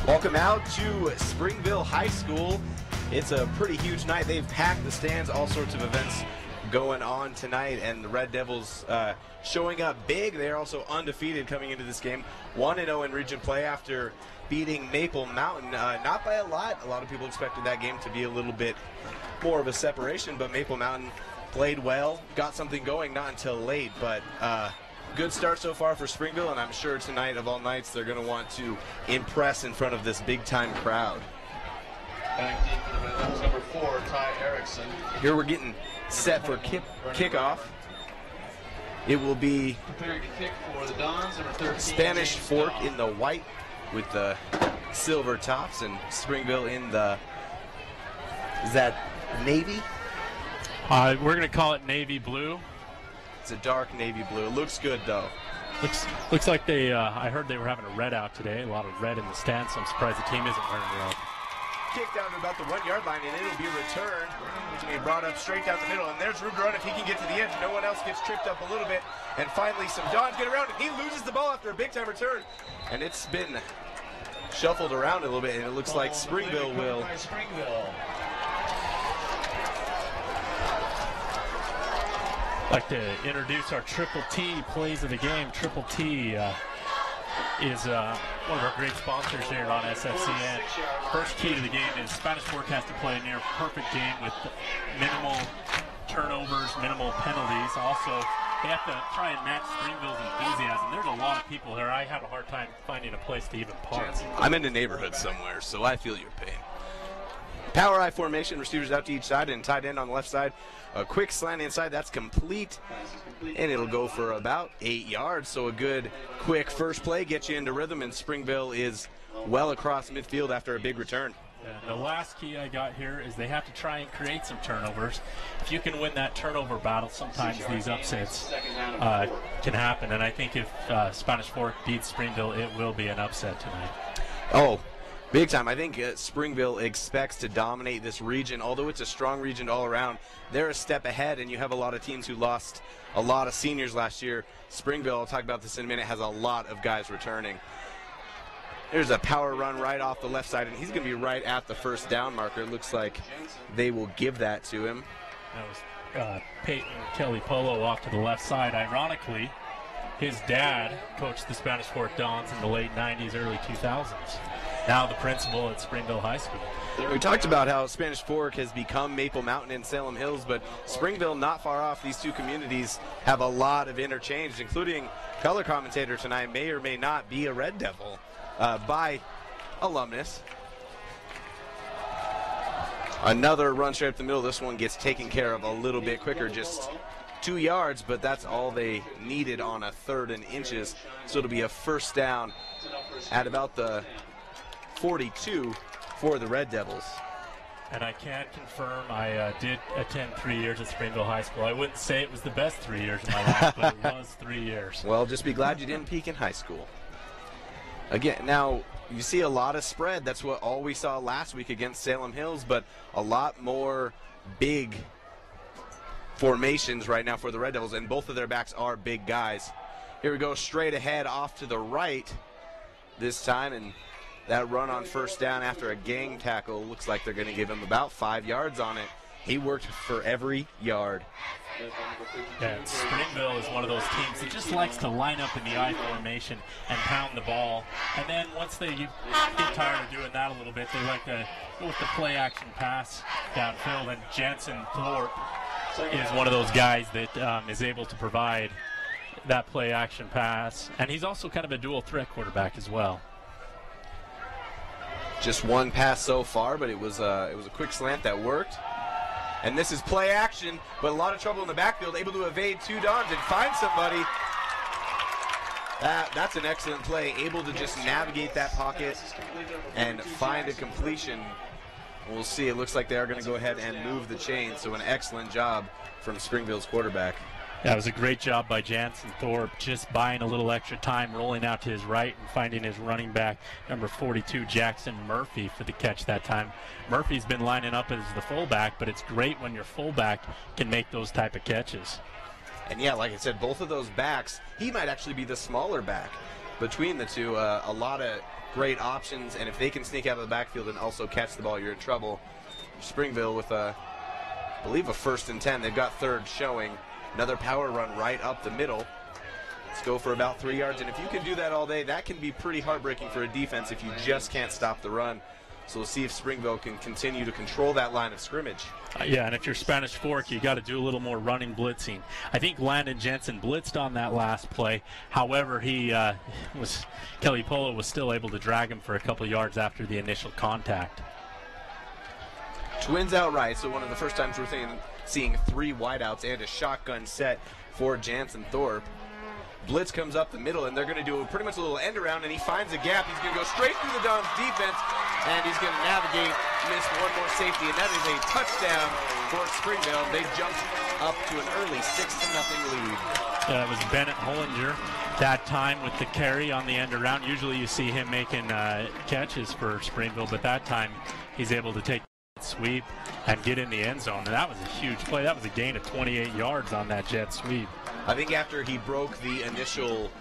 Welcome out to Springville High School. It's a pretty huge night. They've packed the stands, all sorts of events going on tonight, and the Red Devils showing up big. They're also undefeated coming into this game. 1-0 in region play after beating Maple Mountain, not by a lot. A lot of people expected that game to be a little bit more of a separation, but Maple Mountain played well, got something going, not until late, but good start so far for Springville, and I'm sure tonight of all nights they're going to want to impress in front of this big-time crowd. Back in for the Red Devils, number 4, Ty Erickson. Here we're getting set for kickoff. It will be preparing to kick for the Dons, number 13. Spanish Fork in the white with the silver tops, and Springville in the, is that navy? We're going to call it navy blue. It's a dark navy blue. It looks good, though. Looks like they, I heard they were having a red out today. A lot of red in the stands, so I'm surprised the team isn't wearing red. Kick down to about the 1 yard line, and it'll be returned. It's going to be brought up straight down the middle, and there's room to run if he can get to the edge. No one else gets tripped up a little bit. And finally, some Dons get around, and he loses the ball after a big-time return. And it's been shuffled around a little bit, and it looks like Springville will. Like to introduce our Triple T plays of the game. Triple T is one of our great sponsors here on SFCN. First key to the game is Spanish Fork has to play a near perfect game with minimal turnovers, minimal penalties. Also, they have to try and match Springville's enthusiasm. There's a lot of people here. I have a hard time finding a place to even park. I'm in the neighborhood somewhere, so I feel your pain. Power I formation, receivers out to each side and tight end on the left side. A quick slant inside, that's complete, and it'll go for about 8 yards. So a good, quick first play gets you into rhythm, and Springville is well across midfield after a big return. The last key I got here is they have to try and create some turnovers. If you can win that turnover battle, sometimes these upsets can happen, and I think if Spanish Fork beats Springville, it will be an upset tonight. Oh, big time. I think Springville expects to dominate this region. Although it's a strong region all around, they're a step ahead, and you have a lot of teams who lost a lot of seniors last year. Springville, I'll talk about this in a minute, has a lot of guys returning. There's a power run right off the left side, and he's going to be right at the first down marker. It looks like they will give that to him. That was Peyton Kelly Polo off to the left side. Ironically, his dad coached the Spanish Fork Dons in the late 90s, early 2000s. Now the principal at Springville High School. We talked about how Spanish Fork has become Maple Mountain and Salem Hills, but Springville not far off. These two communities have a lot of interchange, including color commentator tonight may or may not be a Red Devil by alumnus. Another run straight up the middle. This one gets taken care of a little bit quicker, just 2 yards, but that's all they needed on a 3rd and inches. So it'll be a first down at about the 42 for the Red Devils. And I can confirm I did attend 3 years at Springville High School. I wouldn't say it was the best 3 years of my life, but it was 3 years. Well, just be glad you didn't peak in high school. Again, now you see a lot of spread. That's what all we saw last week against Salem Hills, but a lot more big formations right now for the Red Devils, and both of their backs are big guys. Here we go, straight ahead off to the right this time, and that run on first down after a gang tackle looks like they're going to give him about 5 yards on it. He worked for every yard. Yeah, Springville is one of those teams that just likes to line up in the I formation and pound the ball. And then once they get tired of doing that a little bit, they like to go with the play action pass downfield. And Jansen Thorpe is one of those guys that is able to provide that play action pass. And he's also kind of a dual threat quarterback as well. Just one pass so far, but it was a quick slant that worked. And this is play action, but a lot of trouble in the backfield, able to evade 2 Dons and find somebody. That's an excellent play, able to just navigate that pocket and find a completion. We'll see. It looks like they are going to go ahead and move the chain, so an excellent job from Springville's quarterback. Yeah, it was a great job by Jansen Thorpe, just buying a little extra time, rolling out to his right and finding his running back, number 42, Jackson Murphy, for the catch that time. Murphy's been lining up as the fullback, but it's great when your fullback can make those type of catches. And yeah, like I said, both of those backs, he might actually be the smaller back. between the two. A lot of great options, and if they can sneak out of the backfield and also catch the ball, you're in trouble. Springville with I believe a 1st and 10. They've got 3rd showing. Another power run right up the middle. Let's go for about 3 yards, and if you can do that all day, that can be pretty heartbreaking for a defense if you just can't stop the run. So we'll see if Springville can continue to control that line of scrimmage. Yeah, and if you're Spanish Fork, you got to do a little more running blitzing. I think Landon Jensen blitzed on that last play. However, Kelly Polo was still able to drag him for a couple yards after the initial contact. Twins outright, so one of the first times we're seeing 3 wideouts and a shotgun set for Jansen Thorpe. Blitz comes up the middle, and they're going to do pretty much a little end around, and he finds a gap. He's going to go straight through the Dons defense, and he's going to navigate, miss one more safety, and that is a touchdown for Springville. They jumped up to an early 6-0 lead. It was Bennett Hollinger that time with the carry on the end around. Usually you see him making catches for Springville, but that time he's able to take sweep and get in the end zone, and that was a huge play. That was a gain of 28 yards on that jet sweep. I think after he broke the initial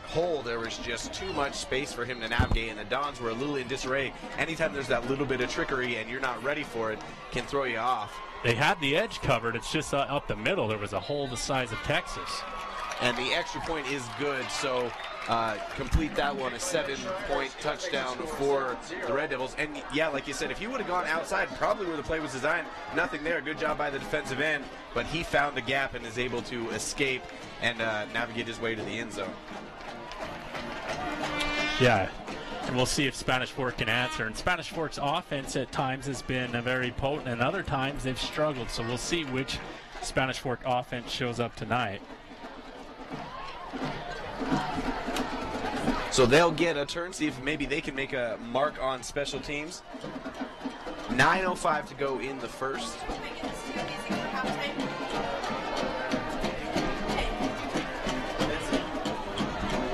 hole, there was just too much space for him to navigate, and the Dons were a little in disarray. Anytime there's that little bit of trickery and you're not ready for it, can throw you off. They had the edge covered. It's just up the middle. There was a hole the size of Texas. And the extra point is good, so complete that one, a 7-point touchdown for the Red Devils. And yeah, like you said, if he would have gone outside, probably where the play was designed, nothing there. Good job by the defensive end, but he found a gap and is able to escape and navigate his way to the end zone. Yeah, and we'll see if Spanish Fork can answer. And Spanish Fork's offense at times has been very potent, and other times they've struggled. So we'll see which Spanish Fork offense shows up tonight. So they'll get a turn, see if maybe they can make a mark on special teams. 9:05 to go in the first.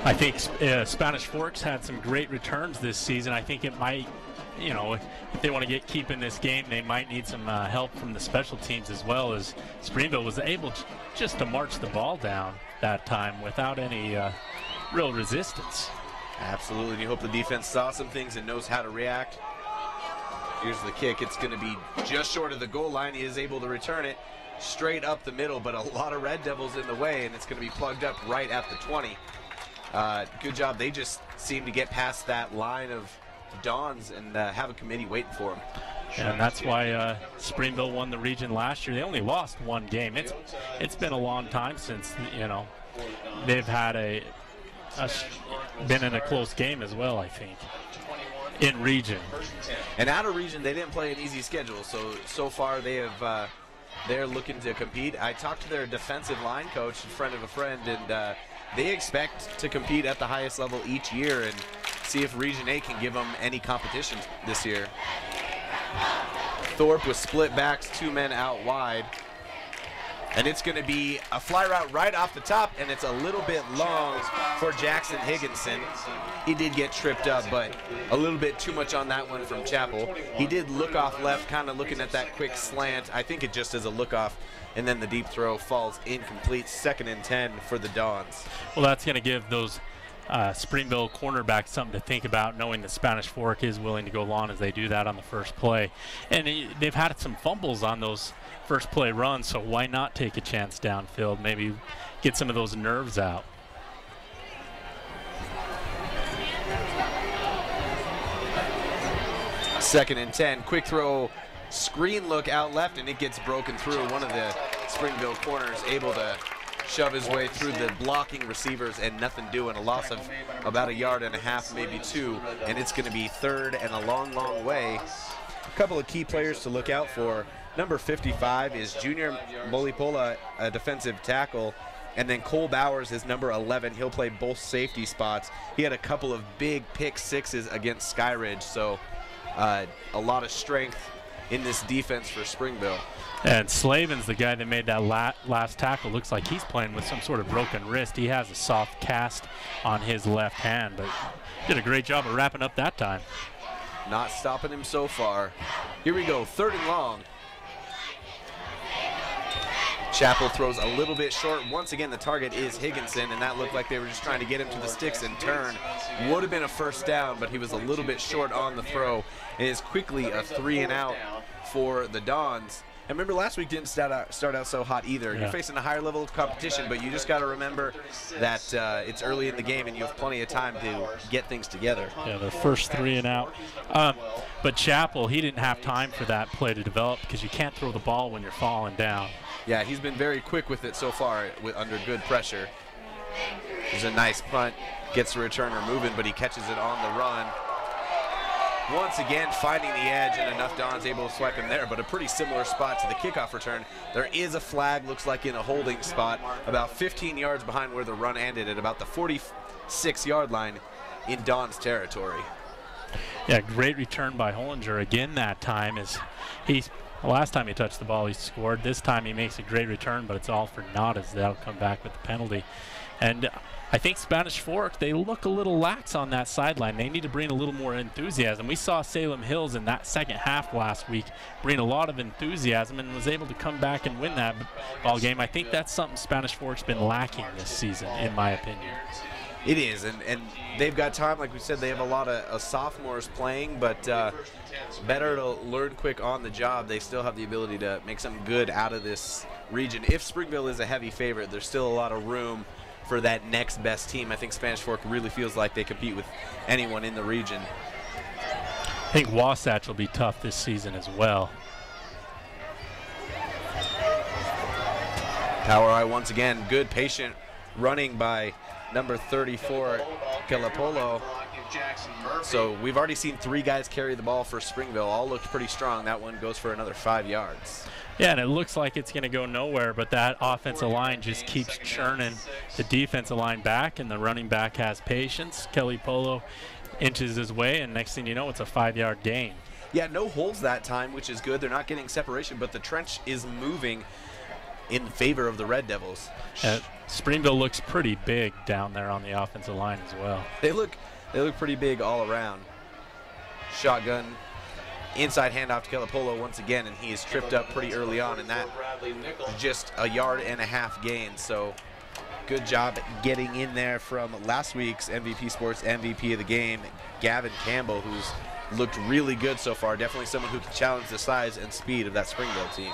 I think Spanish Forks had some great returns this season. I think it might, if they want to keep in this game, they might need some help from the special teams as well, as Springville was able just to march the ball down that time without any real resistance. Absolutely, and you hope the defense saw some things and knows how to react. Here's the kick. It's going to be just short of the goal line. He is able to return it straight up the middle, but a lot of Red Devils in the way, and it's going to be plugged up right at the 20. Good job. They just seem to get past that line of Dons and have a committee waiting for them. And that's why Springville won the region last year. They only lost 1 game. It's been a long time since they've had been in a close game as well, I think, in region. And out of region, they didn't play an easy schedule. So far they have they're looking to compete. I talked to their defensive line coach, a friend of a friend, and they expect to compete at the highest level each year and see if Region 8 can give them any competition this year. Thorpe with split backs, 2 men out wide. And it's going to be a fly route right off the top, and it's a little bit long for Jackson Higginson. He did get tripped up, but a little bit too much on that one from Chappell. He did look off left, kind of looking at that quick slant. I think it just is a look off, and then the deep throw falls incomplete. 2nd and 10 for the Dons. Well, that's going to give those Springville cornerbacks something to think about, knowing that Spanish Fork is willing to go long as they do that on the first play. And they've had some fumbles on those first play runs, so why not take a chance downfield, maybe get some of those nerves out. Second and 10, quick throw, screen look out left, and it gets broken through. One of the Springville corners able to shove his way through the blocking receivers and nothing doing. A loss of about 1.5 yards, maybe 2, and it's going to be 3rd and a long, long way. A couple of key players to look out for. Number 55 is Junior Molipola, a defensive tackle, and then Cole Bowers is number 11. He'll play both safety spots. He had a couple of big pick sixes against Skyridge, so a lot of strength in this defense for Springville. And Slavin's the guy that made that last tackle. Looks like he's playing with some sort of broken wrist. He has a soft cast on his left hand, but did a great job of wrapping up that time. Not stopping him so far. Here we go, 3rd and long. Chapel throws a little bit short. Once again, the target is Higginson, and that looked like they were just trying to get him to the sticks and turn. Would have been a first down, but he was a little bit short on the throw. It is quickly a 3-and-out for the Dons. And remember, last week didn't start out so hot either. Yeah. You're facing a higher level of competition, but you just got to remember that it's early in the game and you have plenty of time to get things together. Yeah, their first 3-and-out. But Chapel, he didn't have time for that play to develop because you can't throw the ball when you're falling down. Yeah, he's been very quick with it so far under good pressure. There's a nice punt, gets the returner moving, but he catches it on the run. Once again, finding the edge, and enough Don's able to swipe him there, but a pretty similar spot to the kickoff return. There is a flag, looks like in a holding spot, about 15 yards behind where the run ended at about the 46-yard line in Don's territory. Yeah, great return by Hollinger again that time. Last time he touched the ball, he scored. This time he makes a great return, but it's all for naught as they'll come back with the penalty. And I think Spanish Fork, they look a little lax on that sideline. They need to bring a little more enthusiasm. We saw Salem Hills in that second half last week bring a lot of enthusiasm and was able to come back and win that ball game. I think that's something Spanish Fork's been lacking this season, in my opinion. It is, and they've got time. Like we said, they have a lot of sophomores playing, but better to learn quick on the job. They still have the ability to make something good out of this region. If Springville is a heavy favorite, there's still a lot of room for that next best team. I think Spanish Fork really feels like they compete with anyone in the region. I think Wasatch will be tough this season as well. Power eye once again. Good patient running by number 34, Kelapolo. So we've already seen 3 guys carry the ball for Springville. All looked pretty strong. That one goes for another 5 yards. Yeah, and it looks like it's going to go nowhere, but that offensive line just keeps churning the defensive line back, and the running back has patience. Kelly Polo inches his way, and next thing you know, it's a 5-yard gain. Yeah, no holes that time, which is good. They're not getting separation, but the trench is moving in favor of the Red Devils. Springville looks pretty big down there on the offensive line as well. They look pretty big all around. Shotgun. Inside handoff to Kelapolo once again, and he is tripped up pretty early on, and that just a 1.5 yard gain. So good job getting in there from last week's MVP Sports MVP of the game, Gavin Campbell, who's looked really good so far. Definitely someone who can challenge the size and speed of that Springville team.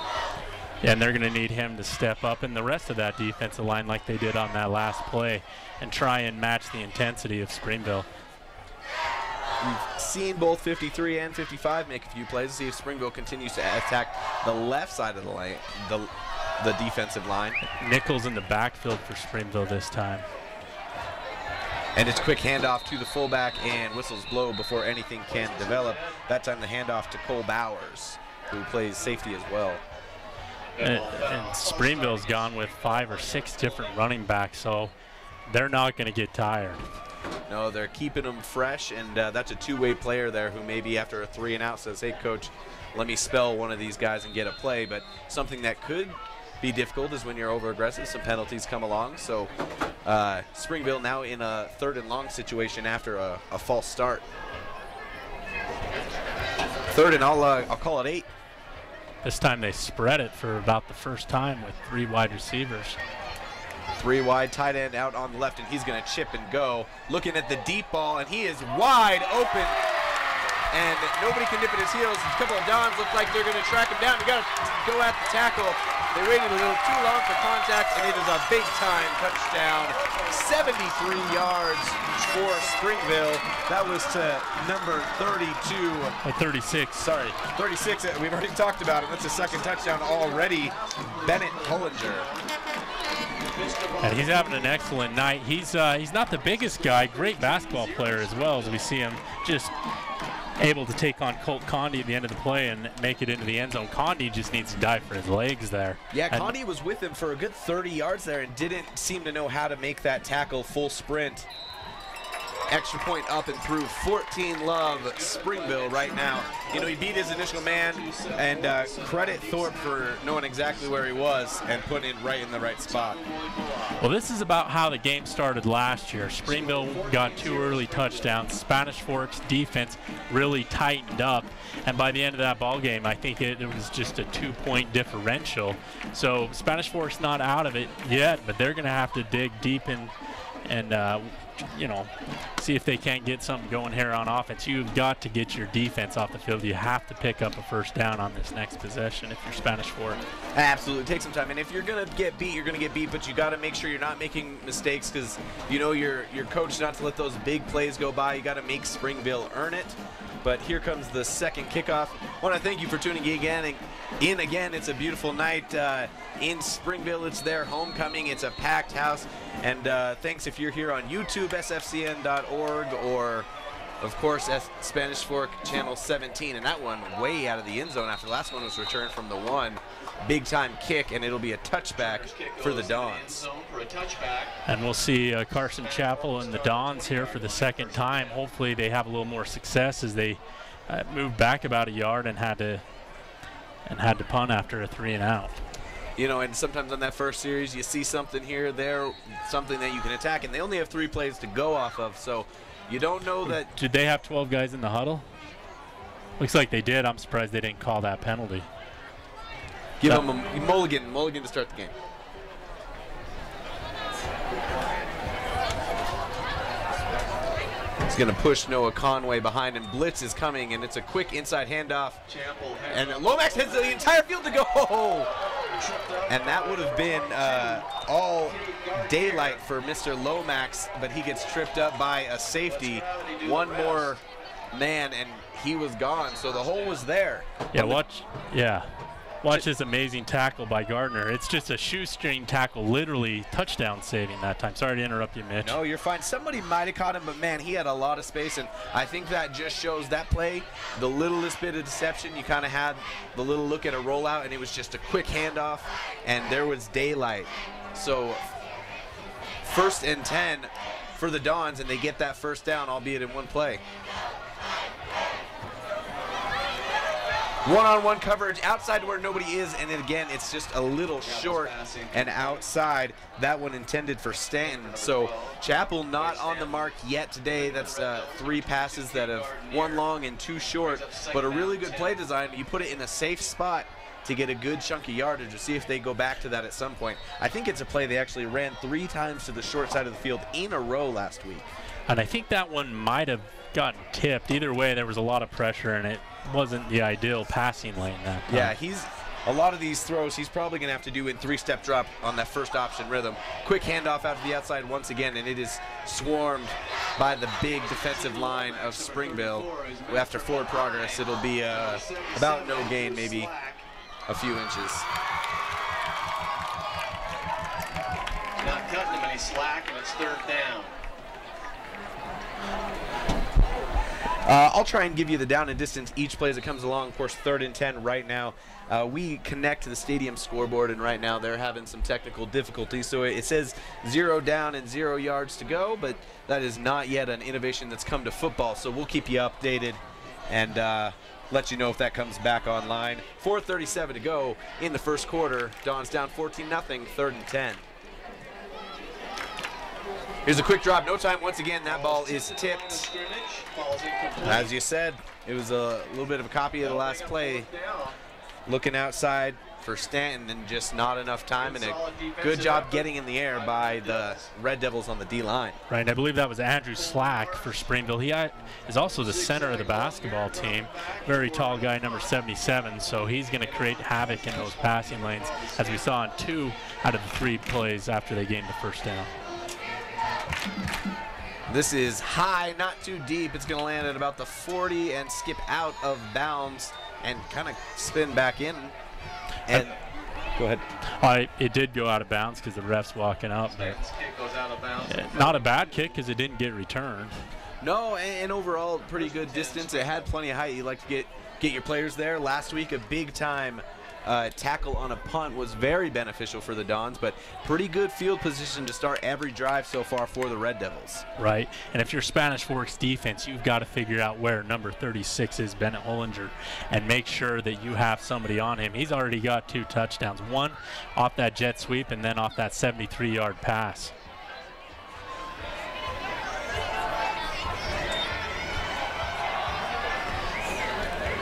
Yeah, and they're going to need him to step up in the rest of that defensive line like they did on that last play and try and match the intensity of Springville. We've seen both 53 and 55 make a few plays to see if Springville continues to attack the left side of the lane, the defensive line. Nichols in the backfield for Springville this time. And it's quick handoff to the fullback, and whistles blow before anything can develop. That time the handoff to Cole Bowers, who plays safety as well. And Springville's gone with 5 or 6 different running backs, so they're not going to get tired. No, they're keeping them fresh, and that's a two-way player there who maybe after a 3-and-out says, hey, coach, let me spell one of these guys and get a play. But something that could be difficult is when you're over-aggressive, some penalties come along. So Springville now in a 3rd and long situation after a false start. 3rd and I'll call it 8. This time they spread it for about the first time with 3 wide receivers. 3 wide, tight end out on the left, and he's going to chip and go. Looking at the deep ball, and he is wide open, and nobody can nip at his heels. A couple of Dons look like they're going to track him down. We got to go at the tackle. They waited a little too long for contact, and it is a big-time touchdown. 73 yards for Springville. That was to number 32. 36. Sorry, 36. We've already talked about it. That's a 2nd touchdown already. Bennett Hollinger. And he's having an excellent night. He's not the biggest guy, great basketball player as well, as we see him just able to take on Colt Condi at the end of the play and make it into the end zone. Condi just needs to dive for his legs there. Yeah, Condi was with him for a good 30 yards there and didn't seem to know how to make that tackle full sprint. extra point up and through. 14 love Springville right now. You know, he beat his initial man, and credit Thorpe for knowing exactly where he was and putting it right in the right spot. Well, this is about how the game started last year. Springville got 2 early touchdowns. Spanish Fork's defense really tightened up, and by the end of that ball game, I think it was just a 2-point differential. So Spanish Fork's not out of it yet, but they're going to have to dig deep in and you know, see if they can't get something going here on offense. You've got to get your defense off the field. You have to pick up a first down on this next possession if you're Spanish Fork. Absolutely, take some time. And if you're going to get beat, you're going to get beat, but you got to make sure you're not making mistakes, because you know your coach not to let those big plays go by. You got to make Springville earn it. But here comes the second kickoff. I want to thank you for tuning in again. It's a beautiful night in Springville. It's their homecoming. It's a packed house. And thanks if you're here on YouTube, sfcn.org, or, of course, Spanish Fork Channel 17. And that one way out of the end zone after the last one was returned from the 1. Big-time kick, and it'll be a touchback for the Dons. And we'll see Carson Chapel and the Dons here for the second time. Hopefully they have a little more success as they moved back about a yard and had to punt after a 3-and-out. You know, and sometimes on that first series, you see something here, there, something that you can attack, and they only have 3 plays to go off of, so you don't know that. Did they have 12 guys in the huddle? Looks like they did. I'm surprised they didn't call that penalty. Give him a mulligan to start the game. He's going to push Noah Conway behind him. Blitz is coming, and it's a quick inside handoff. And Lomax has the entire field to go. And that would have been all daylight for Mr. Lomax, but he gets tripped up by a safety. One more man, and he was gone. So the hole was there. Yeah, watch this amazing tackle by Gardner. It's just a shoestring tackle, literally touchdown saving that time. Sorry to interrupt you, Mitch. No, you're fine. Somebody might have caught him, but man, he had a lot of space, and I think that just shows that play, the littlest bit of deception. You kind of had the little look at a rollout, and it was just a quick handoff, and there was daylight. So 1st and 10 for the Dons, and they get that first down, albeit in one play. One-on-one coverage outside where nobody is, and then again, it's just a little short and outside. That one intended for Stanton. So Chapel not on the mark yet today. That's 3 passes that have 1 long and 2 short, but a really good play design. You put it in a safe spot to get a good chunk of yardage, to see if they go back to that at some point. I think it's a play they actually ran 3 times to the short side of the field in a row last week. And I think that one might have gotten tipped. Either way, there was a lot of pressure, and it wasn't the ideal passing lane that time. Yeah, a lot of these throws he's probably going to have to do in 3-step drop on that first option rhythm. Quick handoff out to the outside once again, and it is swarmed by the big defensive line of Springville. After forward progress, it'll be about no gain, maybe a few inches. Not cutting him any slack, and it's 3rd down. I'll try and give you the down and distance each play as it comes along. Of course, 3rd and 10 right now. We connect to the stadium scoreboard, and right now they're having some technical difficulties. So it says 0 down and 0 yards to go, but that is not yet an innovation that's come to football. So we'll keep you updated and let you know if that comes back online. 4:37 to go in the first quarter. Dons down 14-0, 3rd and 10. Here's a quick drop, no time. Once again, that ball is tipped. As you said, it was a little bit of a copy of the last play. Looking outside for Stanton, and just not enough time, and a good job getting in the air by the Red Devils on the D-line. Right, and I believe that was Andrew Slack for Springville. He is also the center of the basketball team. Very tall guy, number 77, so he's going to create havoc in those passing lanes, as we saw in 2 out of the 3 plays after they gained the first down. This is high, not too deep. It's going to land at about the 40 and skip out of bounds and kind of spin back in. And go ahead. It did go out of bounds because the ref's walking up. Kick goes out of bounds. Not a bad kick because it didn't get returned. No, and overall pretty good distance. It had plenty of height. You like to get your players there. Last week, a big time tackle on a punt was very beneficial for the Dons, but pretty good field position to start every drive so far for the Red Devils. Right, and if you're Spanish Fork's defense, you've got to figure out where number 36 is, Bennett Hollinger, and make sure that you have somebody on him. He's already got 2 touchdowns, one off that jet sweep and then off that 73-yard pass.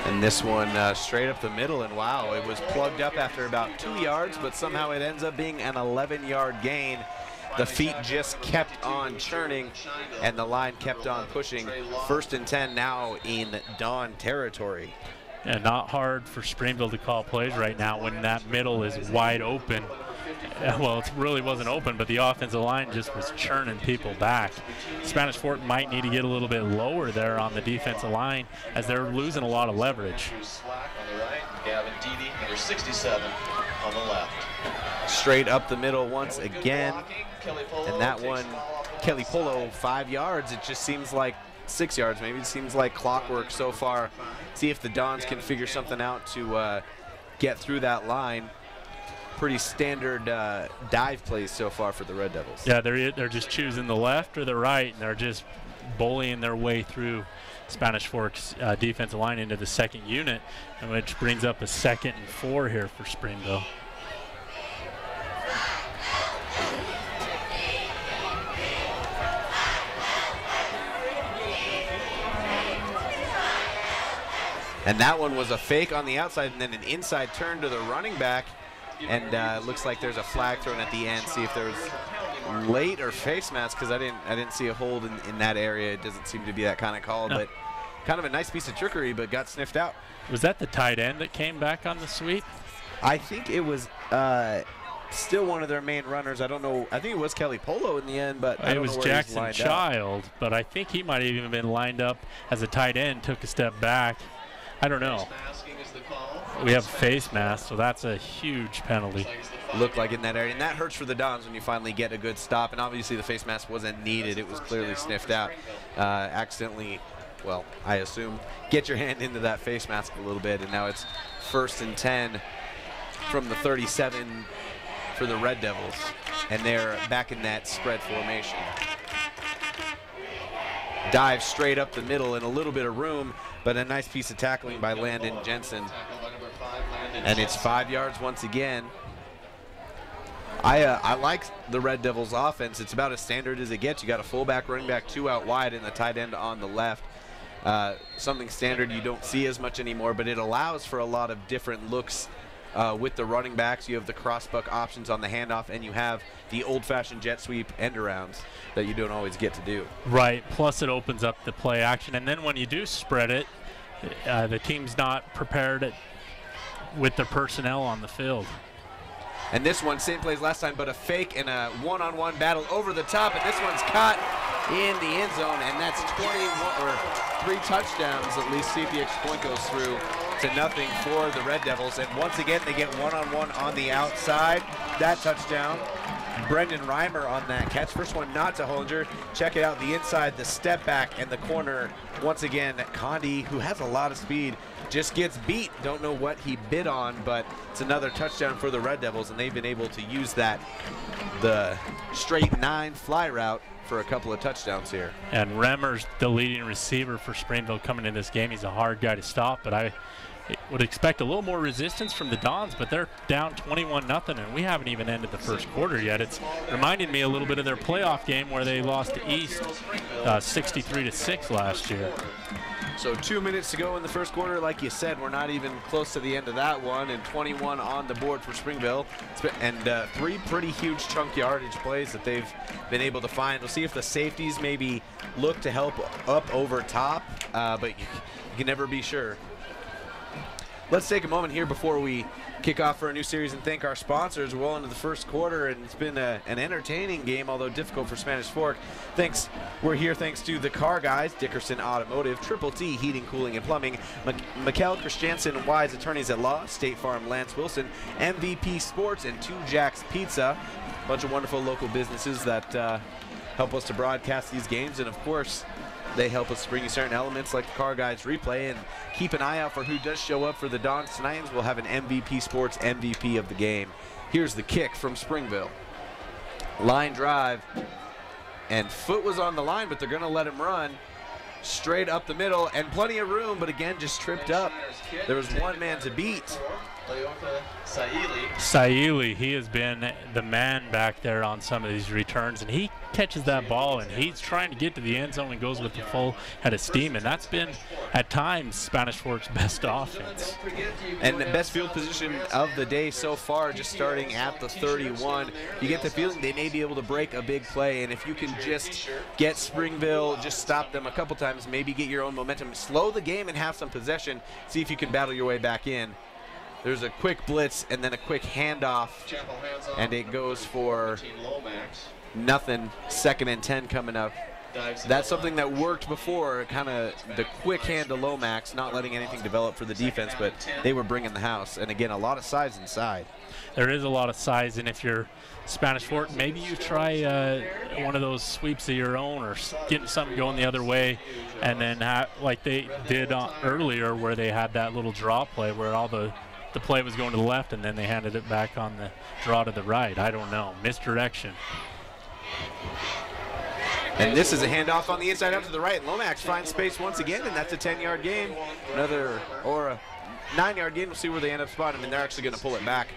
And this one straight up the middle, and wow, it was plugged up after about 2 yards, but somehow it ends up being an 11-yard gain. The feet just kept on churning, and the line kept on pushing. 1st and 10 now in Don territory. And not hard for Springville to call plays right now when that middle is wide open. Well, it really wasn't open, but the offensive line just was churning people back. Spanish Fork might need to get a little bit lower there on the defensive line as they're losing a lot of leverage. Slack on the right, Gavin Deedy, number 67 on the left. Straight up the middle once again, and that one, Kelly Polo, 5 yards. It just seems like 6 yards, maybe. It seems like clockwork so far. See if the Dons can figure something out to get through that line. Pretty standard dive plays so far for the Red Devils. Yeah, they're just choosing the left or the right, and they're just bullying their way through Spanish Fork's defensive line into the 2nd unit, and which brings up a 2nd and 4 here for Springville. And that one was a fake on the outside and then an inside turn to the running back. And looks like there's a flag thrown at the end. See if there was late or face mask, because I didn't see a hold in that area. It doesn't seem to be that kind of call, no. But kind of a nice piece of trickery, but got sniffed out. Was that the tight end that came back on the sweep? I think it was still one of their main runners. I don't know. I think it was Kelly Polo in the end, but I don't know where he's Jackson lined Child, up. But I think he might have even been lined up as a tight end, took a step back. I don't know. We have face mask, so that's a huge penalty. Looked like in that area, and that hurts for the Dons when you finally get a good stop. And obviously the face mask wasn't needed; it was clearly sniffed out. Accidentally, well, I assume, get your hand into that face mask a little bit, and now it's 1st and 10 from the 37 for the Red Devils, and they're back in that spread formation. Dive straight up the middle and a little bit of room, but a nice piece of tackling by Landon Jensen. And it's 5 yards once again. I like the Red Devils offense. It's about as standard as it gets. You got a fullback, running back, 2 out wide, and the tight end on the left. Something standard you don't see as much anymore, but it allows for a lot of different looks with the running backs. You have the crossbuck options on the handoff, and you have the old-fashioned jet sweep end-arounds that you don't always get to do. Right, plus it opens up the play action. And then when you do spread it, the team's not prepared with their personnel on the field. And this one, same plays last time, but a fake and a one-on-one battle over the top, and this one's caught in the end zone, and that's 3 touchdowns, at least CPX point goes through to nothing for the Red Devils. And once again, they get one-on-one on the outside. That touchdown, Brendan Reimer on that catch. First one not to Hollinger. Check it out, the inside, the step back, and the corner. Once again, Condi, who has a lot of speed, just gets beat. Don't know what he bid on, but it's another touchdown for the Red Devils, and they've been able to use that, the straight 9 fly route, for a couple of touchdowns here. And Reimer's the leading receiver for Springville coming in this game. He's a hard guy to stop, but I would expect a little more resistance from the Dons, but they're down 21-0, and we haven't even ended the first quarter yet. It's reminded me a little bit of their playoff game where they lost to East 63-6 last year. So 2 minutes to go in the first quarter. Like you said, we're not even close to the end of that one, and 21 on the board for Springville. And 3 pretty huge chunk yardage plays that they've been able to find. We'll see if the safeties maybe look to help up over top, but you can never be sure. Let's take a moment here before we kick off for a new series and thank our sponsors. We're well into the first quarter, and it's been an entertaining game, although difficult for Spanish Fork. We're here thanks to the Car Guys, Dickerson Automotive, Triple T Heating, Cooling, and Plumbing, Mikkel Christiansen and Wise Attorneys at Law, State Farm, Lance Wilson, MVP Sports, and 2 Jacks Pizza. A bunch of wonderful local businesses that help us to broadcast these games, and of course, They help us bring you certain elements like the Car Guides replay, and keep an eye out for who does show up for the Dons tonight, as we'll have an MVP Sports MVP of the game. Here's the kick from Springville. Line drive, and Foot was on the line, but they're going to let him run straight up the middle, and plenty of room, but again, just tripped up. There was one man to beat. Saili, he has been the man back there on some of these returns, and he catches that ball, and he's trying to get to the end zone and goes with the full head of steam, and that's been, at times, Spanish Fork's best offense. And the best field position of the day so far, just starting at the 31. You get the feeling they may be able to break a big play, and if you can just get Springville, just stop them a couple times, maybe get your own momentum, slow the game and have some possession, see if you can battle your way back in. There's a quick blitz and then a quick handoff, and it goes for nothing. 2nd and 10 coming up. That's something that worked before, kind of the quick hand to Lomax, not letting anything develop for the defense, but they were bringing the house. And again, a lot of size inside. There is a lot of size, and if you're Spanish Fork, maybe you try one of those sweeps of your own, or getting something going the other way, and then like they did earlier, where they had that little draw play where all the play was going to the left, and then they handed it back on the draw to the right. I don't know. Misdirection. And this is a handoff on the inside out to the right. Lomax finds space once again, and that's a 10-yard gain. Another, or a 9-yard gain. We'll see where they end up spotting, and they're actually going to pull it back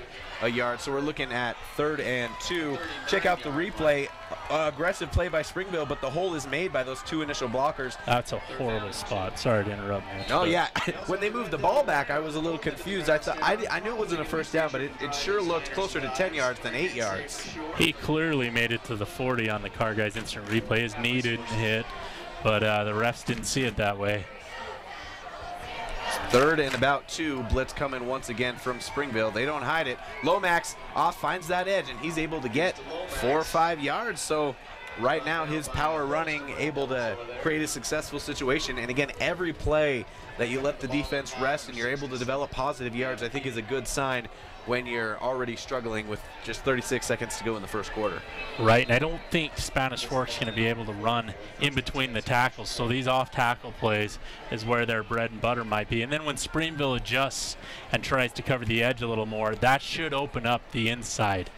a yard. So we're looking at 3rd and 2. Check out the replay. Aggressive play by Springville, but the hole is made by those 2 initial blockers. That's a horrible spot. Sorry to interrupt, Mitch. Oh, yeah. When they moved the ball back, I was a little confused. I thought I knew it wasn't a first down, but it sure looked closer to 10 yards than 8 yards. He clearly made it to the 40 on the Car Guys instant replay. His knee didn't hit, but the refs didn't see it that way. 3rd and about 2. Blitz coming once again from Springville. They don't hide it. Lomax off, finds that edge, and he's able to get 4 or 5 yards. So right now his power running able to create a successful situation. And again, every play that you let the defense rest and you're able to develop positive yards, I think is a good sign when you're already struggling with just 36 seconds to go in the first quarter. Right, and I don't think Spanish Fork's going to be able to run in between the tackles, so these off-tackle plays is where their bread and butter might be. And then when Springville adjusts and tries to cover the edge a little more, that should open up the inside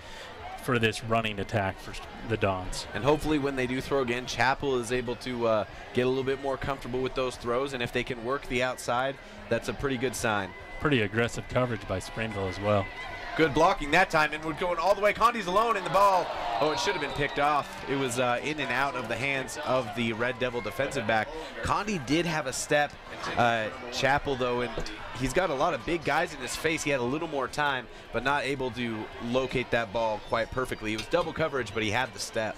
for this running attack for the Dons. And hopefully when they do throw again, Chappell is able to get a little bit more comfortable with those throws, and if they can work the outside, that's a pretty good sign. Pretty aggressive coverage by Springville as well. Good blocking that time, and we're going all the way. Condi's alone in the ball. Oh, it should have been picked off. It was in and out of the hands of the Red Devil defensive back. Condi did have a step. Chappell, though, and he's got a lot of big guys in his face. He had a little more time, but not able to locate that ball quite perfectly. It was double coverage, but he had the step.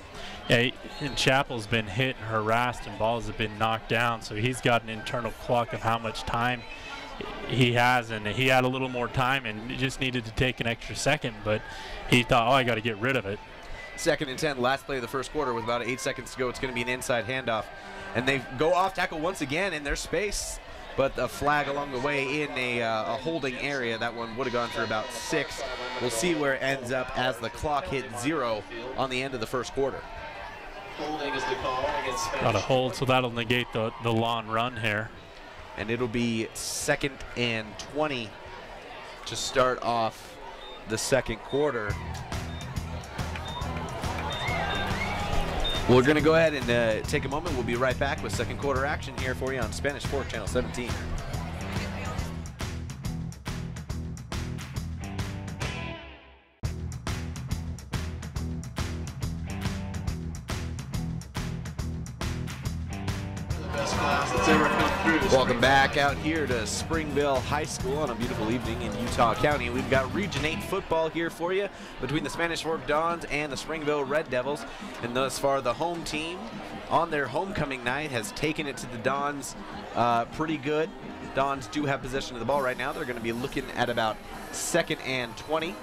Yeah, and Chappell's been hit and harassed, and balls have been knocked down, so he's got an internal clock of how much time he has, and he had a little more time and just needed to take an extra second, but he thought, oh, I got to get rid of it. 2nd and 10, last play of the first quarter with about 8 seconds to go. It's going to be an inside handoff, and they go off tackle once again in their space, but a flag along the way in a holding area. That one would have gone for about 6. We'll see where it ends up as the clock hit 0 on the end of the first quarter. Holding is the call against Spanish. Got a hold, so that'll negate the long run here. And it'll be 2nd and 20 to start off the second quarter. We're going to go ahead and take a moment. We'll be right back with second quarter action here for you on Spanish Fork Channel 17. Welcome back out here to Springville High School on a beautiful evening in Utah County. We've got Region 8 football here for you between the Spanish Fork Dons and the Springville Red Devils. And thus far, the home team on their homecoming night has taken it to the Dons pretty good. Dons do have possession of the ball right now. They're going to be looking at about 2nd and 20.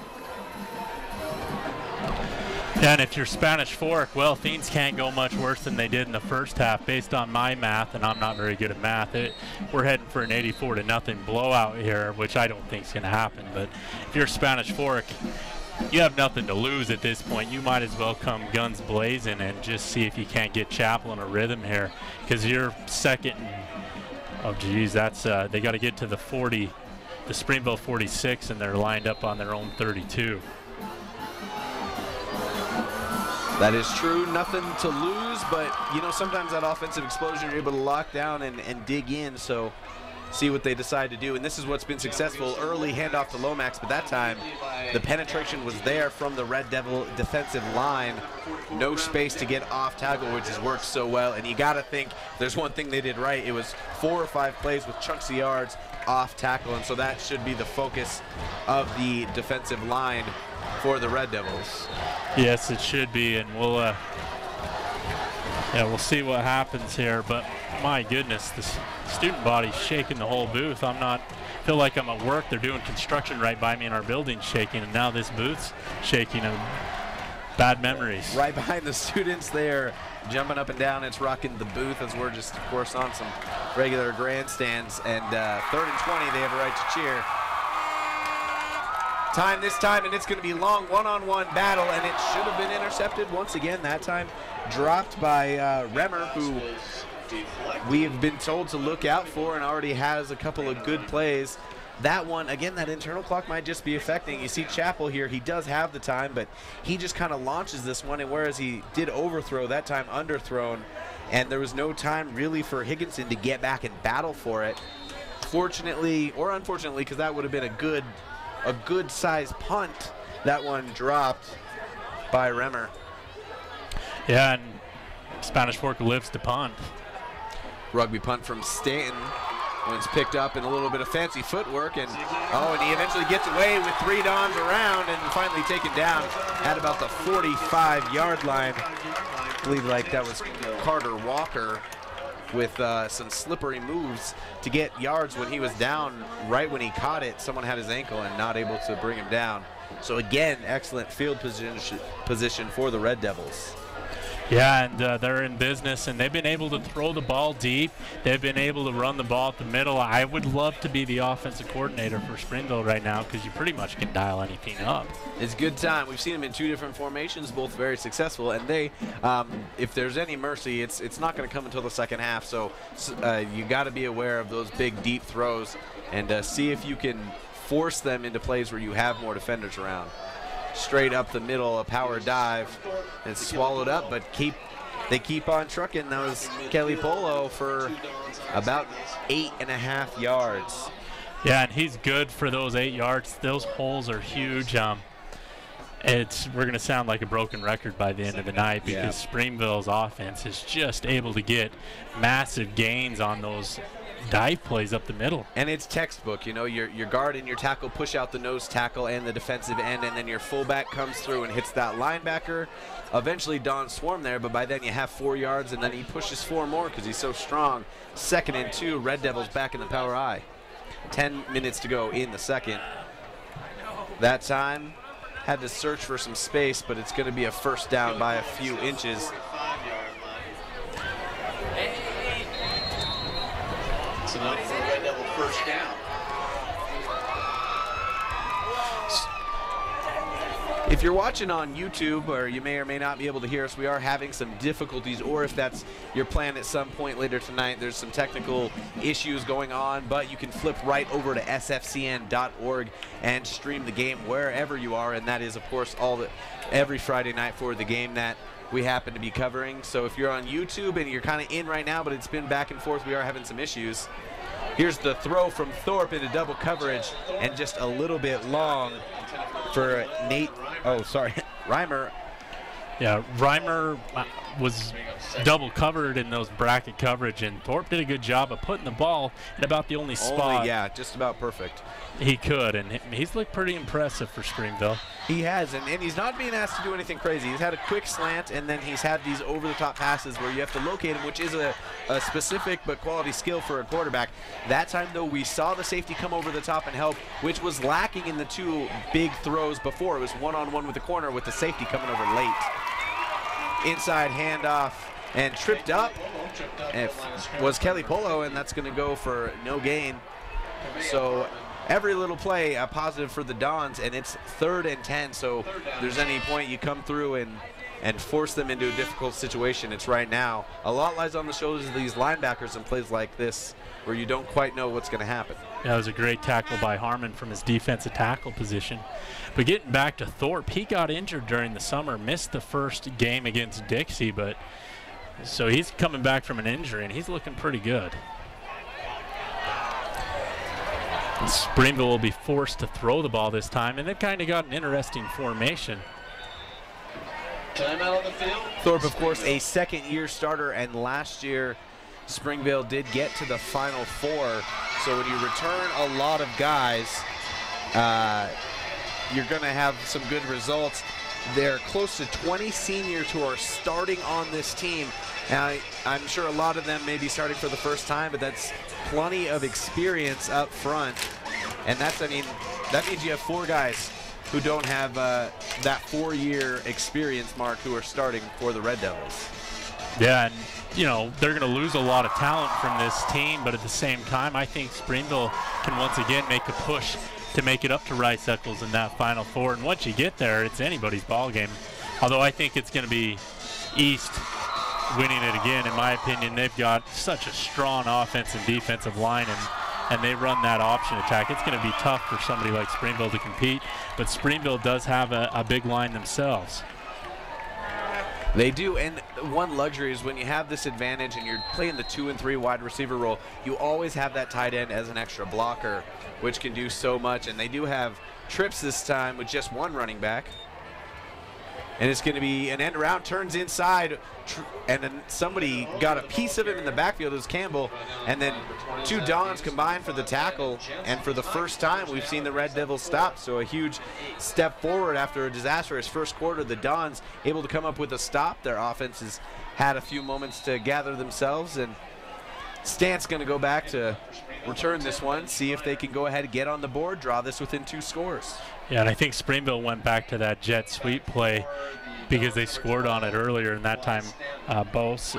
Yeah, and if you're Spanish Fork, well, things can't go much worse than they did in the first half based on my math, and I'm not very good at math. We're heading for an 84-0 blowout here, which I don't think is going to happen. But if you're Spanish Fork, you have nothing to lose at this point. You might as well come guns blazing and just see if you can't get Chapel in a rhythm here, because you're second. Oh, geez, that's they got to get to the 40, the Springville 46, and they're lined up on their own 32. That is true. Nothing to lose, but you know, sometimes that offensive explosion, you're able to lock down and dig in. So see what they decide to do. And this is what's been successful. Early handoff to Lomax, but that time the penetration was there from the Red Devil defensive line. No space to get off tackle, which has worked so well. And you got to think there's one thing they did right. It was 4 or 5 plays with chunks of yards off tackle, and so that should be the focus of the defensive line for the Red Devils. Yes, it should be, and we'll see what happens here. But my goodness, this student body's shaking the whole booth. Feel like I'm at work. They're doing construction right by me, and our building's shaking, and now this booth's shaking. And bad memories. Right behind the students there, jumping up and down. It's rocking the booth as we're just, of course, on some regular grandstands. And 3rd and 20, they have a right to cheer. Time this time, and it's going to be long one-on-one battle, and it should have been intercepted once again. That time dropped by Remmer, who we have been told to look out for and already has a couple of good plays. That one, again, that internal clock might just be affecting. You see Chapel here, he does have the time, but he just kind of launches this one, and whereas he did overthrow, that time underthrown, and there was no time really for Higginson to get back and battle for it. Fortunately, or unfortunately, because that would have been a good size punt, that one dropped by Remmer. Yeah, and Spanish Fork lives to punt. Rugby punt from Stanton. When it's picked up in a little bit of fancy footwork, and he eventually gets away with 3 downs around and finally taken down at about the 45-yard line. I believe like that was Carter Walker with some slippery moves to get yards when he was down. Right when he caught it, someone had his ankle and not able to bring him down. So again, excellent field position for the Red Devils. Yeah, and they're in business, and they've been able to throw the ball deep. They've been able to run the ball at the middle. I would love to be the offensive coordinator for Springville right now, because you pretty much can dial anything up. It's good time. We've seen them in 2 different formations, both very successful, and they, if there's any mercy, it's not going to come until the second half. So you got to be aware of those big, deep throws and see if you can force them into plays where you have more defenders around. Straight up the middle, a power dive, and swallowed up, but they keep on trucking. That was Kelly Polo for about 8.5 yards. Yeah, and he's good for those 8 yards. Those holes are huge. We're going to sound like a broken record by the end of the night, because Springville's offense is just able to get massive gains on those dive plays up the middle. And it's textbook, you know, your guard and your tackle push out the nose tackle and the defensive end, and then your fullback comes through and hits that linebacker. Eventually Don Swarm there, but by then you have 4 yards, and then he pushes 4 more because he's so strong. 2nd and 2, Red Devils back in the power I. 10 minutes to go in the second. That time had to search for some space, but it's going to be a first down by a few inches. It's enough for a Red Devil first down. If you're watching on YouTube, or you may or may not be able to hear us, we are having some difficulties, or if that's your plan at some point later tonight, there's some technical issues going on, but you can flip right over to sfcn.org and stream the game wherever you are, and that is, of course, every Friday night for the game that we happen to be covering. So if you're on YouTube and you're kind of in right now, but it's been back and forth, we are having some issues. Here's the throw from Thorpe into double coverage, and just a little bit long for Reimer. Yeah, Reimer was double covered in those bracket coverage, and Thorpe did a good job of putting the ball in about the only spot. Yeah, just about perfect. He could, and he's looked pretty impressive for Springville. He has, and he's not being asked to do anything crazy. He's had a quick slant, and then he's had these over-the-top passes where you have to locate him, which is a specific but quality skill for a quarterback. That time, though, we saw the safety come over the top and help, which was lacking in the 2 big throws before. It was one-on-one with the corner with the safety coming over late. Inside handoff, and tripped up was Kelly Polo, and that's going to go for no gain. So every little play positive for the Dons, and it's 3rd and 10. So if there's any point you come through and force them into a difficult situation, it's right now. A lot lies on the shoulders of these linebackers in plays like this where you don't quite know what's going to happen. That was a great tackle by Harmon from his defensive tackle position. But getting back to Thorpe, he got injured during the summer, missed the first game against Dixie, but so he's coming back from an injury, and he's looking pretty good. And Springville will be forced to throw the ball this time, and they've kind of got an interesting formation. Timeout on the field. Thorpe, of course, a second-year starter, and last year Springville did get to the Final Four. So when you return a lot of guys, you're going to have some good results. There are close to 20 seniors who are starting on this team. Now, I'm sure a lot of them may be starting for the first time, but that's plenty of experience up front. And that's, I mean, that means you have 4 guys who don't have that 4-year experience mark who are starting for the Red Devils. Yeah, and you know, they're going to lose a lot of talent from this team, but at the same time, I think Springville can once again make a push to make it up to Rice-Eccles in that Final Four. And once you get there, it's anybody's ball game. Although I think it's going to be East winning it again. In my opinion, they've got such a strong offense and defensive line, and they run that option attack. It's going to be tough for somebody like Springville to compete, but Springville does have a big line themselves. They do, and one luxury is when you have this advantage and you're playing the 2 and 3 wide receiver role, you always have that tight end as an extra blocker, which can do so much. And they do have trips this time with just 1 running back. And it's going to be an end around, turns inside, and then somebody got a piece of him in the backfield. It was Campbell, and then 2 Dons combined for the tackle. And for the first time, we've seen the Red Devils stop. So a huge step forward after a disastrous first quarter. The Dons able to come up with a stop. Their offense has had a few moments to gather themselves, and Stant's going to go back to return this one, see if they can go ahead and get on the board, draw this within 2 scores. Yeah, and I think Springville went back to that jet sweep play because they scored on it earlier, and that time Bios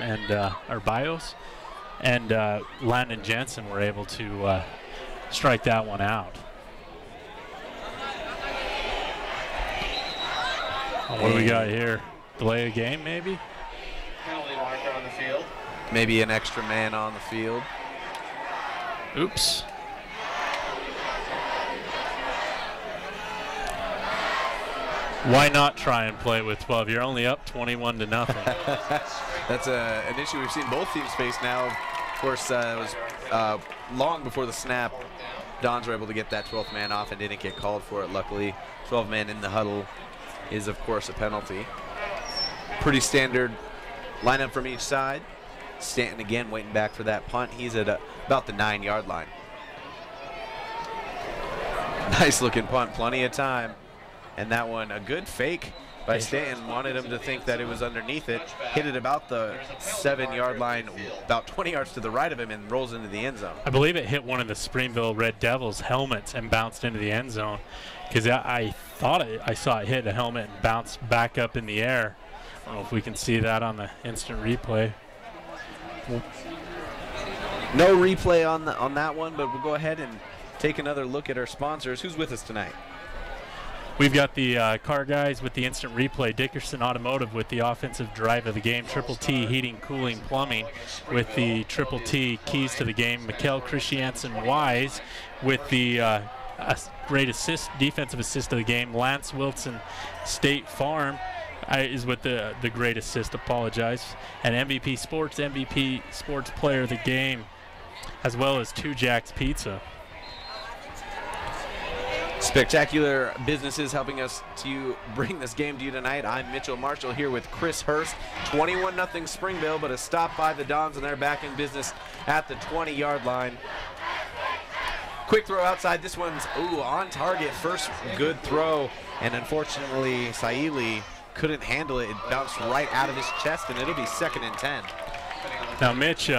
and Landon Jensen were able to strike that one out. What do we got here? Delay a game, maybe? Penalty marker on the field. Maybe an extra man on the field. Oops. Why not try and play with 12? You're only up 21-0. That's an issue we've seen both teams face now. Of course, it was long before the snap. Dons were able to get that 12th man off and didn't get called for it, luckily. 12 man in the huddle is, of course, a penalty. Pretty standard lineup from each side. Stanton again waiting back for that punt. He's at about the 9-yard line. Nice looking punt, plenty of time. And that one, a good fake by Stanton. Wanted him to think that it was underneath it. Hit it about the 7-yard line, about 20 yards to the right of him, and rolls into the end zone. I believe it hit one of the Springville Red Devils' helmets and bounced into the end zone, because I thought I saw it hit a helmet and bounce back up in the air. I don't know if we can see that on the instant replay. No replay on that one, but we'll go ahead and take another look at our sponsors. Who's with us tonight? We've got the car guys with the instant replay, Dickerson Automotive with the offensive drive of the game, Triple T Heating, Cooling, Plumbing with the Triple T keys to the game, Mikkel Christiansen Wise with the great assist, defensive assist of the game, Lance Wilson State Farm is with the great assist, apologize, and MVP Sports Player of the Game, as well as 2 Jack's Pizza. Spectacular businesses helping us to bring this game to you tonight. I'm Mitchell Marshall here with Chris Hurst. 21-0 Springville, but a stop by the Dons, and they're back in business at the 20-yard line. Quick throw outside. This one's on target. First good throw, and unfortunately Saili couldn't handle it. It bounced right out of his chest, and it'll be 2nd and 10. Now, Mitch,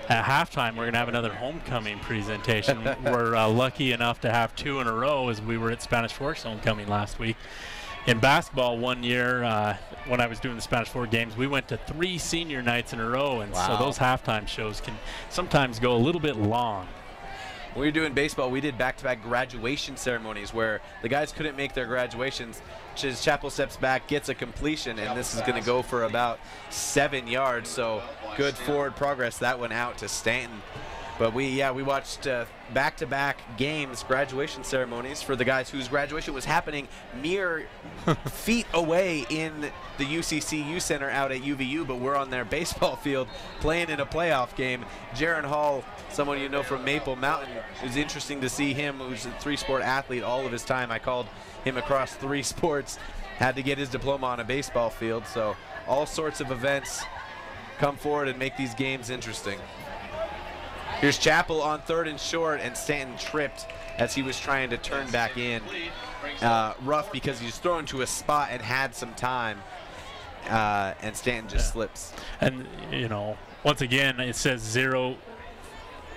at halftime, we're going to have another homecoming presentation. We're lucky enough to have 2 in a row, as we were at Spanish Fork's homecoming last week. In basketball, one year, when I was doing the Spanish Fork games, we went to 3 senior nights in a row, and so those halftime shows can sometimes go a little bit long. When we were doing baseball, we did back-to-back graduation ceremonies where the guys couldn't make their graduations. Chapel steps back, gets a completion, and this is going to go for about 7 yards. So good forward progress. That went out to Stanton. But we watched back-to-back games, graduation ceremonies for the guys whose graduation was happening mere feet away in the UCC Youth Center out at UVU, but we're on their baseball field playing in a playoff game. Jaron Hall, someone you know from Maple Mountain, it was interesting to see him, who's a 3-sport athlete all of his time. I called him across 3 sports, had to get his diploma on a baseball field. So all sorts of events come forward and make these games interesting. Here's Chapel on 3rd and short, and Stanton tripped as he was trying to turn back in. Rough because he was thrown to a spot and had some time, and Stanton just slips. And, you know, once again, it says 0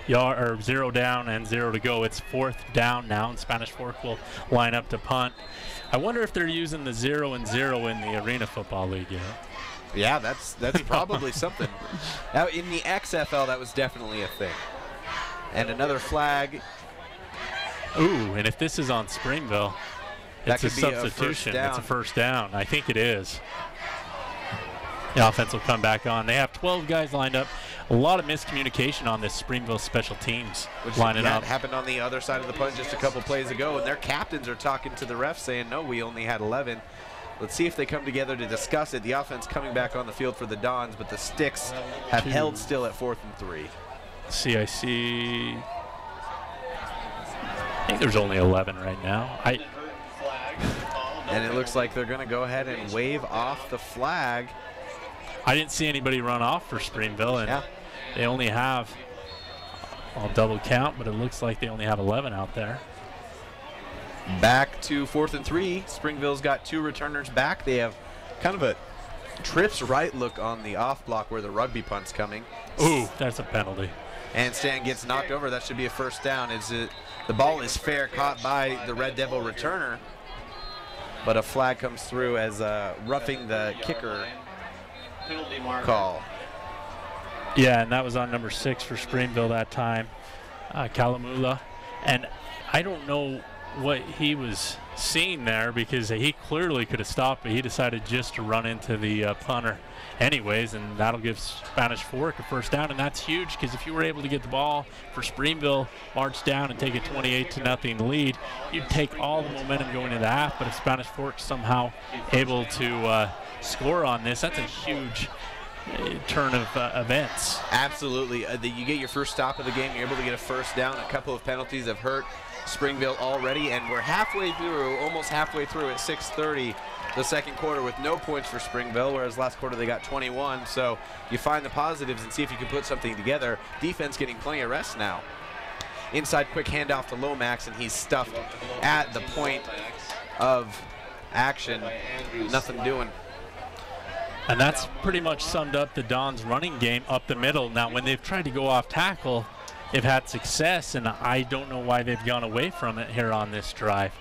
down and 0 to go. It's 4th down now, and Spanish Fork will line up to punt. I wonder if they're using the 0 and 0 in the Arena Football League yet. Yeah, that's probably something. Now, in the XFL, that was definitely a thing. And another flag. Ooh, and if this is on Springville, it's a substitution. It's a first down. I think it is. The offense will come back on. They have 12 guys lined up. A lot of miscommunication on this Springville special teams lining up. Happened on the other side of the punt just a couple plays ago, and their captains are talking to the refs saying, no, we only had 11. Let's see if they come together to discuss it. The offense coming back on the field for the Dons, but the Sticks have held still at 4th and 3. CIC. I think there's only 11 right now. And it looks like they're going to go ahead and wave off the flag. I didn't see anybody run off for Springville, and they only have, I'll double count, but it looks like they only have 11 out there. Back to 4th and 3. Springville's got 2 returners back. They have kind of a trips right look on the off block where the rugby punt's coming. Ooh, that's a penalty. And Stanton gets knocked over. That should be a first down. The ball is fair, caught by the Red Devil returner, but a flag comes through as roughing the kicker call. Yeah, and that was on number 6 for Springville that time, Kalamula. And I don't know what he was seeing there, because he clearly could have stopped, but he decided just to run into the punter anyways, and that'll give Spanish Fork a first down. And that's huge, because if you were able to get the ball for Springville, march down and take a 28-0 lead, you'd take all the momentum going into the half. But if Spanish Fork somehow able to score on this, that's a huge turn of events. Absolutely. You get your first stop of the game, you're able to get a first down. A couple of penalties have hurt Springville already, and we're halfway through, almost halfway through at 6:30 the second quarter with no points for Springville, whereas last quarter they got 21. So you find the positives and see if you can put something together. Defense getting plenty of rest now. Inside quick handoff to Lomax, and he's stuffed at the point of action. Nothing doing. And that's pretty much summed up the Dons' running game up the middle. Now, when they've tried to go off tackle, they've had success, and I don't know why they've gone away from it here on this drive.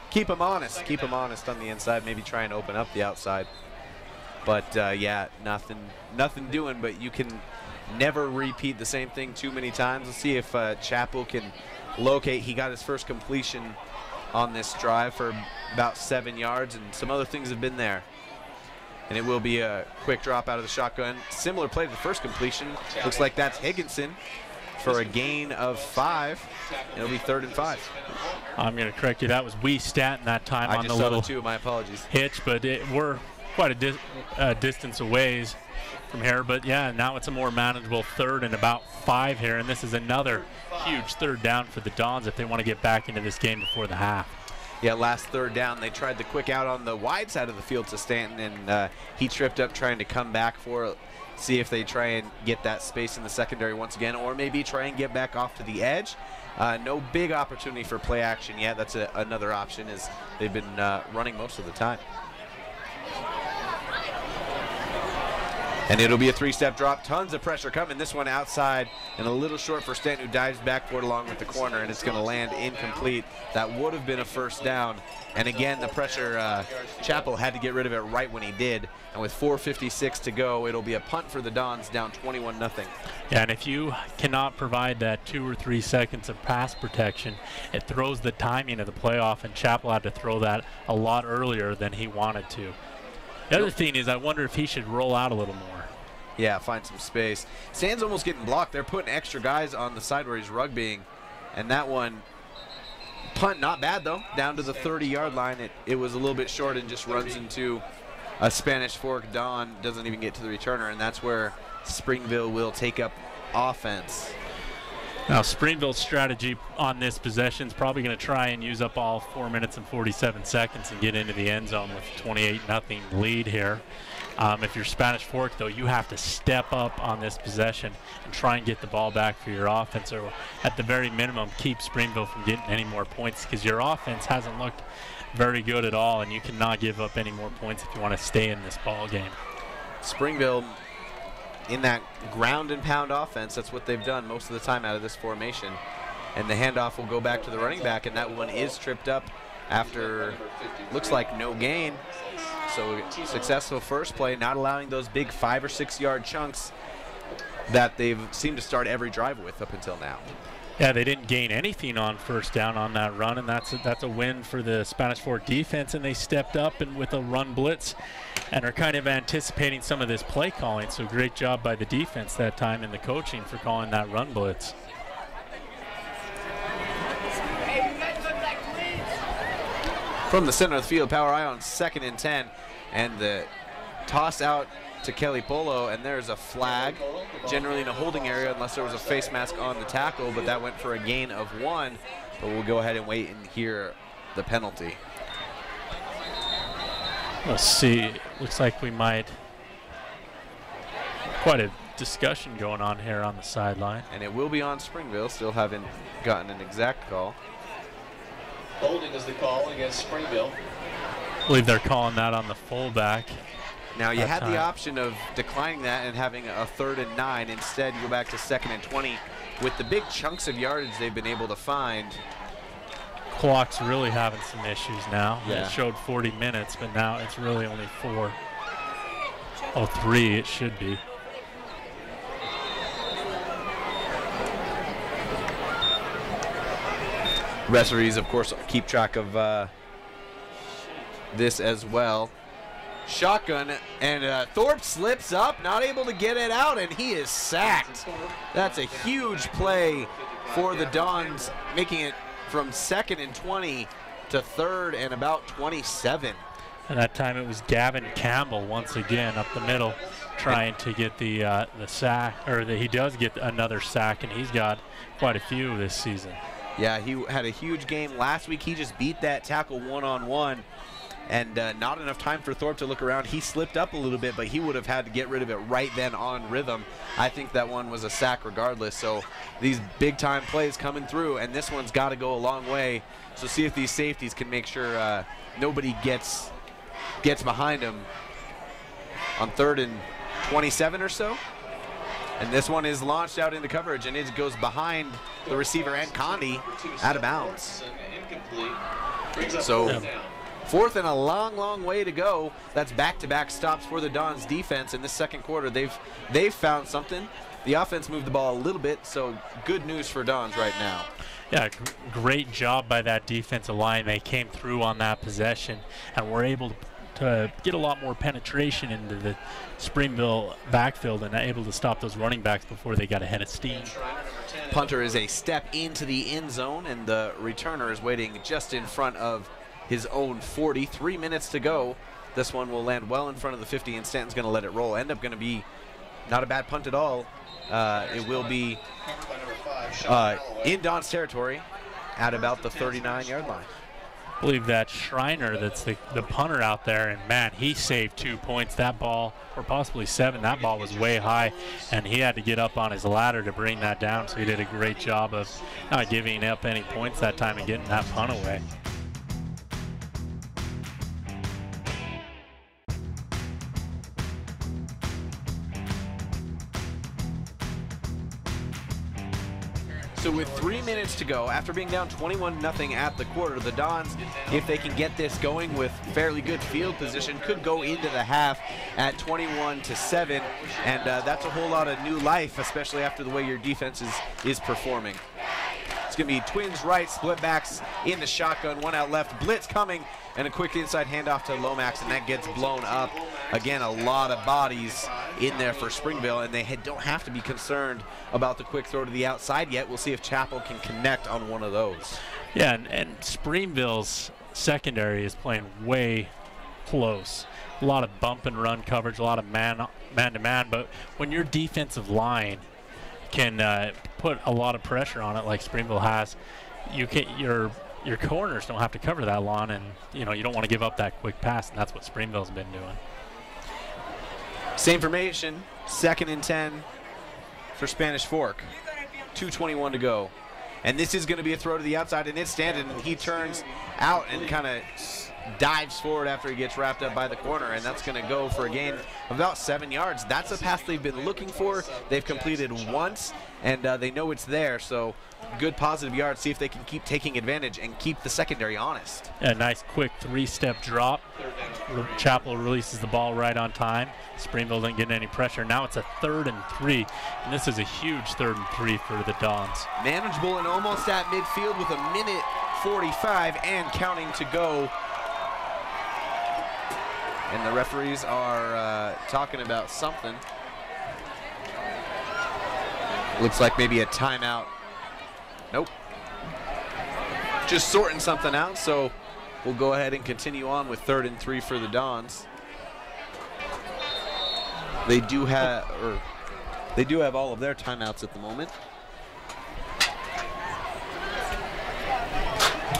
Keep them honest. Keep them honest on the inside. Maybe try and open up the outside. But, yeah, nothing doing, but you can never repeat the same thing too many times. Let's see if Chapel can locate. He got his first completion on this drive for about 7 yards, and some other things have been there. And it will be a quick drop out of the shotgun. Similar play to the first completion. Looks like that's Higginson for a gain of 5. It'll be 3rd and 5. I'm going to correct you. That was Wee Stanton that time on the little little too. My apologies. Hitch, but we're quite a distance away from here. But, yeah, now it's a more manageable 3rd and about 5 here, and this is another huge 3rd down for the Dons if they want to get back into this game before the half. Yeah, last 3rd down, they tried the quick out on the wide side of the field to Stanton, and he tripped up trying to come back for it. See if they try and get that space in the secondary once again, or maybe try and get back off to the edge. No big opportunity for play action yet. That's another option, as they've been running most of the time. And it'll be a three-step drop. Tons of pressure coming. This one outside and a little short for Stanton, who dives back for it along with the corner, and it's going to land incomplete. That would have been a first down. And again, the pressure, Chappell had to get rid of it right when he did. And with 4:56 to go, it'll be a punt for the Dons, down 21-0. Yeah, and if you cannot provide that 2 or 3 seconds of pass protection, it throws the timing of the playoff, and Chappell had to throw that a lot earlier than he wanted to. The other thing is, I wonder if he should roll out a little more. Yeah, find some space. Stan's almost getting blocked. They're putting extra guys on the side where he's rugbying. And that one, punt, not bad though, down to the 30-yard line. It was a little bit short and just runs into a Spanish Fork. Don doesn't even get to the returner, and that's where Springville will take up offense. Now, Springville's strategy on this possession is probably going to try and use up all 4 minutes and 47 seconds and get into the end zone with a 28-0 lead here. If you're Spanish Fork, though, you have to step up on this possession and try and get the ball back for your offense, or at the very minimum, keep Springville from getting any more points, because your offense hasn't looked very good at all, and you cannot give up any more points if you want to stay in this ball game. Springville, in that ground and pound offense, that's what they've done most of the time out of this formation. And the handoff will go back to the running back, and that one is tripped up after, looks like no gain. So successful first play, not allowing those big 5 or 6 yard chunks that they've seemed to start every drive with up until now. Yeah, they didn't gain anything on first down on that run, and that's a win for the Spanish Fork defense, and they stepped up and with a run blitz and are kind of anticipating some of this play calling. So great job by the defense that time and the coaching for calling that run blitz. From the center of the field, Power Eye on 2nd and 10, and the toss out to Kelly Polo, and there's a flag, generally in a holding area unless there was a face mask on the tackle, but that went for a gain of 1. But we'll go ahead and wait and hear the penalty. Let's see. Looks like we might. Quite a discussion going on here on the sideline. And it will be on Springville. Still haven't gotten an exact call. Holding is the call against Springville. I believe they're calling that on the fullback. Now, you had the option of declining that and having a 3rd and 9. Instead, you go back to 2nd and 20. With the big chunks of yardage they've been able to find. Clock's really having some issues now. Yeah. It showed 40 minutes, but now it's really only 4:03 it should be. Referees, of course, keep track of this as well. Shotgun, and Thorpe slips up, not able to get it out, and he is sacked. That's a huge play for the Dons, making it from 2nd and 20 to 3rd and about 27. And that time it was Gavin Campbell once again up the middle, trying to get the sack, or he does get another sack, and he's got quite a few this season. Yeah, he had a huge game last week. He just beat that tackle one-on-one. And not enough time for Thorpe to look around. He slipped up a little bit, but he would have had to get rid of it right then on rhythm. I think that one was a sack regardless. So these big-time plays coming through, and this one's got to go a long way. So see if these safeties can make sure nobody gets behind him on 3rd and 27 or so. And this one is launched out into coverage, and it goes behind the receiver and Condi out of bounds. So 4th and a long, long way to go. That's back-to-back stops for the Dons defense in the 2nd quarter. They've found something. The offense moved the ball a little bit, so good news for Dons right now. Yeah, great job by that defensive line. They came through on that possession and were able to get a lot more penetration into the Springville backfield and able to stop those running backs before they got ahead of steam. Punter is a step into the end zone, and the returner is waiting just in front of his own 40. 3 minutes to go. This one will land well in front of the 50, and Stanton's going to let it roll. End up going to be not a bad punt at all. It will be in Don's territory at about the 39-yard line. I believe that Schreiner, that's the punter out there, and man, he saved 2 points. That ball, or possibly 7, that ball was way high, and he had to get up on his ladder to bring that down, so he did a great job of not giving up any points that time and getting that punt away. So with 3 minutes to go, after being down 21-0 at the quarter, the Dons, if they can get this going with fairly good field position, could go into the half at 21-7, and that's a whole lot of new life, especially after the way your defense is performing. It's going to be twins right, split backs in the shotgun, one out left, blitz coming, and a quick inside handoff to Lomax, and that gets blown up. Again, a lot of bodies in there for Springville, and they don't have to be concerned about the quick throw to the outside yet. We'll see if Chapel can connect on one of those. Yeah, and Springville's secondary is playing way close. A lot of bump and run coverage, a lot of man-to-man, but when your defensive line can put a lot of pressure on it like Springville has, your corners don't have to cover that long, and you don't want to give up that quick pass, and that's what Springville's been doing. Same formation, 2nd and 10 for Spanish Fork. 2:21 to go. And this is going to be a throw to the outside, and it's standing, and he turns out and kind of dives forward after he gets wrapped up by the corner, and that's going to go for a gain of about 7 yards. That's a pass they've been looking for. They've completed once, and they know it's there, so good positive yards. See if they can keep taking advantage and keep the secondary honest. A nice quick 3-step drop. Chapel releases the ball right on time. Springville didn't get any pressure. Now it's a 3rd and 3, and this is a huge 3rd and 3 for the Dons. Manageable and almost at midfield with 1:45 and counting to go. And the referees are talking about something. Looks like maybe a timeout. Nope. Just sorting something out, so we'll go ahead and continue on with 3rd and 3 for the Dons. They do have all of their timeouts at the moment.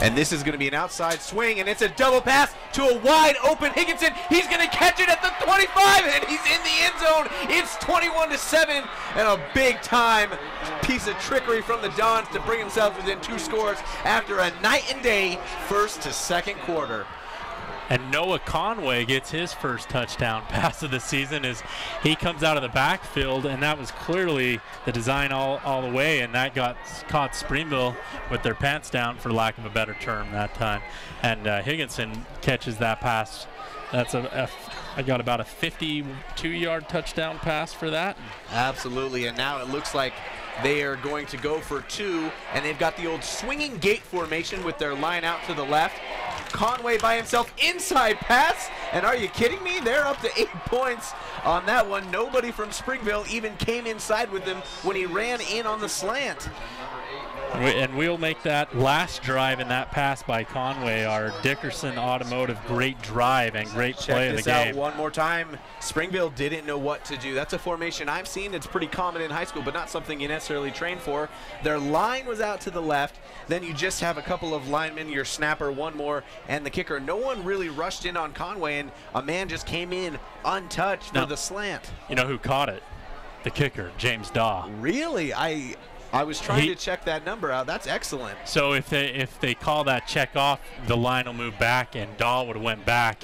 And this is going to be an outside swing, and it's a double pass to a wide open Higginson. He's going to catch it at the 25, and he's in the end zone. It's 21-7, and a big time piece of trickery from the Dons to bring themselves within 2 scores after a night and day 1st to 2nd quarter. And Noah Conway gets his first touchdown pass of the season as he comes out of the backfield, and that was clearly the design all the way, and that caught Springville with their pants down, for lack of a better term, that time. And Higginson catches that pass. That's I got about a 52-yard touchdown pass for that. Absolutely, and now it looks like they are going to go for 2, and they've got the old swinging gate formation with their line out to the left. Conway by himself, inside pass, and are you kidding me? They're up to 8 points on that one. Nobody from Springville even came inside with him when he ran in on the slant. And we'll make that last drive in that pass by Conway our Dickerson Automotive great drive and great play of the game. Check this out one more time. Springville didn't know what to do. That's a formation I've seen. It's pretty common in high school, but not something you necessarily train for. Their line was out to the left. Then you just have a couple of linemen, your snapper, one more, and the kicker. No one really rushed in on Conway, and a man just came in untouched for the slant. You know who caught it? The kicker, James Daw. Really? I was trying to check that number out. That's excellent. So if they call that check off, the line will move back, and Dahl would have went back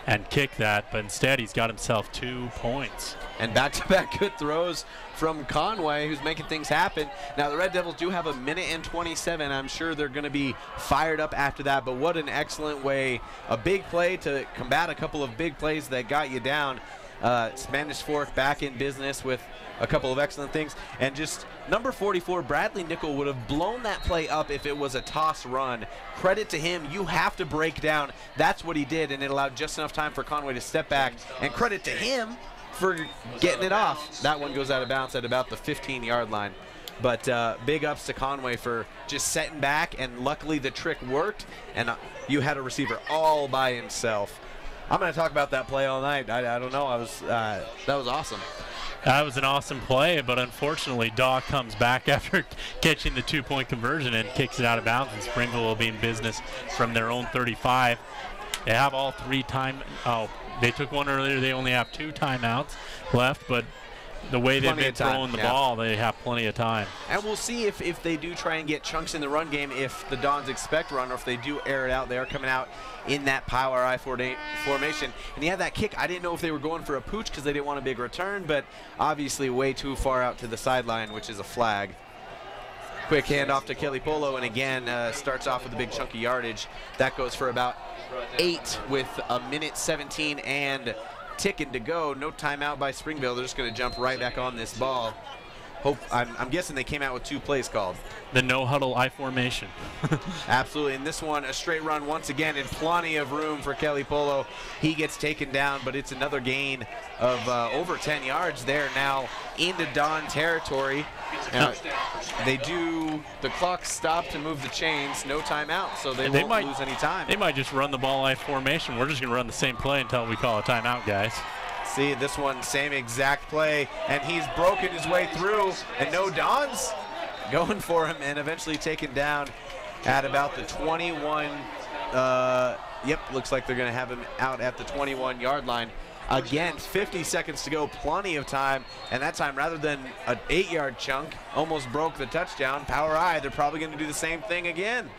and kicked that. But instead, he's got himself 2 points. And back-to-back good throws from Conway, who's making things happen. Now, the Red Devils do have 1:27. I'm sure they're going to be fired up after that. But what an excellent way. A big play to combat a couple of big plays that got you down. Spanish Fork back in business with a couple of excellent things. And just number 44, Bradley Nickel, would have blown that play up if it was a toss run. Credit to him. You have to break down. That's what he did, and it allowed just enough time for Conway to step back. And credit to him for getting it off. That one goes out of bounds at about the 15-yard line. But big ups to Conway for just setting back, and luckily the trick worked, and you had a receiver all by himself. I'm going to talk about that play all night. I don't know. That was awesome. That was an awesome play, but unfortunately, Daw comes back after catching the 2-point conversion and kicks it out of bounds, and Springville will be in business from their own 35. They have all 3 they took one earlier. They only have 2 timeouts left, but the way they've been throwing the ball, they have plenty of time. And we'll see if they do try and get chunks in the run game, if the Dons expect run, or if they do air it out. They are coming out in that power I formation. And he had that kick. I didn't know if they were going for a pooch because they didn't want a big return, but obviously way too far out to the sideline, which is a flag. Quick handoff to Kelly Polo, and again, starts off with a big chunk of yardage. That goes for about 8 with 1:17 and ticking to go. No timeout by Springville. They're just going to jump right back on this ball. I'm guessing they came out with 2 plays called. The no-huddle I formation. Absolutely. In this one, a straight run once again, and plenty of room for Kelly Polo. He gets taken down, but it's another gain of over 10 yards there now into Don territory. The clock stopped to move the chains, no timeout, so they won't lose any time. They might just run the ball I formation. We're just going to run the same play until we call a timeout, guys. See, this one, same exact play, and he's broken his way through, and no Don's going for him, and eventually taken down at about the 21. Yep, looks like they're going to have him out at the 21-yard line. Again, 50 seconds to go, plenty of time, and that time, rather than an 8-yard chunk, almost broke the touchdown. Power I, they're probably going to do the same thing again.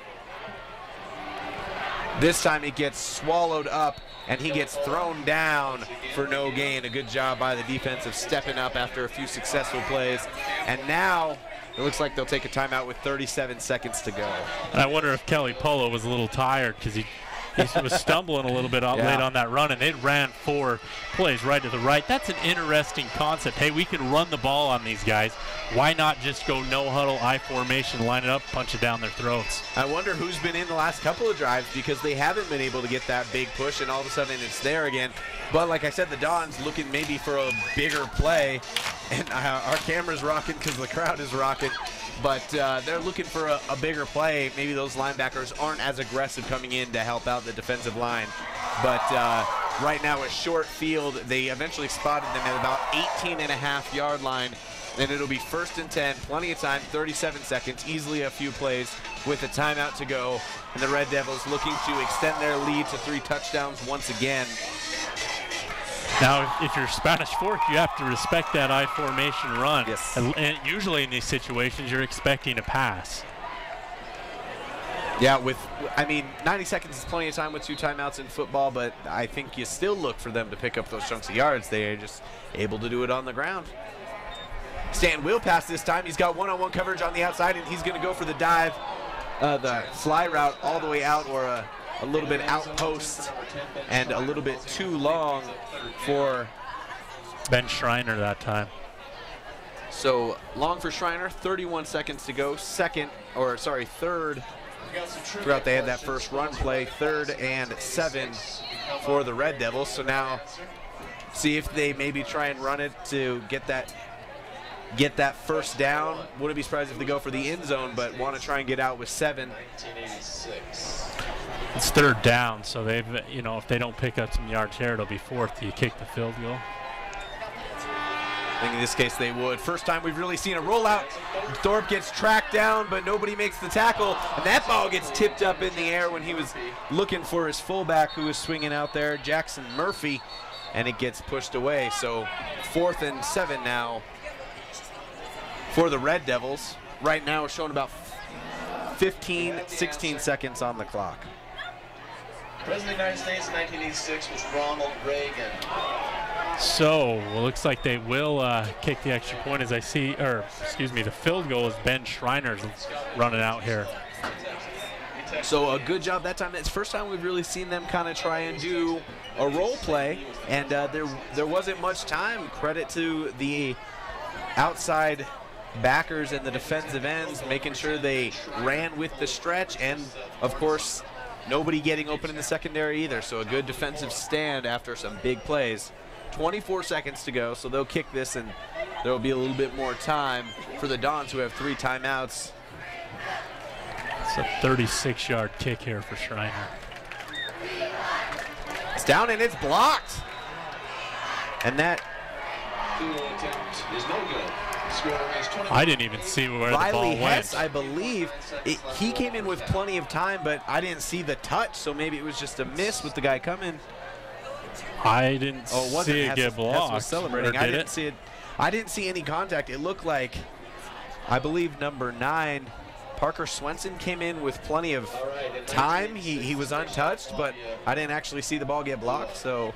This time it gets swallowed up, and he gets thrown down for no gain. A good job by the defense of stepping up after a few successful plays. And now it looks like they'll take a timeout with 37 seconds to go. And I wonder if Kelly Polo was a little tired because he was stumbling a little bit late on that run, and they ran 4 plays right to the right. That's an interesting concept. Hey, we can run the ball on these guys. Why not just go no-huddle, I formation, line it up, punch it down their throats? I wonder who's been in the last couple of drives because they haven't been able to get that big push, and all of a sudden it's there again. But like I said, the Dons looking maybe for a bigger play, and our camera's rocking because the crowd is rocking. But they're looking for a bigger play. Maybe those linebackers aren't as aggressive coming in to help out the defensive line. But right now, a short field, they eventually spotted them at about 18.5-yard line. And it'll be 1st and 10, plenty of time, 37 seconds, easily a few plays with a timeout to go. And the Red Devils looking to extend their lead to 3 touchdowns once again. Now, if you're Spanish Fork, you have to respect that I formation run. Yes. And usually in these situations, you're expecting a pass. Yeah, 90 seconds is plenty of time with 2 timeouts in football, but I think you still look for them to pick up those chunks of yards. They are just able to do it on the ground. Stan will pass this time. He's got one-on-one coverage on the outside, and he's going to go for the dive, the fly route all the way out, or a little bit outpost, and a little bit too long for Ben Schreiner that time. So long for Schreiner, 31 seconds to go. Third. Throughout they had that first run play, 3rd and 7 for the Red Devils. So now see if they maybe try and run it to get that first down. Wouldn't be surprised if they go for the end zone, but want to try and get out with 7. It's 3rd down, so they've, if they don't pick up some yards here, it'll be 4th. You kick the field goal. I think in this case they would. First time we've really seen a rollout. Thorpe gets tracked down, but nobody makes the tackle, and that ball gets tipped up in the air when he was looking for his fullback who was swinging out there, Jackson Murphy, and it gets pushed away. So 4th and 7 now for the Red Devils. Right now it's showing about 16 seconds on the clock. President of the United States in 1986 was Ronald Reagan. So, well, looks like they will kick the extra point as I see, the field goal is Ben Schreiner's running out here. So a good job that time. It's the first time we've really seen them kind of try and do a role play, and there wasn't much time. Credit to the outside backers and the defensive ends, making sure they ran with the stretch, and of course, nobody getting open in the secondary either. So a good defensive stand after some big plays. 24 seconds to go, so they'll kick this, and there will be a little bit more time for the Dons, who have 3 timeouts. It's a 36-yard kick here for Schreiner. It's down and it's blocked. And that is no good. I didn't even see where Riley the ball Hess, went. I believe, he came in with plenty of time, but I didn't see the touch, so maybe it was just a miss with the guy coming. I didn't see it get blocked. Was celebrating. I didn't see it. I didn't see any contact. It looked like, I believe, number 9, Parker Swenson came in with plenty of time. He was untouched, but I didn't actually see the ball get blocked. So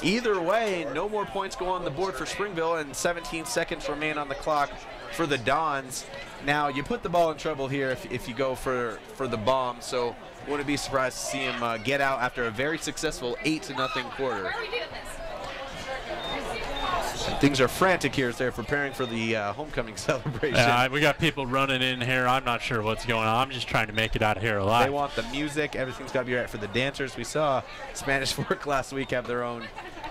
either way, no more points go on the board for Springville, and 17 seconds remain on the clock for the Dons. Now, you put the ball in trouble here if you go for the bomb, so wouldn't be surprised to see him get out after a very successful 8-0 quarter. And things are frantic here as they're preparing for the homecoming celebration. We got people running in here. I'm not sure what's going on. I'm just trying to make it out of here alive. They want the music. Everything's got to be right for the dancers. We saw Spanish Fork last week have their own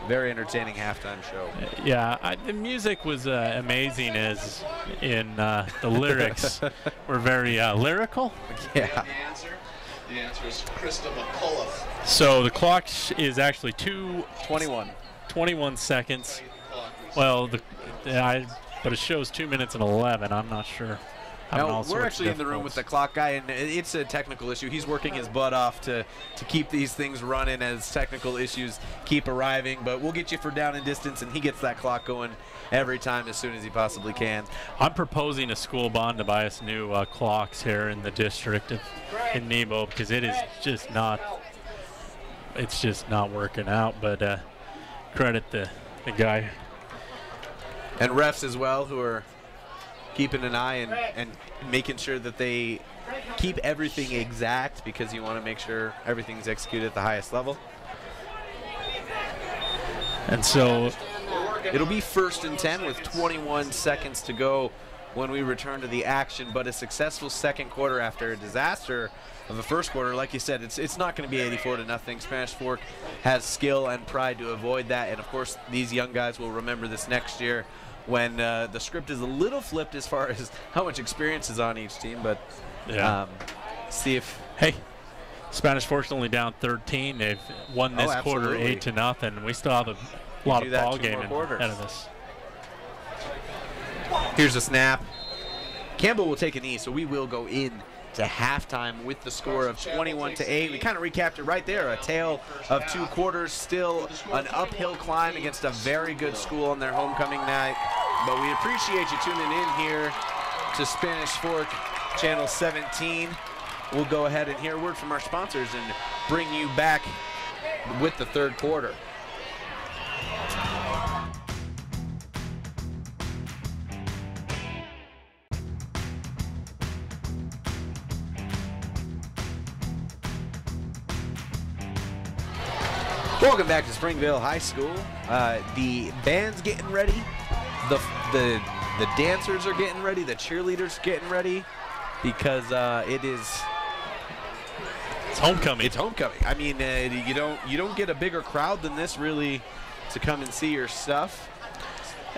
very entertaining halftime show. Yeah, the music was amazing, as in the lyrics were very lyrical. Yeah. The answer is Krista McCullough. So the clock is actually 21 seconds. Well, but it shows 2 minutes and 11. I'm not sure. No, we're actually in the room with the clock guy, and it's a technical issue. He's working his butt off to keep these things running as technical issues keep arriving. But we'll get you for down and distance, and he gets that clock going every time as soon as he possibly can. I'm proposing a school bond to buy us new clocks here in the district in Nebo, because it is just not. It's just not working out. But credit the guy. And refs as well, who are keeping an eye and making sure that they keep everything exact, because you want to make sure everything's executed at the highest level. And so it'll be 1st and 10 with 21 seconds to go when we return to the action. But a successful second quarter after a disaster of the first quarter. Like you said, it's not going to be 84-0. Spanish Fork has skill and pride to avoid that. And, of course, these young guys will remember this next year, when the script is a little flipped as far as how much experience is on each team. But yeah. See if... Hey, Spanish Fork's only down 13. They've won this quarter 8-0. We still have a lot of ball game ahead of us. Here's a snap. Campbell will take a knee, so we will go in to halftime with the score of 21-8. We kind of recapped it right there. A tale of 2 quarters, still an uphill climb against a very good school on their homecoming night. But we appreciate you tuning in here to Spanish Fork Channel 17. We'll go ahead and hear a word from our sponsors and bring you back with the third quarter. Welcome back to Springville High School. The band's getting ready. The dancers are getting ready. The cheerleaders getting ready, because it's homecoming. It's homecoming. I mean, you don't get a bigger crowd than this really to come and see your stuff.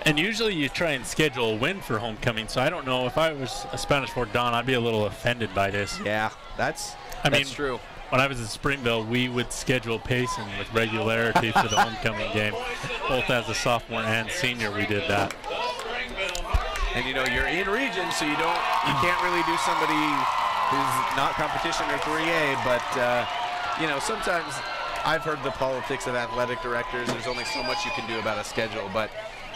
And usually you try and schedule a win for homecoming. So I don't know, if I was a Spanish Fork Don, I'd be a little offended by this. Yeah, that's true. When I was in Springville, we would schedule Payson with regularity for the homecoming game. Both as a sophomore and senior, we did that. And you're in region, so you can't really do somebody who's not competition or 3A. But sometimes I've heard the politics of athletic directors. There's only so much you can do about a schedule. But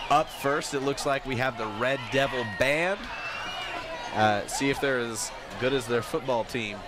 up first, it looks like we have the Red Devil Band. See if they're as good as their football team.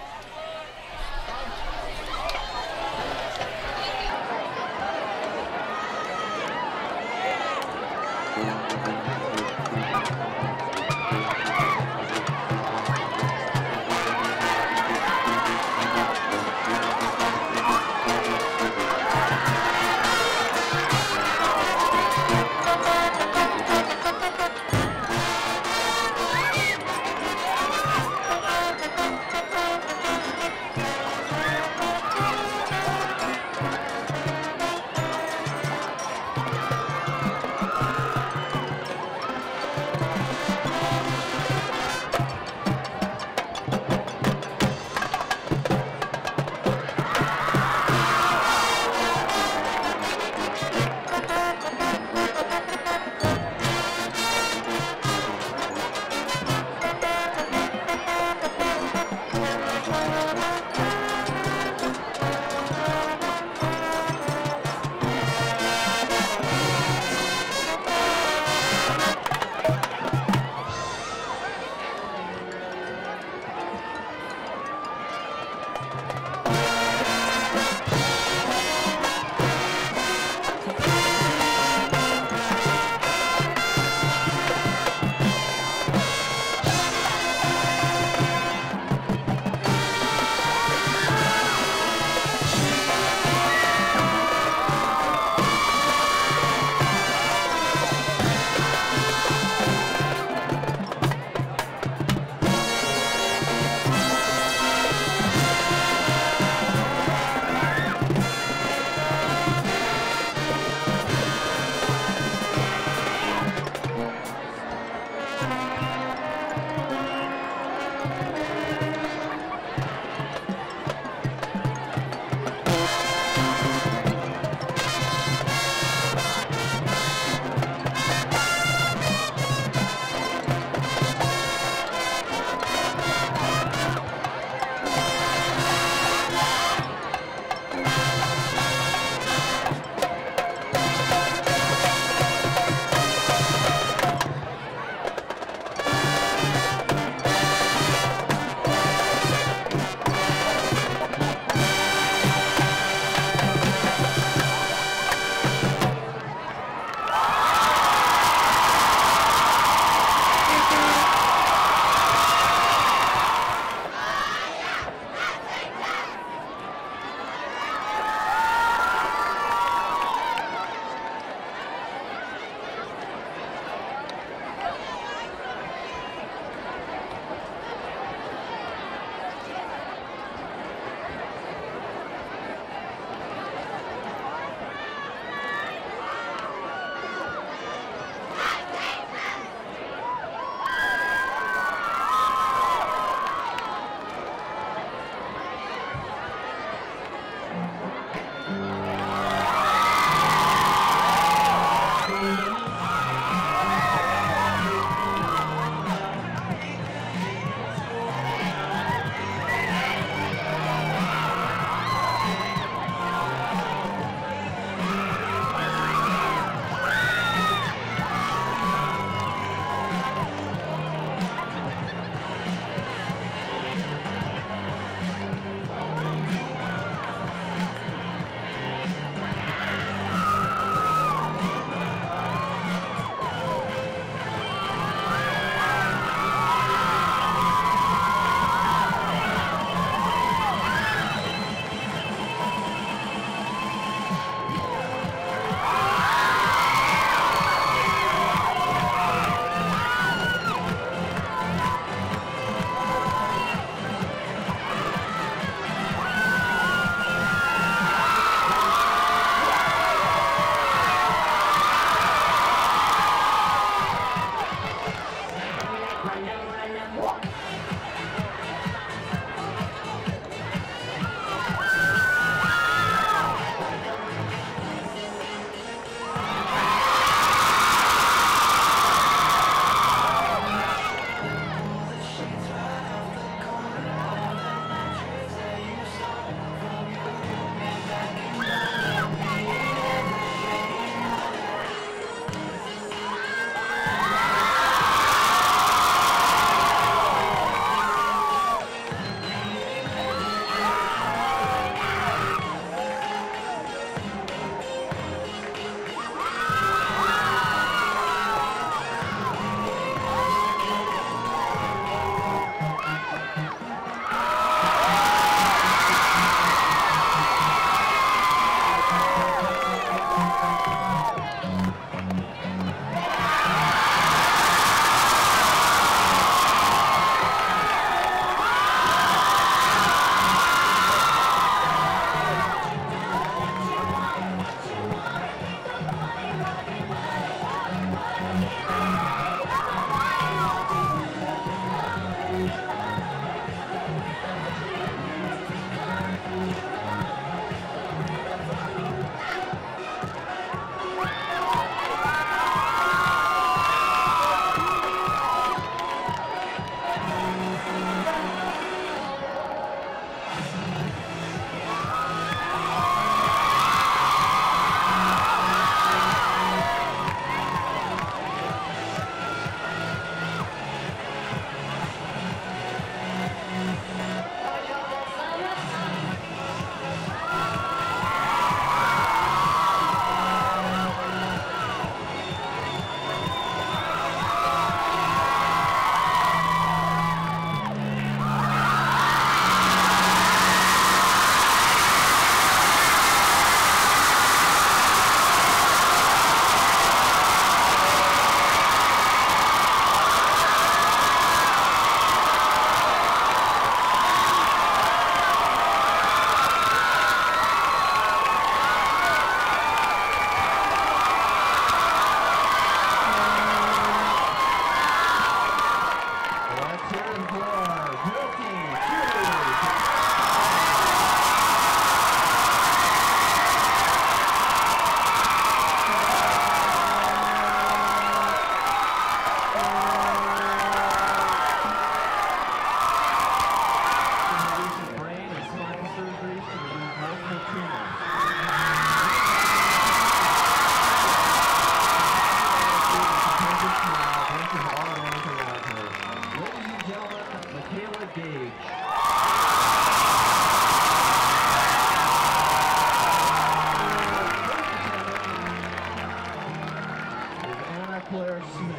Claire Smith.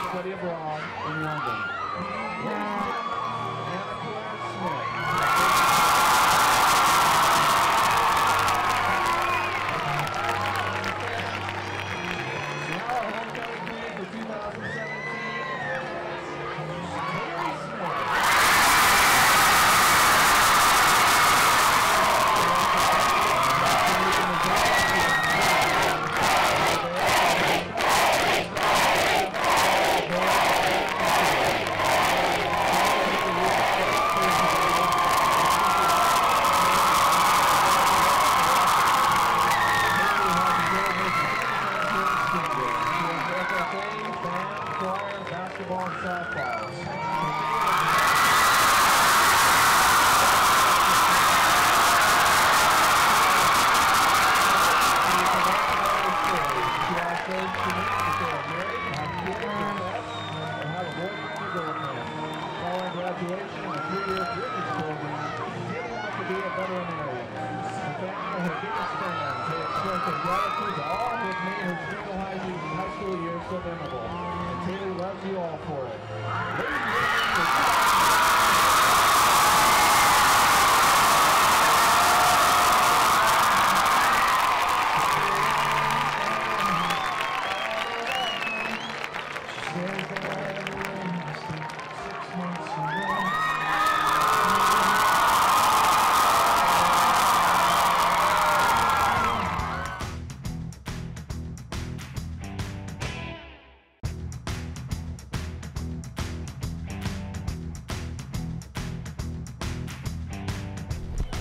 Study abroad in London.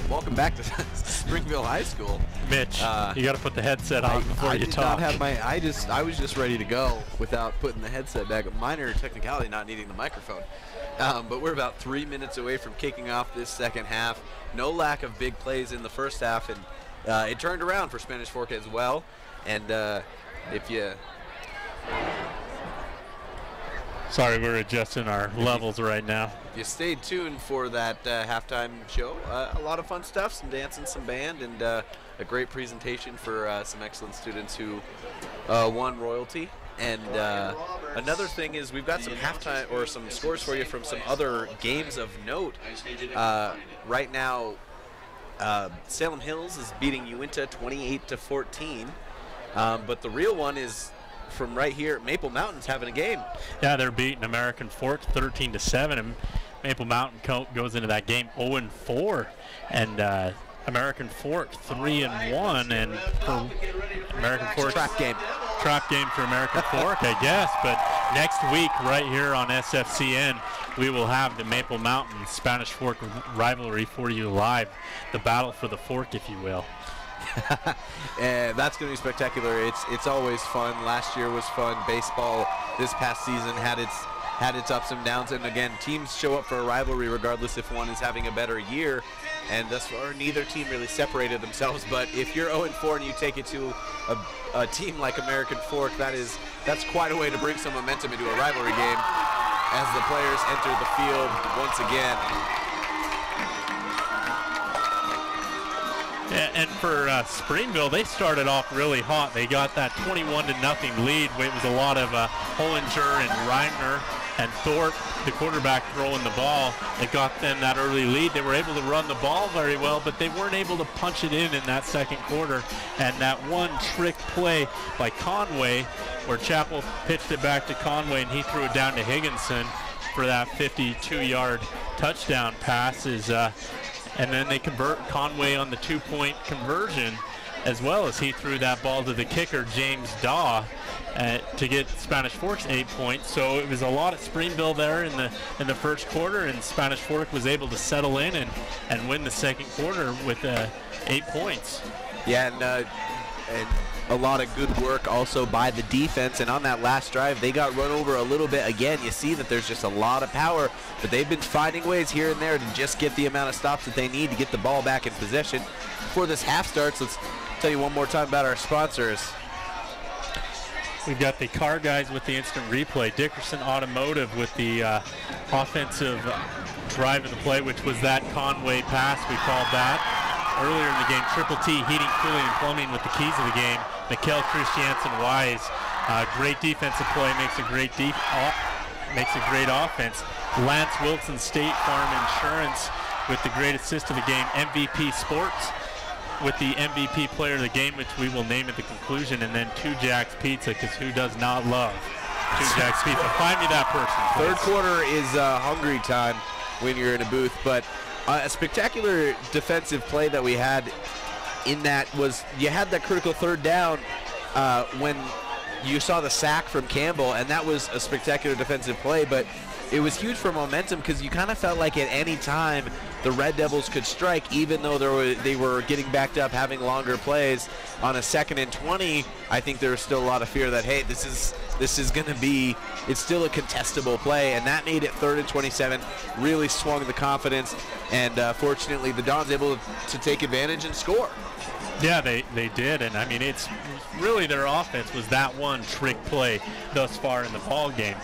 Welcome back to Springville High School. Mitch, you got to put the headset on before you talk. I was just ready to go without putting the headset back. Minor technicality, not needing the microphone. But we're about 3 minutes away from kicking off this second half. No lack of big plays in the first half, and it turned around for Spanish Fork as well. And if you... Sorry, we're adjusting our levels right now. If you stayed tuned for that halftime show, a lot of fun stuff, some dancing, some band, and a great presentation for some excellent students who won royalty. And another thing is we've got some halftime or some scores for you from some other games of note. Right now, Salem Hills is beating Uinta 28-14, but the real one is from right here, Maple Mountain's having a game. Yeah, they're beating American Fork 13-7, and Maple Mountain goes into that game 0-4, and American Fork 3-1, and for American Fork, trap game for American Fork, I guess. But next week, right here on SFCN, we will have the Maple Mountain Spanish Fork rivalry for you live, the battle for the fork, if you will. And that's going to be spectacular. It's always fun. Last year was fun. Baseball this past season had its ups and downs, and again, teams show up for a rivalry regardless if one is having a better year, and thus far neither team really separated themselves. But if you're 0-4 and you take it to a team like American Fork, that's quite a way to bring some momentum into a rivalry game as the players enter the field once again. And for Springville, they started off really hot. They got that 21-0 lead. It was a lot of Hollinger and Reimner and Thorpe, the quarterback, throwing the ball. It got them that early lead. They were able to run the ball very well, but they weren't able to punch it in that second quarter. And that one trick play by Conway, where Chappell pitched it back to Conway and he threw it down to Higginson for that 52-yard touchdown pass, and then they convert Conway on the 2-point conversion, as well as he threw that ball to the kicker, James Daw, to get Spanish Fork's 8 points. So it was a lot of Springville there in the first quarter, and Spanish Fork was able to settle in and win the second quarter with 8 points. Yeah, and a lot of good work also by the defense, and on that last drive they got run over a little bit again. You see that there's just a lot of power, but they've been finding ways here and there to just get the amount of stops that they need to get the ball back in possession. Before this half starts, let's tell you one more time about our sponsors. We've got the car guys with the instant replay, Dickerson Automotive with the offensive drive of the play, which was that Conway pass, we called that. earlier in the game, Triple T, heating, cooling, and plumbing with the keys of the game. Mikkel Christiansen-Wise, great defensive play, makes a great offense. Lance Wilson, State Farm Insurance with the great assist of the game. MVP Sports with the MVP player of the game, which we will name at the conclusion, and then Two Jacks Pizza, because who does not love Two Jacks Pizza? Find me that person, please. Third quarter is hungry time when you're in a booth, but a spectacular defensive play that we had in that was you had that critical third down when you saw the sack from Campbell, and that was a spectacular defensive play, but it was huge for momentum because you kind of felt like at any time the Red Devils could strike, even though they were getting backed up, having longer plays. On a 2nd and 20, I think there was still a lot of fear that, hey, this is going to be, it's still a contestable play, and that made it 3rd and 27, really swung the confidence, and fortunately the Dons able to take advantage and score. Yeah, they did, and I mean, it's really their offense was that one trick play thus far in the ball game.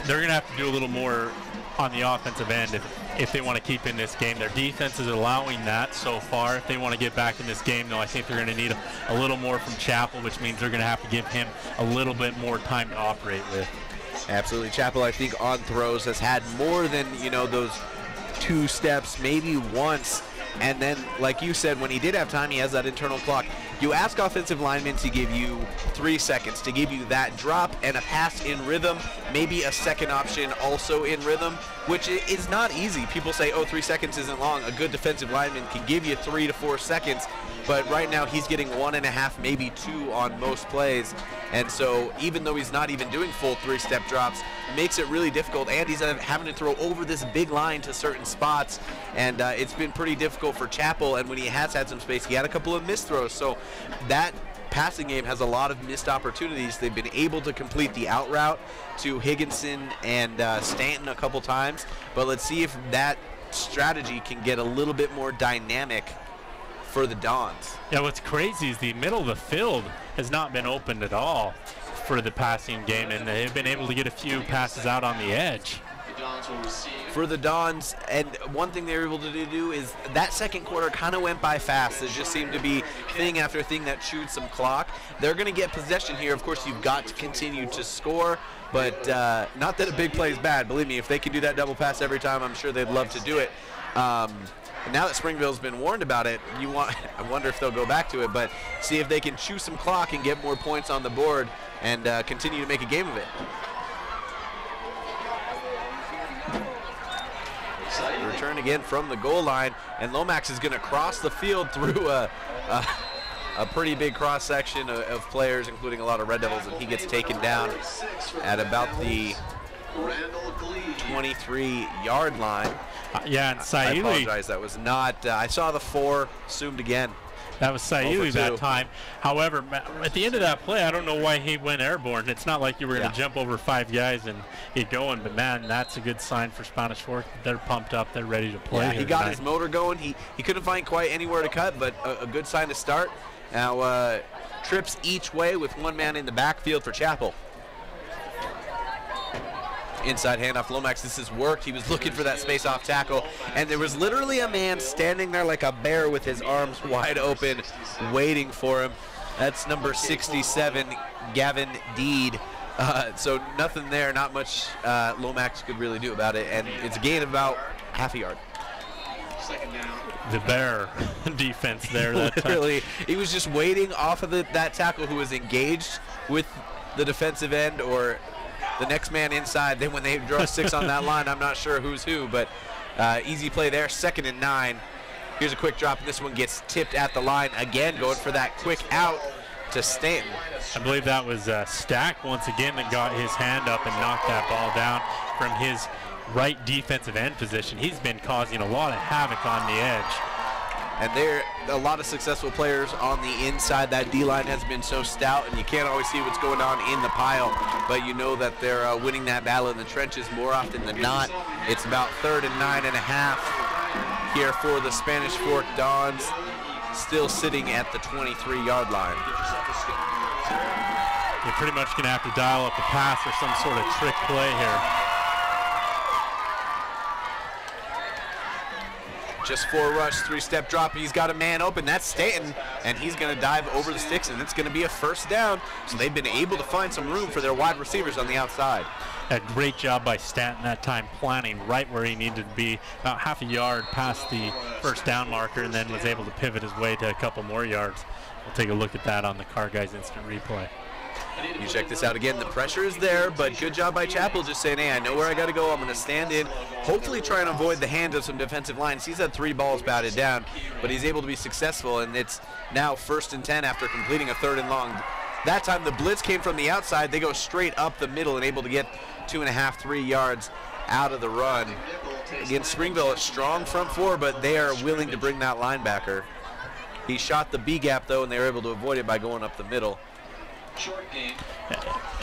They're going to have to do a little more on the offensive end if they want to keep in this game. Their defense is allowing that so far. If they want to get back in this game, though, I think they're going to need a little more from Chappell, which means they're going to have to give him a little bit more time to operate with. Absolutely. Chappell, I think, on throws has had more than, those 2 steps, maybe once. And then, like you said, when he did have time, he has that internal clock. You ask offensive linemen to give you 3 seconds, to give you that drop and a pass in rhythm, maybe a second option also in rhythm, which is not easy. People say, oh, 3 seconds isn't long. A good defensive lineman can give you 3 to 4 seconds, but right now he's getting 1.5, maybe 2 on most plays. And so even though he's not even doing full 3-step drops, makes it really difficult, and he's having to throw over this big line to certain spots, and it's been pretty difficult for Chappell. And when he has had some space, he had a couple of missed throws, so that passing game has a lot of missed opportunities. They've been able to complete the out route to Higginson and Stanton a couple times, but let's see if that strategy can get a little bit more dynamic for the Dons. Yeah, what's crazy is the middle of the field has not been opened at all for the passing game, and they've been able to get a few passes out on the edge. For the Dons, and one thing they were able to do is that second quarter kind of went by fast. There just seemed to be thing after thing that chewed some clock. They're going to get possession here. Of course, you've got to continue to score, but not that a big play is bad. Believe me, if they can do that double pass every time, I'm sure they'd love to do it. Now that Springville's been warned about it, I wonder if they'll go back to it, but see if they can chew some clock and get more points on the board and continue to make a game of it. Return again from the goal line, and Lomax is going to cross the field through a pretty big cross section of players, including a lot of Red Devils, and he gets taken down at about the 23-yard line. Yeah, and Saili. I apologize, that was not, I saw the 4, assumed again. That was Saili that time. However, at the end of that play, I don't know why he went airborne. It's not like you were going to jump over 5 guys and get going, but man, that's a good sign for Spanish Fork. They're pumped up. They're ready to play. Yeah, here he got tonight. his motor going. He couldn't find quite anywhere to cut, but a good sign to start. Now, trips each way with one man in the backfield for Chappell. Inside handoff, Lomax, this has worked. He was looking for that space off tackle, and there was literally a man standing there like a bear with his arms wide open, waiting for him. That's number 67, Gavin Deed. So nothing there, not much Lomax could really do about it, and it's a gain of about half a yard. The bear defense there. Literally, he was just waiting off of that tackle who was engaged with the defensive end or the next man inside. Then when they draw 6 on that line, I'm not sure who's who, but easy play there. 2nd and 9. Here's a quick drop. This one gets tipped at the line again, going for that quick out to Stanton. I believe that was Stack once again that got his hand up and knocked that ball down from his right defensive end position. He's been causing a lot of havoc on the edge. And there are a lot of successful players on the inside. That D-line has been so stout, and you can't always see what's going on in the pile, but you know that they're winning that battle in the trenches more often than not. It's about 3rd and 9.5 here for the Spanish Fork Dons, still sitting at the 23-yard line. You're pretty much going to have to dial up a pass or some sort of trick play here. Just for a rush, 3-step drop. He's got a man open. That's Stanton, and he's going to dive over the sticks, and it's going to be a first down. So they've been able to find some room for their wide receivers on the outside. A great job by Stanton that time, planning right where he needed to be, about half a yard past the first down marker, and then was able to pivot his way to a couple more yards. We'll take a look at that on the Car Guys instant replay. You check this out again. The pressure is there, but good job by Chappell just saying, hey, I know where I got to go. I'm going to stand in, hopefully try and avoid the hands of some defensive lines. He's had 3 balls batted down, but he's able to be successful, and it's now 1st and 10 after completing a 3rd and long. That time the blitz came from the outside. They go straight up the middle and able to get 2.5, 3 yards out of the run. Against Springville, a strong front 4, but they are willing to bring that linebacker. He shot the B gap, though, and they were able to avoid it by going up the middle.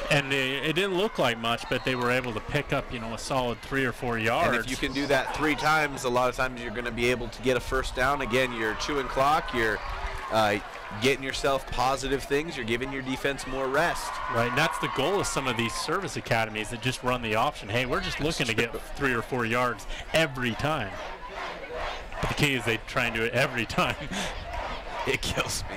And it didn't look like much, but they were able to pick up, a solid 3 or 4 yards. And if you can do that 3 times, a lot of times you're going to be able to get a first down. Again, you're chewing clock, you're getting yourself positive things, you're giving your defense more rest. Right, and that's the goal of some of these service academies that just run the option. Hey, we're just looking to get 3 or 4 yards every time. But the key is they try and do it every time. It kills me.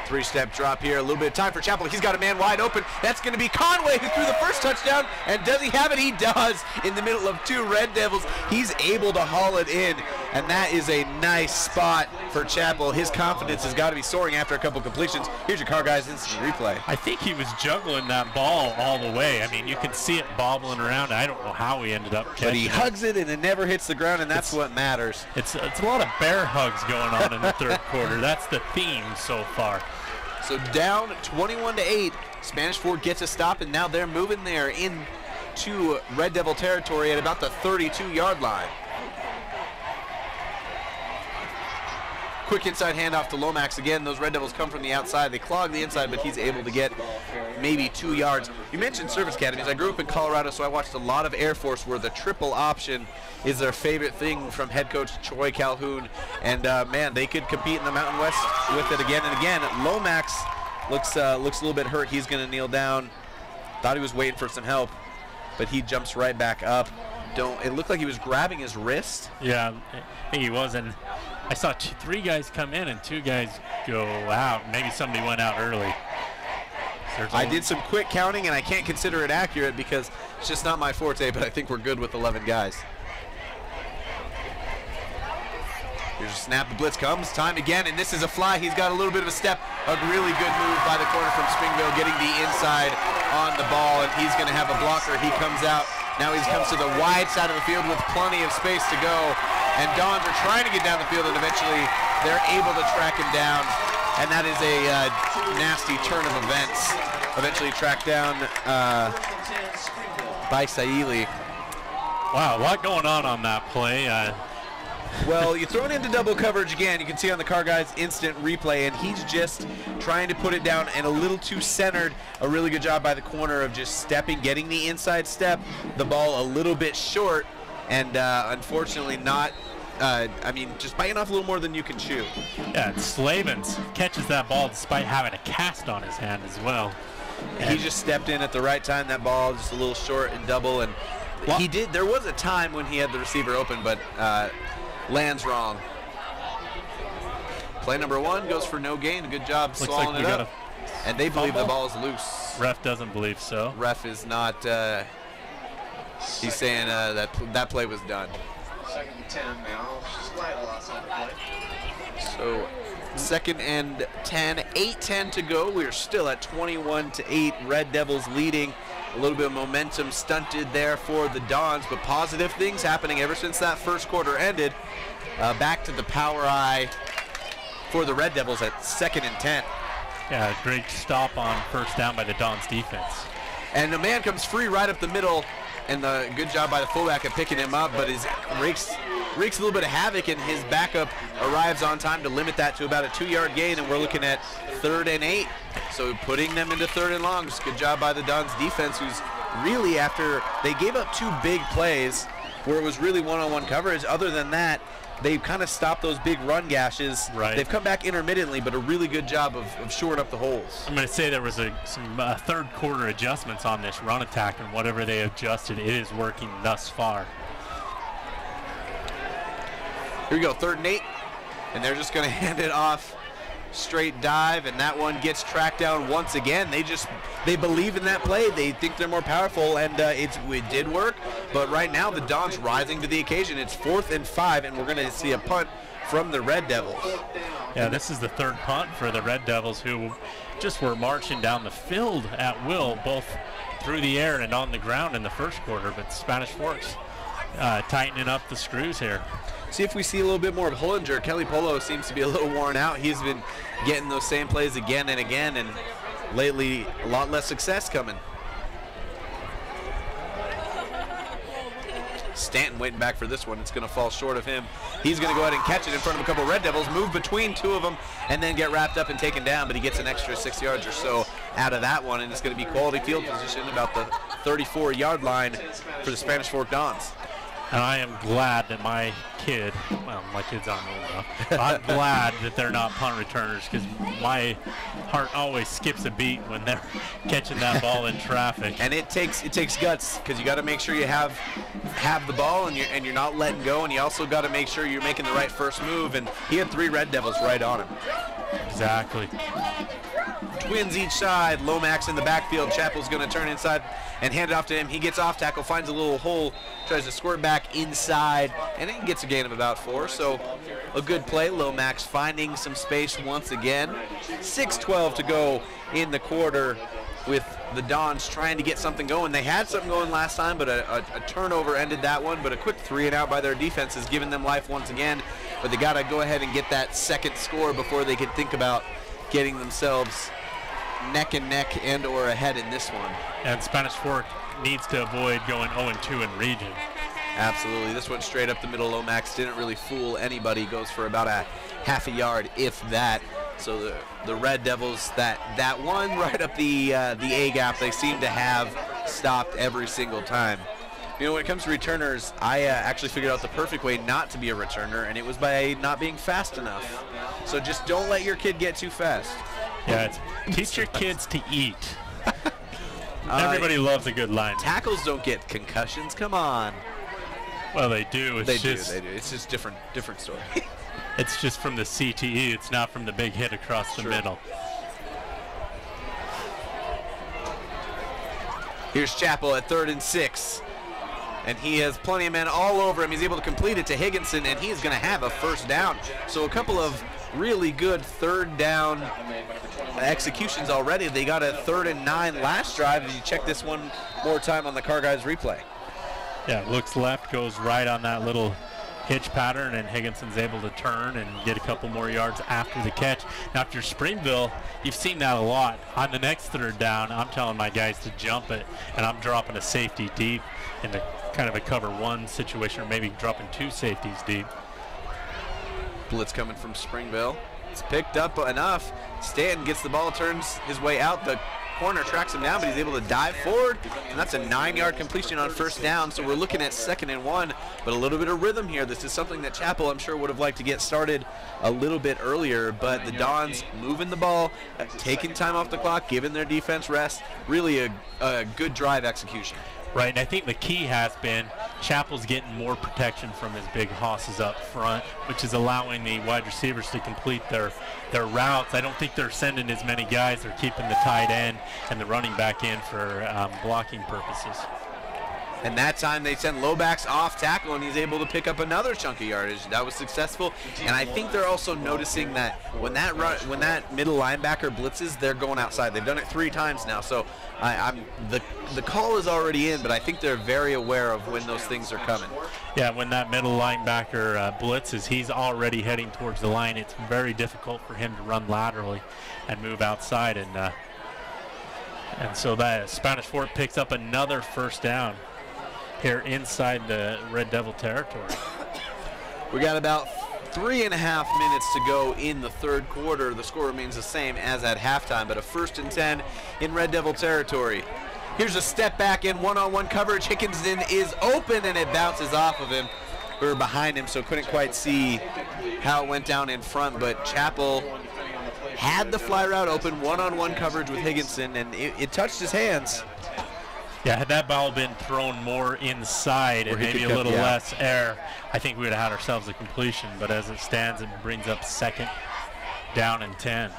3-step drop here, a little bit of time for Chappell. He's got a man wide open. That's going to be Conway, who threw the first touchdown. And does he have it? He does. In the middle of 2 Red Devils, he's able to haul it in. And that is a nice spot for Chappell. His confidence has got to be soaring after a couple completions. Here's your Car Guys instant replay. I think he was juggling that ball all the way. I mean, you can see it bobbling around. I don't know how he ended up catching it. But he hugs it, and it never hits the ground, and that's what matters. It's a lot of bear hugs going on in the 3rd quarter. That's the theme so far. So down 21-8, Spanish Fort gets a stop, and now they're moving there into Red Devil territory at about the 32-yard line. Quick inside handoff to Lomax. Again, those Red Devils come from the outside. They clog the inside, but he's able to get maybe 2 yards. You mentioned service academies. I grew up in Colorado, so I watched a lot of Air Force where the triple option is their favorite thing from head coach Troy Calhoun. And, man, they could compete in the Mountain West with it again and again. Lomax looks a little bit hurt. He's going to kneel down. Thought he was waiting for some help, but he jumps right back up. It looked like he was grabbing his wrist. Yeah, I think he was. And I saw 3 guys come in and 2 guys go out. Maybe somebody went out early. I did some quick counting, and I can't consider it accurate because it's just not my forte, but I think we're good with 11 guys. Here's a snap, the blitz comes, time again, and this is a fly. He's got a little bit of a step. A really good move by the corner from Springville, getting the inside on the ball, and he's going to have a blocker. He comes out. Now he comes to the wide side of the field with plenty of space to go, and Dons are trying to get down the field, and eventually they're able to track him down, and that is a nasty turn of events. Eventually tracked down by Saili. Wow, a lot going on that play. Well, you throw it into double coverage again. You can see on the Car Guys instant replay, and he's just trying to put it down and a little too centered. A really good job by the corner of just stepping, getting the inside step, the ball a little bit short, and unfortunately not, just biting off a little more than you can chew. Yeah, Slavens catches that ball despite having a cast on his hand as well. And he just stepped in at the right time. That ball just a little short and double, and he did. There was a time when he had the receiver open, but lands wrong. Play number 1 goes for no gain. Good job swallowing it up. And they believe the ball is loose. Ref doesn't believe so. Ref is not. He's saying that play was done. 2nd and 10 now. Slight loss on the play. So 2nd and 10, 8:10 to go. We're still at 21-8. Red Devils leading. A little bit of momentum stunted there for the Dons, but positive things happening ever since that 1st quarter ended. Back to the power eye for the Red Devils at 2nd and 10. Yeah, great stop on 1st down by the Dons defense. And the man comes free right up the middle, and the good job by the fullback at picking him up, but his rakes a little bit of havoc, and his backup arrives on time to limit that to about a 2-yard gain, and we're looking at 3rd and 8. So putting them into 3rd and longs. Good job by the Dons defense, who's really, after they gave up 2 big plays where it was really one-on-one coverage, other than that, they've kind of stopped those big run gashes. Right. They've come back intermittently, but a really good job of shoring up the holes. I'm going to say there was some 3rd quarter adjustments on this run attack, and whatever they adjusted, it is working thus far. Here we go, 3rd and 8. And they're just going to hand it off. Straight dive, and that one gets tracked down once again. They believe in that play. They think they're more powerful, and it did work. But right now, the Dons rising to the occasion. It's 4th and 5, and we're going to see a punt from the Red Devils. Yeah, this is the 3rd punt for the Red Devils, who just were marching down the field at will, both through the air and on the ground in the first quarter. But Spanish Forks tightening up the screws here. See if we see a little bit more of Hollinger. Kelly Polo seems to be a little worn out. He's been getting those same plays again and again, and lately a lot less success coming. Stanton waiting back for this one. It's going to fall short of him. He's going to go ahead and catch it in front of a couple Red Devils, move between 2 of them, and then get wrapped up and taken down, but he gets an extra 6 yards or so out of that one, and it's going to be quality field position about the 34-yard line for the Spanish Fork Dons. And I am glad that my kid, well, my kids aren't old enough, but I'm glad that they're not punt returners, because my heart always skips a beat when they're catching that ball in traffic. And it takes guts, because you got to make sure you have the ball and you're not letting go, and you also got to make sure you're making the right first move. And he had 3 Red Devils right on him. Exactly. Twins each side. Lomax in the backfield. Chappell's going to turn inside and hand it off to him. He gets off tackle, finds a little hole, tries to squirt back inside, and then gets a gain of about 4. So a good play. Lomax finding some space once again. 6:12 to go in the quarter, with the Dons trying to get something going. They had something going last time, but a turnover ended that one. But a quick 3 and out by their defense has given them life once again. But they got to go ahead and get that second score before they can think about getting themselves neck and neck and or ahead in this one. And Spanish Fork needs to avoid going 0-2 in region. Absolutely. This one straight up the middle. Lomax didn't really fool anybody. Goes for about a half a yard, if that. So the Red Devils, that one right up the A gap, they seem to have stopped every single time. You know, when it comes to returners, I actually figured out the perfect way not to be a returner, and it was by not being fast enough. So just don't let your kid get too fast. Yeah, teach your kids to eat. Everybody loves a good line. Tackles don't get concussions. Come on. Well, they do. They do. It's just different story. It's just from the CTE. It's not from the big hit across the middle. Here's Chappell at 3rd and 6. And he has plenty of men all over him. He's able to complete it to Higginson, and he's going to have a first down. So a couple of really good 3rd down executions already. They got a 3rd and 9 last drive. If you check this one more time on the Car Guys replay. Yeah, looks left, goes right on that little hitch pattern, and Higginson's able to turn and get a couple more yards after the catch. Now, if you're Springville, you've seen that a lot. On the next 3rd down, I'm telling my guys to jump it, and I'm dropping a safety deep in the kind of a cover 1 situation, or maybe dropping 2 safeties deep. Blitz coming from Springville. It's picked up enough. Stanton gets the ball, turns his way out. The corner tracks him down, but he's able to dive forward, and that's a 9-yard completion on first down. So we're looking at 2nd and 1, but a little bit of rhythm here. This is something that Chappell, I'm sure, would have liked to get started a little bit earlier, but the Dons moving the ball, taking time off the clock, giving their defense rest. Really a good drive execution. Right, and I think the key has been Chappell's getting more protection from his big hosses up front, which is allowing the wide receivers to complete their routes. I don't think they're sending as many guys. They're keeping the tight end and the running back in for blocking purposes. And that time they send Lomax off tackle, and he's able to pick up another chunk of yardage. That was successful. And I think they're also noticing that when that middle linebacker blitzes, they're going outside. They've done it 3 times now. So the call is already in, but I think they're very aware of when those things are coming. Yeah, when that middle linebacker blitzes, he's already heading towards the line. It's very difficult for him to run laterally and move outside. And so that Spanish Fork picks up another first down here inside the Red Devil territory. We got about 3.5 minutes to go in the 3rd quarter. The score remains the same as at halftime, but a 1st and 10 in Red Devil territory. Here's a step back in one-on-one coverage. Higginson is open, and it bounces off of him. We were behind him, so couldn't quite see how it went down in front, but Chappell had the fly route open, one-on-one coverage with Higginson, and it touched his hands. Yeah, had that ball been thrown more inside and maybe a little less air, I think we would have had ourselves a completion. But as it stands, it brings up 2nd down and 10.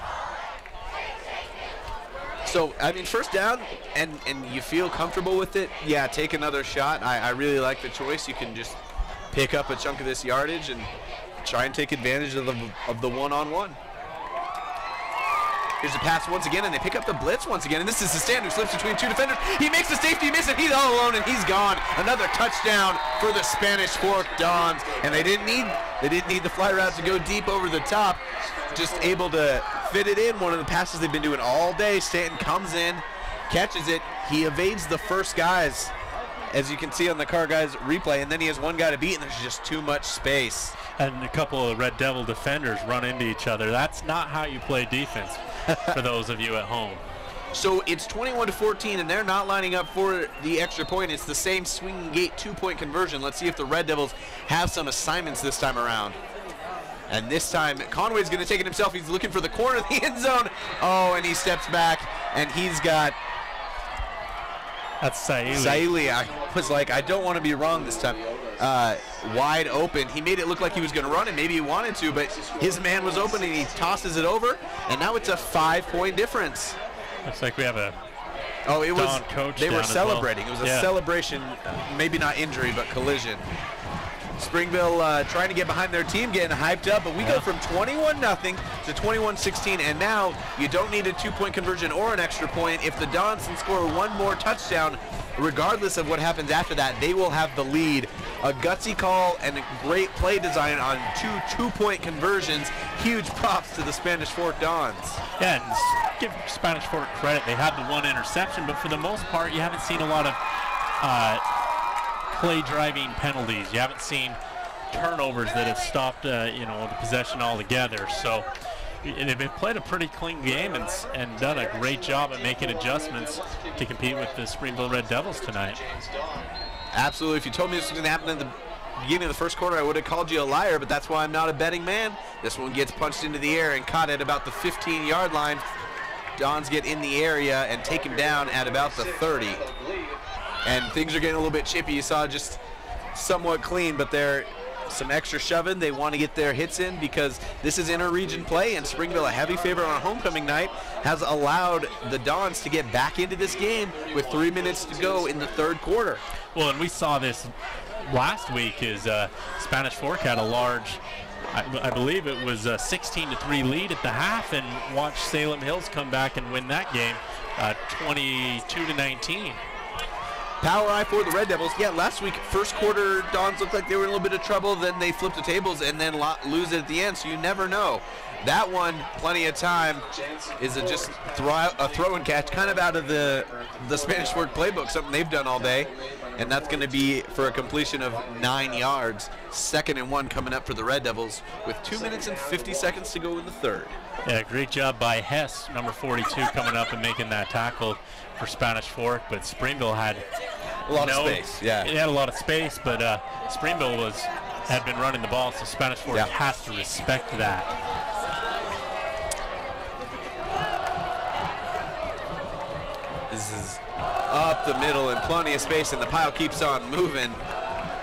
So, I mean, 1st down, and you feel comfortable with it, yeah, take another shot. I really like the choice. You can just pick up a chunk of this yardage and try and take advantage of the one-on-one. Here's a pass once again, and they pick up the blitz once again. And this is the stand who slips between 2 defenders. He makes the safety miss, and he's all alone, and he's gone. Another touchdown for the Spanish Fork Dons. And they didn't need the fly route to go deep over the top. Just able to fit it in. One of the passes they've been doing all day. Stanton comes in, catches it. He evades the first guys, as you can see on the Car Guys replay, and then he has one guy to beat, and there's just too much space. And a couple of Red Devil defenders run into each other. That's not how you play defense, for those of you at home. So it's 21-14, and they're not lining up for the extra point. It's the same swinging gate 2-point conversion. Let's see if the Red Devils have some assignments this time around. And this time, Conway's going to take it himself. He's looking for the corner of the end zone. Oh, and he steps back, and he's got... That's Saili. Saili, I was like, I don't want to be wrong this time. Wide open. He made it look like he was going to run it. Maybe he wanted to, but his man was open, and he tosses it over. And now it's a 5-point difference. Looks like we have a coach. They were celebrating. Well. It was a celebration, maybe not injury, but collision. Springville trying to get behind their team, getting hyped up, but we go from 21-0 to 21-16, and now you don't need a 2-point conversion or an extra point. If the Dons can score one more touchdown, regardless of what happens after that, they will have the lead. A gutsy call and a great play design on 2-point conversions. Huge props to the Spanish Fork Dons. Yeah, and give Spanish Fork credit. They had the one interception, but for the most part, you haven't seen a lot of play-driving penalties. You haven't seen turnovers that have stopped, the possession altogether. So they've played a pretty clean game and done a great job at making adjustments to compete with the Springville Red Devils tonight. Absolutely. If you told me this was going to happen in the beginning of the first quarter, I would have called you a liar, but that's why I'm not a betting man. This one gets punched into the air and caught at about the 15-yard line. Dons get in the area and take him down at about the 30. And things are getting a little bit chippy. You saw just somewhat clean, but they're some extra shoving. They want to get their hits in because this is inter-region play, and Springville, a heavy favorite on homecoming night, has allowed the Dons to get back into this game with 3 minutes to go in the third quarter. Well, and we saw this last week as Spanish Fork had a large, I believe it was a 16-3 lead at the half, and watched Salem Hills come back and win that game 22-19. Power eye for the Red Devils. Yeah, last week, first quarter, Dons looked like they were in a little bit of trouble. Then they flipped the tables and then lose it at the end, so you never know. That one, plenty of time, is a throw and catch, kind of out of the Spanish Fork playbook, something they've done all day. And that's going to be for a completion of 9 yards. 2nd and 1 coming up for the Red Devils with 2 minutes and 50 seconds to go in the third. Yeah, great job by Hess, number 42, coming up and making that tackle for Spanish Fork. But Springville had a lot of space. Yeah, it had a lot of space, but Springville had been running the ball, so Spanish Fork has to respect that. This is up the middle and plenty of space, and the pile keeps on moving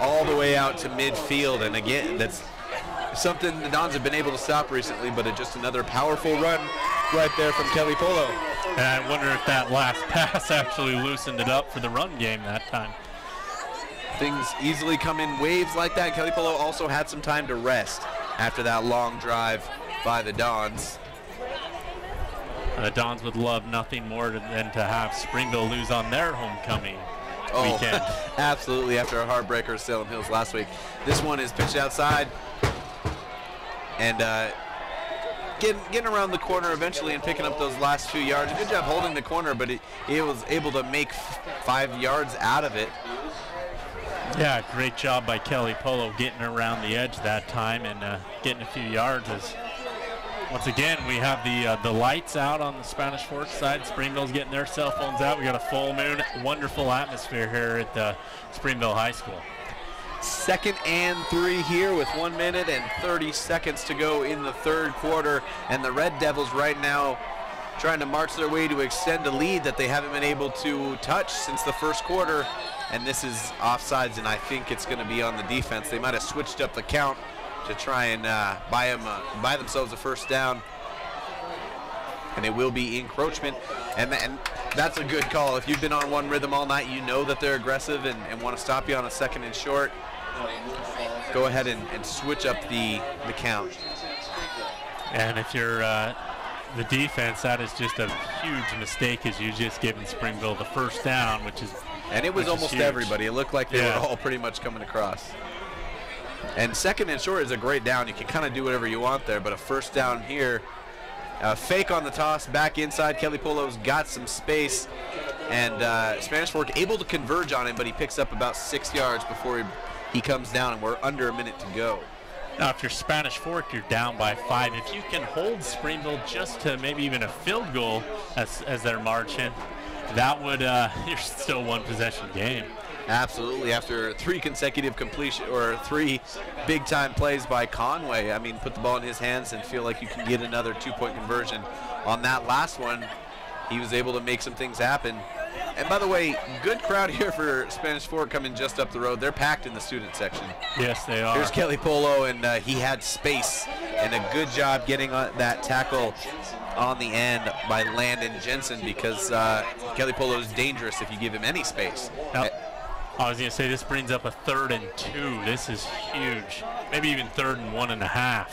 all the way out to midfield. And again, that's something the Dons have been able to stop recently, but just another powerful run right there from Kelly Polo. And I wonder if that last pass actually loosened it up for the run game that time. Things easily come in waves like that. Kelly Polo also had some time to rest after that long drive by the Dons. The Dons would love nothing more than to have Springville lose on their homecoming weekend. Absolutely, after a heartbreaker at Salem Hills last week. This one is pitched outside and getting around the corner eventually and picking up those last few yards. Good job holding the corner, but he was able to make 5 yards out of it. Yeah, great job by Kelly Polo getting around the edge that time and getting a few yards. Once again, we have the lights out on the Spanish Fork side. Springville's getting their cell phones out. We got a full moon. Wonderful atmosphere here at Springville High School. 2nd and 3 here with 1 minute and 30 seconds to go in the third quarter. And the Red Devils right now trying to march their way to extend a lead that they haven't been able to touch since the first quarter. And this is offsides, and I think it's going to be on the defense. They might have switched up the count to try and buy themselves a first down. And it will be encroachment. And that's a good call. If you've been on one rhythm all night, you know that they're aggressive and want to stop you on a second and short. Go ahead and switch up the count. And if you're the defense, that is just a huge mistake, as you just given Springville the first down, which is and it was almost huge. Everybody. It looked like they were all pretty much coming across. And second and short is a great down. You can kind of do whatever you want there, but a first down here. Fake on the toss, back inside. Kelly Polo's got some space, and Spanish Fork able to converge on him, but he picks up about 6 yards before he comes down, and we're under a minute to go. Now, if you're Spanish Fork, you're down by 5. If you can hold Springville just to maybe even a field goal as they're marching, that would you're still one possession game. Absolutely. After 3 consecutive completion or 3 big-time plays by Conway, I mean, put the ball in his hands and feel like you can get another 2-point conversion. On that last one, he was able to make some things happen. And by the way, good crowd here for Spanish Fork coming just up the road. They're packed in the student section. Yes, they are. Here's Kelly Polo, and he had space, and a good job getting that tackle on the end by Landon Jensen, because Kelly Polo is dangerous if you give him any space. Now, I was going to say, this brings up a 3rd and 2. This is huge. Maybe even 3rd and 1.5.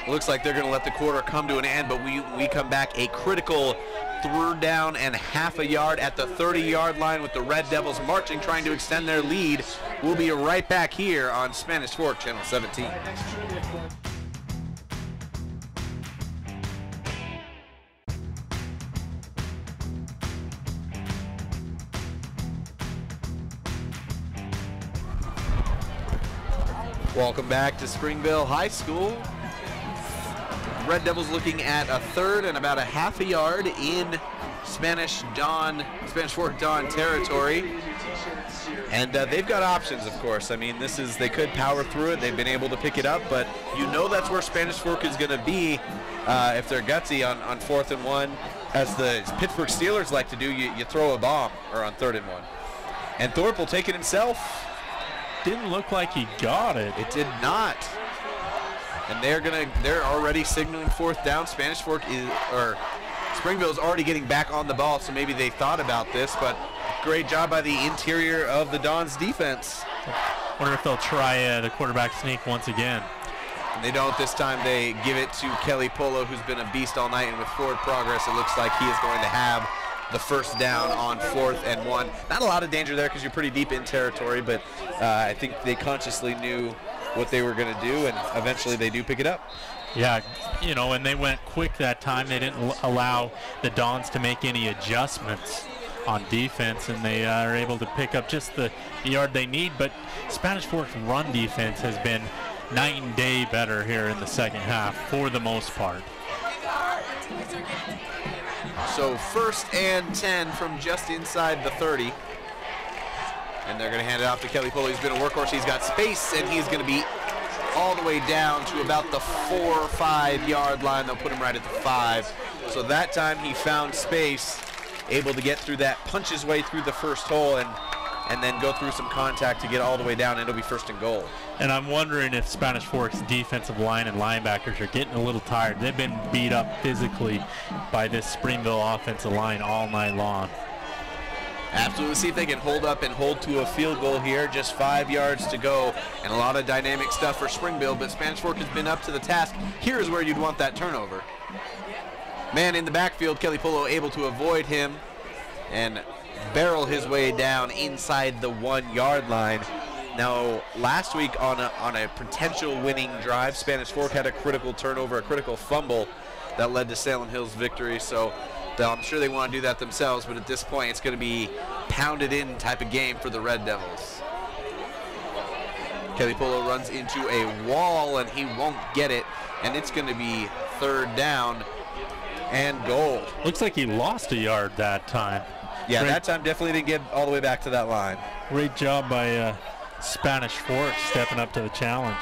Looks like they're going to let the quarter come to an end, but we come back a critical 3rd down and half a yard at the 30-yard line with the Red Devils marching, trying to extend their lead. We'll be right back here on Spanish Fork, Channel 17. Welcome back to Springville High School. Red Devils looking at a 3rd and about a half a yard in Spanish Fork Dawn territory. And they've got options, of course. I mean, they could power through it. They've been able to pick it up, but you know that's where Spanish Fork is going to be if they're gutsy on 4th and 1. As the Pittsburgh Steelers like to do, you throw a bomb or on 3rd and 1. And Thorpe will take it himself. Didn't look like he got it. It did not. And they're already signaling 4th down. Spanish Fork Springville is already getting back on the ball, so maybe they thought about this, but great job by the interior of the Dons defense. Wonder if they'll try the quarterback sneak once again. And they don't this time. They give it to Kelly Polo, who's been a beast all night, and with forward progress, it looks like he is going to have the first down on 4th and 1. Not a lot of danger there because you're pretty deep in territory, but I think they consciously knew what they were going to do, and eventually they do pick it up. Yeah, and they went quick that time. They didn't allow the Dons to make any adjustments on defense, and they are able to pick up just the yard they need. But Spanish Fork's run defense has been night and day better here in the second half for the most part. So 1st and 10 from just inside the 30. And they're going to hand it off to Kelly Polo. He's been a workhorse. He's got space, and he's going to be all the way down to about the 4 or 5 yard line. They'll put him right at the 5. So that time he found space, able to get through that, punch his way through the first hole, and then go through some contact to get all the way down. It'll be 1st and goal. And I'm wondering if Spanish Fork's defensive line and linebackers are getting a little tired. They've been beat up physically by this Springville offensive line all night long. Absolutely. See if they can hold up and hold to a field goal here. Just 5 yards to go, and a lot of dynamic stuff for Springville, but Spanish Fork has been up to the task. Here's where you'd want that turnover. Man in the backfield, Kelly Polo able to avoid him and barrel his way down inside the 1 yard line. Now, last week on a potential winning drive, Spanish Fork had a critical turnover, a critical fumble that led to Salem Hill's victory. So I'm sure they want to do that themselves, but at this point, it's going to be pounded in type of game for the Red Devils. Kelly Polo runs into a wall, and he won't get it, and it's going to be 3rd down and goal. Looks like he lost a yard that time. Yeah, that time definitely didn't get all the way back to that line. Great job by Spanish Fork stepping up to the challenge.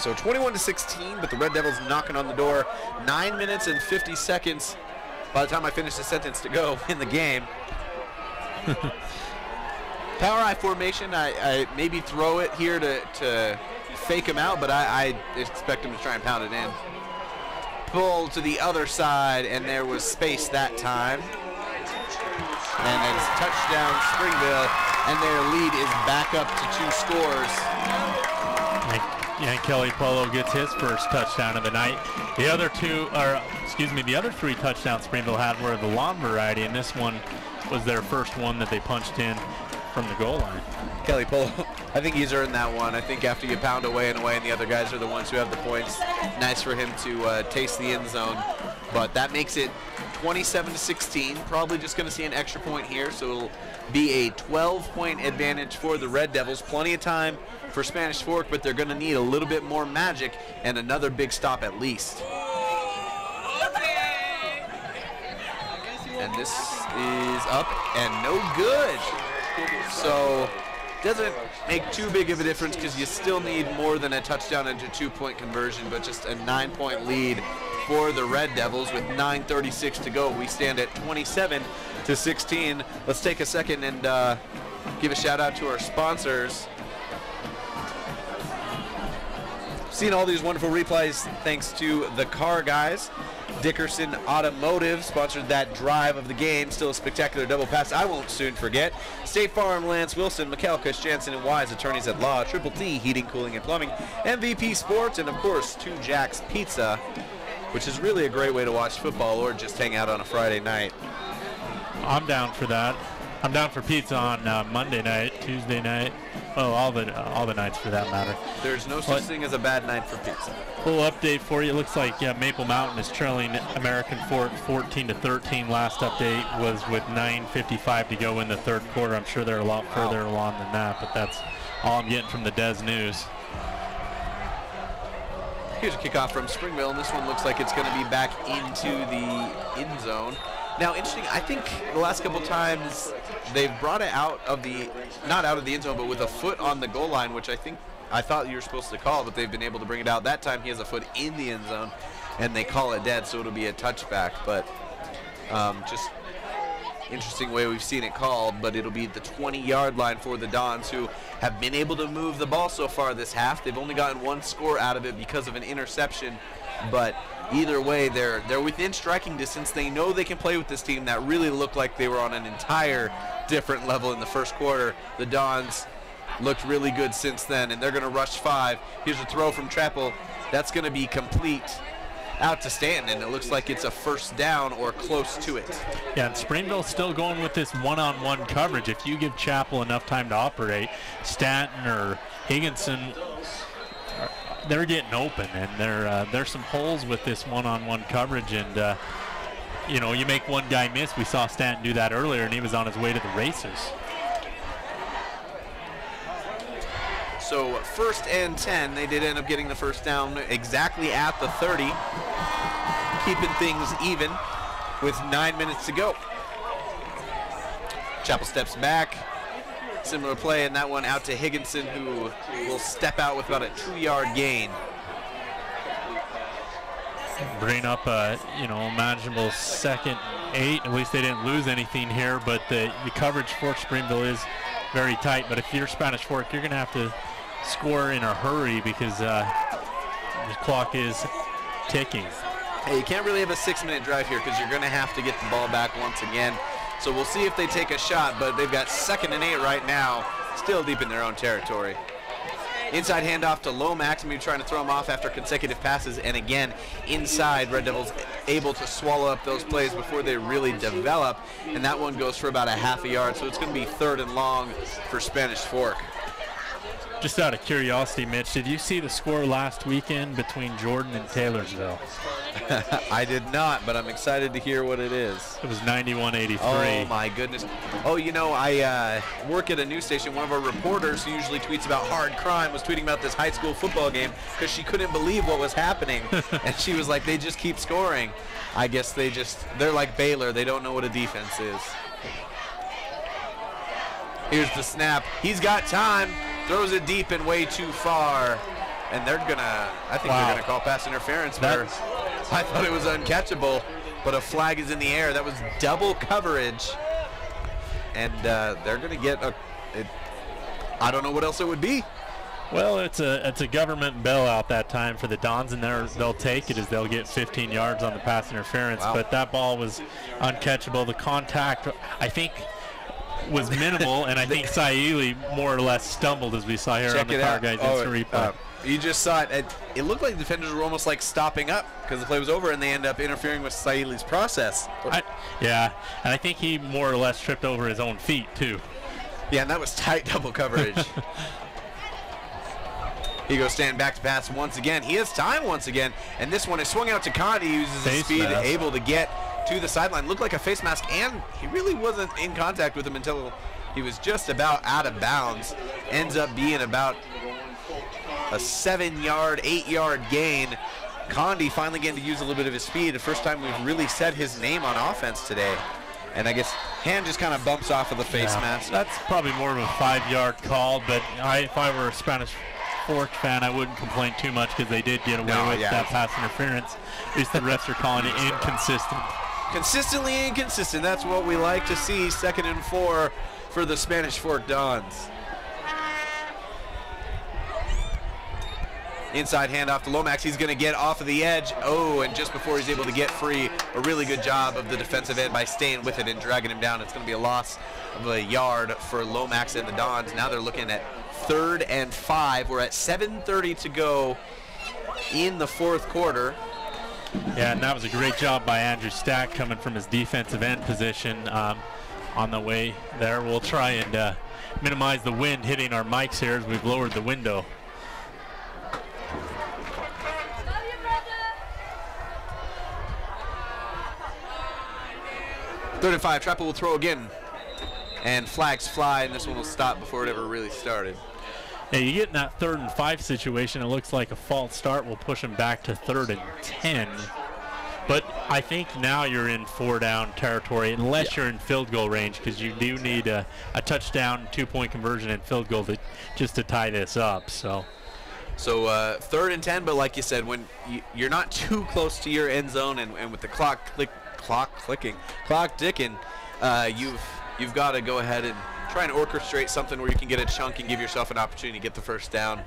So 21-16, but the Red Devils knocking on the door. 9 minutes and 50 seconds by the time I finish the sentence to go in the game. Power I formation, I maybe throw it here to fake him out, but I expect him to try and pound it in. Pull to the other side, and there was space that time. And it's touchdown Springville, and their lead is back up to 2 scores. And Kelly Polo gets his first touchdown of the night. The other the other 3 touchdowns Springville had were the lawn variety, and this one was their first one that they punched in from the goal line. Kelly Polo, I think he's earned that one. I think after you pound away and away, and the other guys are the ones who have the points, nice for him to taste the end zone. But that makes it 27-16. Probably just going to see an extra point here, so it'll be a 12-point advantage for the Red Devils. Plenty of time for Spanish Fork, but they're going to need a little bit more magic and another big stop at least. And this is up and no good. So doesn't make too big of a difference because you still need more than a touchdown and a 2-point conversion, but just a 9-point lead for the Red Devils with 9:36 to go. We stand at 27-16. Let's take a second and give a shout out to our sponsors. Seen all these wonderful replays thanks to the Car Guys. Dickerson Automotive sponsored that drive of the game. Still a spectacular double pass I won't soon forget. State Farm, Lance Wilson, McCalcush, Jansen, and Wise, attorneys at law. Triple T, heating, cooling, and plumbing. MVP Sports, and of course, 2 Jacks Pizza, which is really a great way to watch football or just hang out on a Friday night. I'm down for that. I'm down for pizza on Monday night, Tuesday night. Oh, all the nights for that matter. There's no such thing as a bad night for pizza. Little update for you. It looks like Maple Mountain is trailing American Fork 14-13. Last update was with 9:55 to go in the third quarter. I'm sure they're a lot further along than that, but that's all I'm getting from the Des News. Here's a kickoff from Springville, and this one looks like it's going to be back into the end zone. Now, interesting, I think the last couple times they've brought it out of the, not out of the end zone, but with a foot on the goal line, which I thought you were supposed to call, but they've been able to bring it out. That time he has a foot in the end zone, and they call it dead, so it'll be a touchback. But just interesting way we've seen it called, but it'll be the 20-yard line for the Dons, who have been able to move the ball so far this half. They've only gotten 1 score out of it because of an interception, but either way, they're within striking distance. They know they can play with this team that really looked like they were on an entire different level in the first quarter. The Dons looked really good since then, and they're going to rush 5. Here's a throw from Trappel. That's going to be complete out to Stanton, and it looks like it's a first down or close to it. Yeah, and Springville's still going with this one-on-one coverage. If you give Chappell enough time to operate, Stanton or Higginson, they're getting open, and there's some holes with this one-on-one coverage, and you make one guy miss. We saw Stanton do that earlier, and he was on his way to the races. So 1st and 10, they did end up getting the first down exactly at the 30, keeping things even with 9 minutes to go. Chappell steps back. Similar play, and that one out to Higginson, who will step out with about a 2-yard gain. Bring up a imaginable 2nd and 8. At least they didn't lose anything here, but the coverage for Springville is very tight. But if you're Spanish Fork, you're going to have to score in a hurry because the clock is ticking. Hey, you can't really have a 6-minute drive here because you're going to have to get the ball back once again. So we'll see if they take a shot, but they've got 2nd and 8 right now, still deep in their own territory. Inside handoff to Lomax, maybe trying to throw him off after consecutive passes, and again, inside, Red Devils able to swallow up those plays before they really develop, and that one goes for about a half a yard, so it's going to be 3rd and long for Spanish Fork. Just out of curiosity, Mitch, did you see the score last weekend between Jordan and Taylorsville? I did not, but I'm excited to hear what it is. It was 91-83. Oh, my goodness. Oh, I work at a news station. One of our reporters who usually tweets about hard crime was tweeting about this high school football game because she couldn't believe what was happening. And she was like, they just keep scoring. I guess they're like Baylor. They don't know what a defense is. Here's the snap. He's got time. Throws it deep and way too far. and they're gonna. I think they're gonna call pass interference. Where I thought it was uncatchable, but a flag is in the air. That was double coverage, and they're gonna get a. I don't know what else it would be. Well, it's a government bailout that time for the Dons, and they'll take it as they'll get 15 yards on the pass interference. Wow. But that ball was uncatchable. The contact, I think, was minimal, and I think Saili more or less stumbled, as we saw here on the Car Guys instant replay. You just saw it. It looked like the defenders were almost like stopping up because the play was over, and they end up interfering with Saili's process. Yeah, and I think he more or less tripped over his own feet, too. Yeah, and that was tight double coverage. He goes stand back to pass once again. He has time once again, and this one is swung out to Condi. He uses his speed, able to get to the sideline. Looked like a face mask, and he really wasn't in contact with him until he was just about out of bounds. Ends up being about a 7-yard, 8-yard gain. Condi finally getting to use a little bit of his speed. The first time we've really said his name on offense today. And I guess hand just kind of bumps off of the face mask. That's probably more of a 5-yard call, but if I were a Spanish Fork fan, I wouldn't complain too much because they did get away with that pass interference. At least the refs are calling it inconsistent. Consistently inconsistent. That's what we like to see. 2nd and 4 for the Spanish Fork Dons. Inside handoff to Lomax. He's going to get off of the edge. Oh, and just before he's able to get free, a really good job of the defensive end by staying with it and dragging him down. It's going to be a loss of a yard for Lomax and the Dons. Now they're looking at 3rd and 5. We're at 7:30 to go in the 4th quarter. Yeah, and that was a great job by Andrew Stack coming from his defensive end position on the way there. We'll try and minimize the wind hitting our mics here as we've lowered the window. Third and 5. Trapple will throw again. And flags fly, and this one will stop before it ever really started. Yeah, you get in that 3rd and 5 situation, it looks like a false start will push him back to 3rd and 10. But I think now you're in 4-down territory, unless you're in field goal range, because you do need a touchdown, 2-point conversion, and field goal just to tie this up. So 3rd and 10, but like you said, when you're not too close to your end zone, and with the clock ticking, you've got to go ahead and try and orchestrate something where you can get a chunk and give yourself an opportunity to get the first down.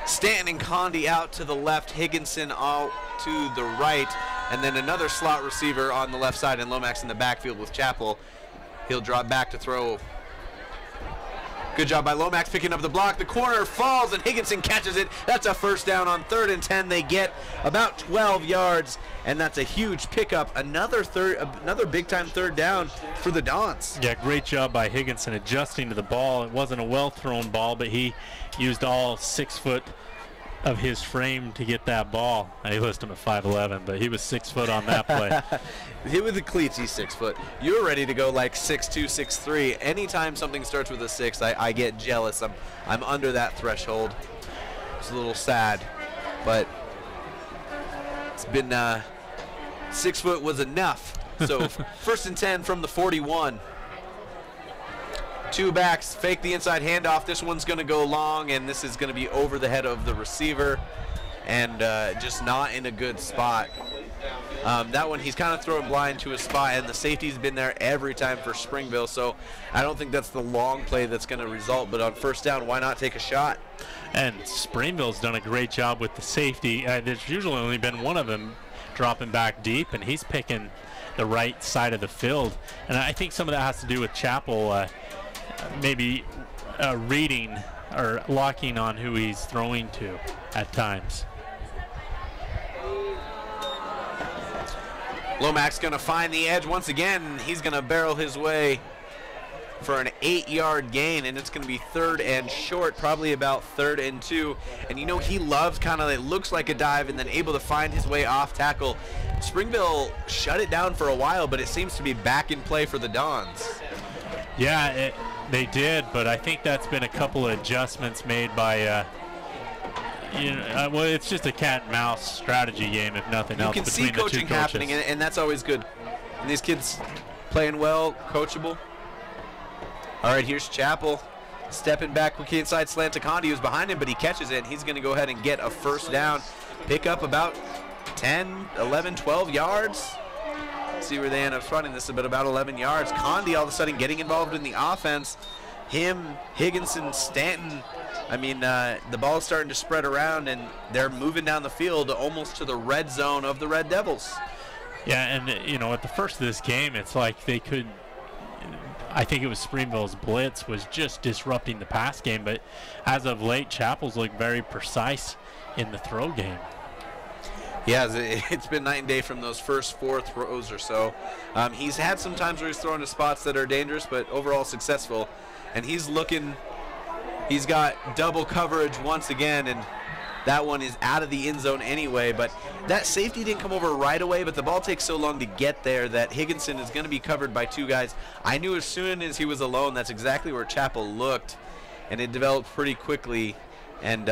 Stanton and Condi out to the left, Higginson out to the right, and then another slot receiver on the left side, and Lomax in the backfield with Chappell. He'll drop back to throw. Good job by Lomax picking up the block. The corner falls, and Higginson catches it. That's a first down on 3rd and 10. They get about 12 yards, and that's a huge pickup. Another big-time 3rd down for the Dons. Yeah, great job by Higginson adjusting to the ball. It wasn't a well-thrown ball, but he used all 6 foot of his frame to get that ball. I listed him at 5'11", but he was 6 foot on that play. Hit with the cleats, he's 6 foot. You're ready to go like 6'2", 6'3". Anytime something starts with a 6, I get jealous. I'm under that threshold. It's a little sad, but it's been 6 foot was enough. So 1st and 10 from the 41. 2 backs, fake the inside handoff. This one's going to go long, and this is going to be over the head of the receiver, and just not in a good spot. That one, he's kind of throwing blind to a spot, and the safety's been there every time for Springville, so I don't think that's the long play that's going to result, but on 1st down, why not take a shot? And Springville's done a great job with the safety. There's usually only been one of them dropping back deep, and he's picking the right side of the field. And I think some of that has to do with Chappell maybe reading or locking on who he's throwing to at times. Lomax going to find the edge once again. He's going to barrel his way for an 8-yard gain, and it's going to be 3rd and short, probably about 3rd and 2. And you know, he loves kind of, it looks like a dive and then able to find his way off tackle. Springville shut it down for a while, but it seems to be back in play for the Dons. Yeah, they did, but I think that's been a couple of adjustments made by well, it's just a cat and mouse strategy game, if nothing else. You can see coaching happening, and that's always good. And these kids playing well, coachable. All right, here's Chappell. stepping back quickly inside slant to Condi, who's behind him, but he catches it, and he's going to go ahead and get a first down. Pick up about 10, 11, 12 yards. See where they end up running. This is about 11 yards. Condi all of a sudden getting involved in the offense. Him, Higginson, Stanton. I mean, the ball's starting to spread around, and they're moving down the field almost to the red zone of the Red Devils. Yeah, and, you know, at the first of this game, it's like they could, I think it was Springville's blitz was just disrupting the pass game, but as of late, Chapel's looked very precise in the throw game. Yeah, it's been night and day from those first 4 throws or so. He's had some times where he's thrown to spots that are dangerous, but overall successful. And he's got double coverage once again, and that one is out of the end zone anyway. But that safety didn't come over right away, but the ball takes so long to get there that Higginson is going to be covered by 2 guys. I knew as soon as he was alone, that's exactly where Chapel looked, and it developed pretty quickly, and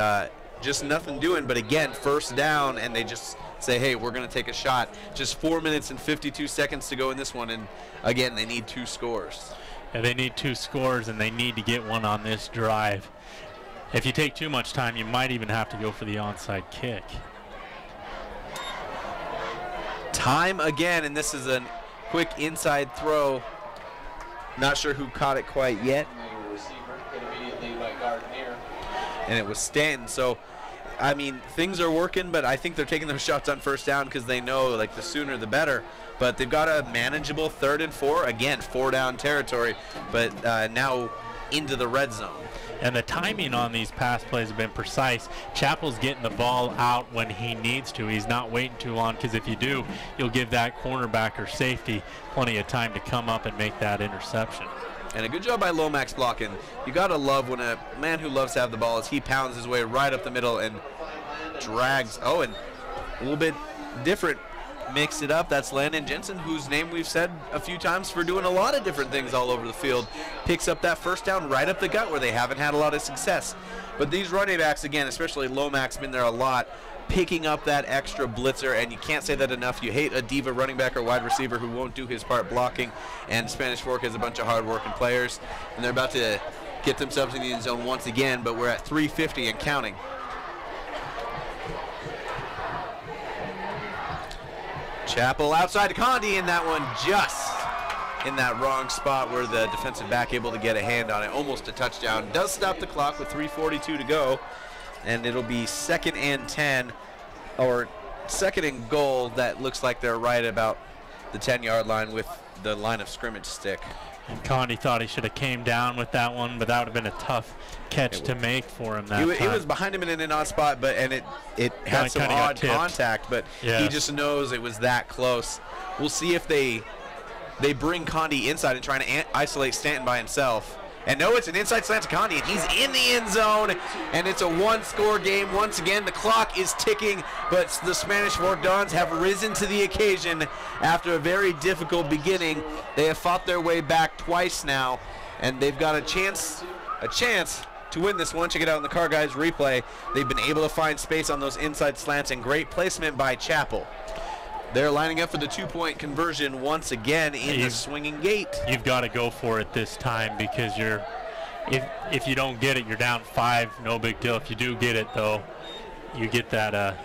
just nothing doing. But again, first down, and they just say, hey, we're going to take a shot. Just 4 minutes and 52 seconds to go in this one, and again, they need 2 scores. Yeah, they need 2 scores, and they need to get one on this drive. If you take too much time, you might even have to go for the onside kick. Time again, and this is a quick inside throw. Not sure who caught it quite yet. And it was Stanton. So, I mean, things are working, but I think they're taking those shots on first down because they know, like, the sooner the better. But they've got a manageable 3rd and 4. Again, 4-down territory, but now into the red zone. And the timing on these pass plays have been precise. Chapel's getting the ball out when he needs to. He's not waiting too long, because if you do, you'll give that cornerback or safety plenty of time to come up and make that interception. And a good job by Lomax blocking. You got to love when a man who loves to have the ball as he pounds his way right up the middle and drags. Oh, and a little bit different. Mix it up. That's Landon Jensen, whose name we've said a few times for doing a lot of different things all over the field. Picks up that first down right up the gut where they haven't had a lot of success. But these running backs, again, especially Lomax, been there a lot, picking up that extra blitzer, and you can't say that enough. You hate a diva running back or wide receiver who won't do his part blocking, and Spanish Fork has a bunch of hard-working players, and they're about to get themselves in the end zone once again, but we're at 3:50 and counting. Chapel outside to Condi, and that one just in that wrong spot where the defensive back able to get a hand on it. Almost a touchdown. Does stop the clock with 3:42 to go, and it'll be 2nd and 10, or 2nd and goal. That looks like they're right about the 10-yard line with the line of scrimmage stick. And Condi thought he should have came down with that one, but that would have been a tough catch to make for him that time. He was behind him in an odd spot, but it had some odd contact, but he just knows it was that close. We'll see if they bring Condi inside and trying to isolate Stanton by himself. And no, it's an inside slant to Condi, and he's in the end zone, and it's a 1-score game. Once again, the clock is ticking, but the Spanish Fork Dons have risen to the occasion after a very difficult beginning. They have fought their way back twice now, and they've got a chance to win this one. Check it out in the Car Guys replay. They've been able to find space on those inside slants, and great placement by Chapel. They're lining up for the 2-point conversion once again in the swinging gate. You've got to go for it this time, because if you don't get it, you're down 5, no big deal. If you do get it, though, you get that,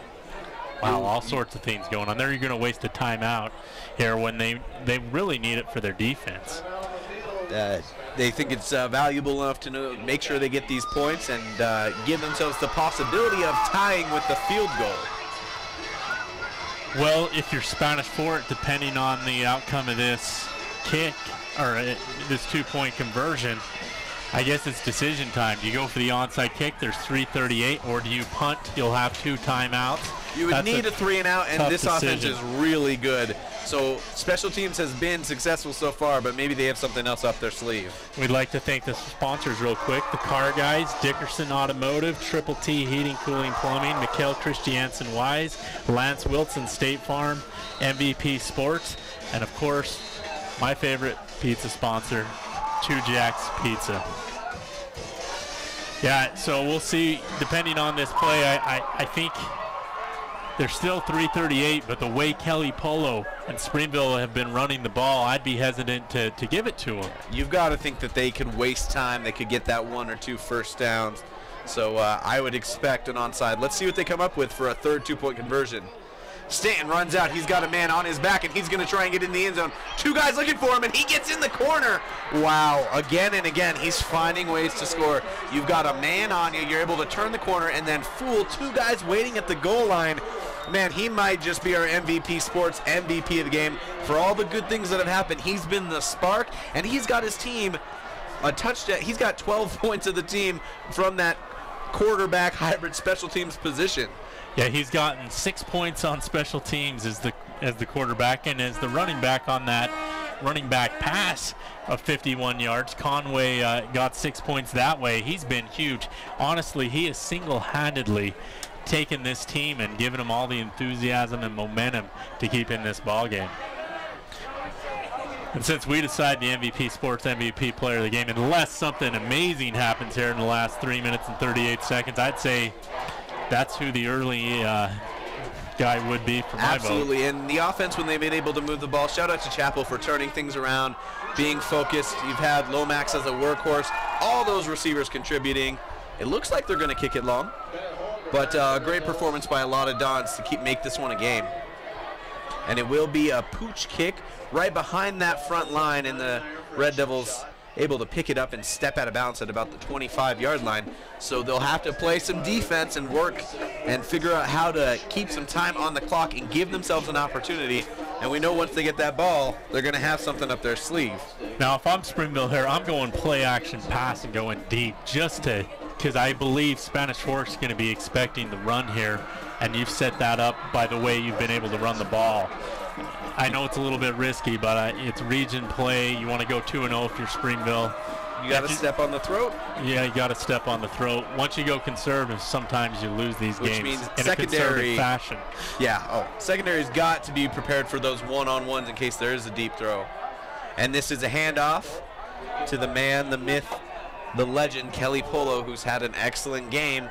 all sorts of things going on there. You're going to waste a timeout here when they really need it for their defense. They think it's valuable enough to make sure they get these points and give themselves the possibility of tying with the field goal. Well, if you're Spanish Fork, depending on the outcome of this kick, or this 2-point conversion, I guess it's decision time. Do you go for the onside kick? There's 3:38, or do you punt? You'll have 2 timeouts. You would need a 3 and out, and this offense is really good. So special teams has been successful so far, but maybe they have something else up their sleeve. We'd like to thank the sponsors real quick. The Car Guys, Dickerson Automotive, Triple T Heating, Cooling, Plumbing, Mikkel Christiansen Wise, Lance Wilson State Farm, MVP Sports, and of course, my favorite pizza sponsor, 2 Jacks Pizza. Yeah, so we'll see, depending on this play, I think They're still 3:38, but the way Kelly Polo and Springville have been running the ball, I'd be hesitant to give it to them. You've got to think that they could waste time. They could get that 1 or 2 first downs. So I would expect an onside. Let's see what they come up with for a third 2-point conversion. Stanton runs out. He's got a man on his back, and he's going to try and get in the end zone. 2 guys looking for him, and he gets in the corner. Wow. Again and again, he's finding ways to score. You've got a man on you. You're able to turn the corner and then fool 2 guys waiting at the goal line. Man, he might just be our MVP Sports MVP of the game. For all the good things that have happened, he's been the spark, and he's got his team a touchdown. He's got 12 points of the team from that quarterback hybrid special teams position. Yeah, he's gotten 6 points on special teams as the quarterback, and as the running back on that running back pass of 51 yards. Conway got 6 points that way. He's been huge. Honestly, he has single-handedly taken this team and given them all the enthusiasm and momentum to keep in this ball game. And since we decide the MVP Sports MVP player of the game, unless something amazing happens here in the last 3 minutes and 38 seconds, I'd say that's who the early guy would be for my vote. Absolutely, and the offense, when they've been able to move the ball, shout out to Chapel for turning things around, being focused. You've had Lomax as a workhorse, all those receivers contributing. It looks like they're going to kick it long, but a great performance by a lot of Dons to make this one a game. And it will be a pooch kick right behind that front line, and the Red Devils able to pick it up and step out of bounds at about the 25-yard line. So they'll have to play some defense and work and figure out how to keep some time on the clock and give themselves an opportunity. And we know once they get that ball, they're going to have something up their sleeve. Now, if I'm Springville here, I'm going play action pass and going deep just to, because I believe Spanish Fork's going to be expecting the run here, and you've set that up by the way you've been able to run the ball. I know it's a little bit risky, but it's region play. You want to go 2-0 if you're Springville. You got to step on the throat. Yeah, you got to step on the throat. Once you go conservative, sometimes you lose these games. Which means in secondary a conservative fashion. Yeah, secondary's got to be prepared for those one-on-ones in case there is a deep throw. And this is a handoff to the man, the myth, the legend, Kelly Polo, who's had an excellent game.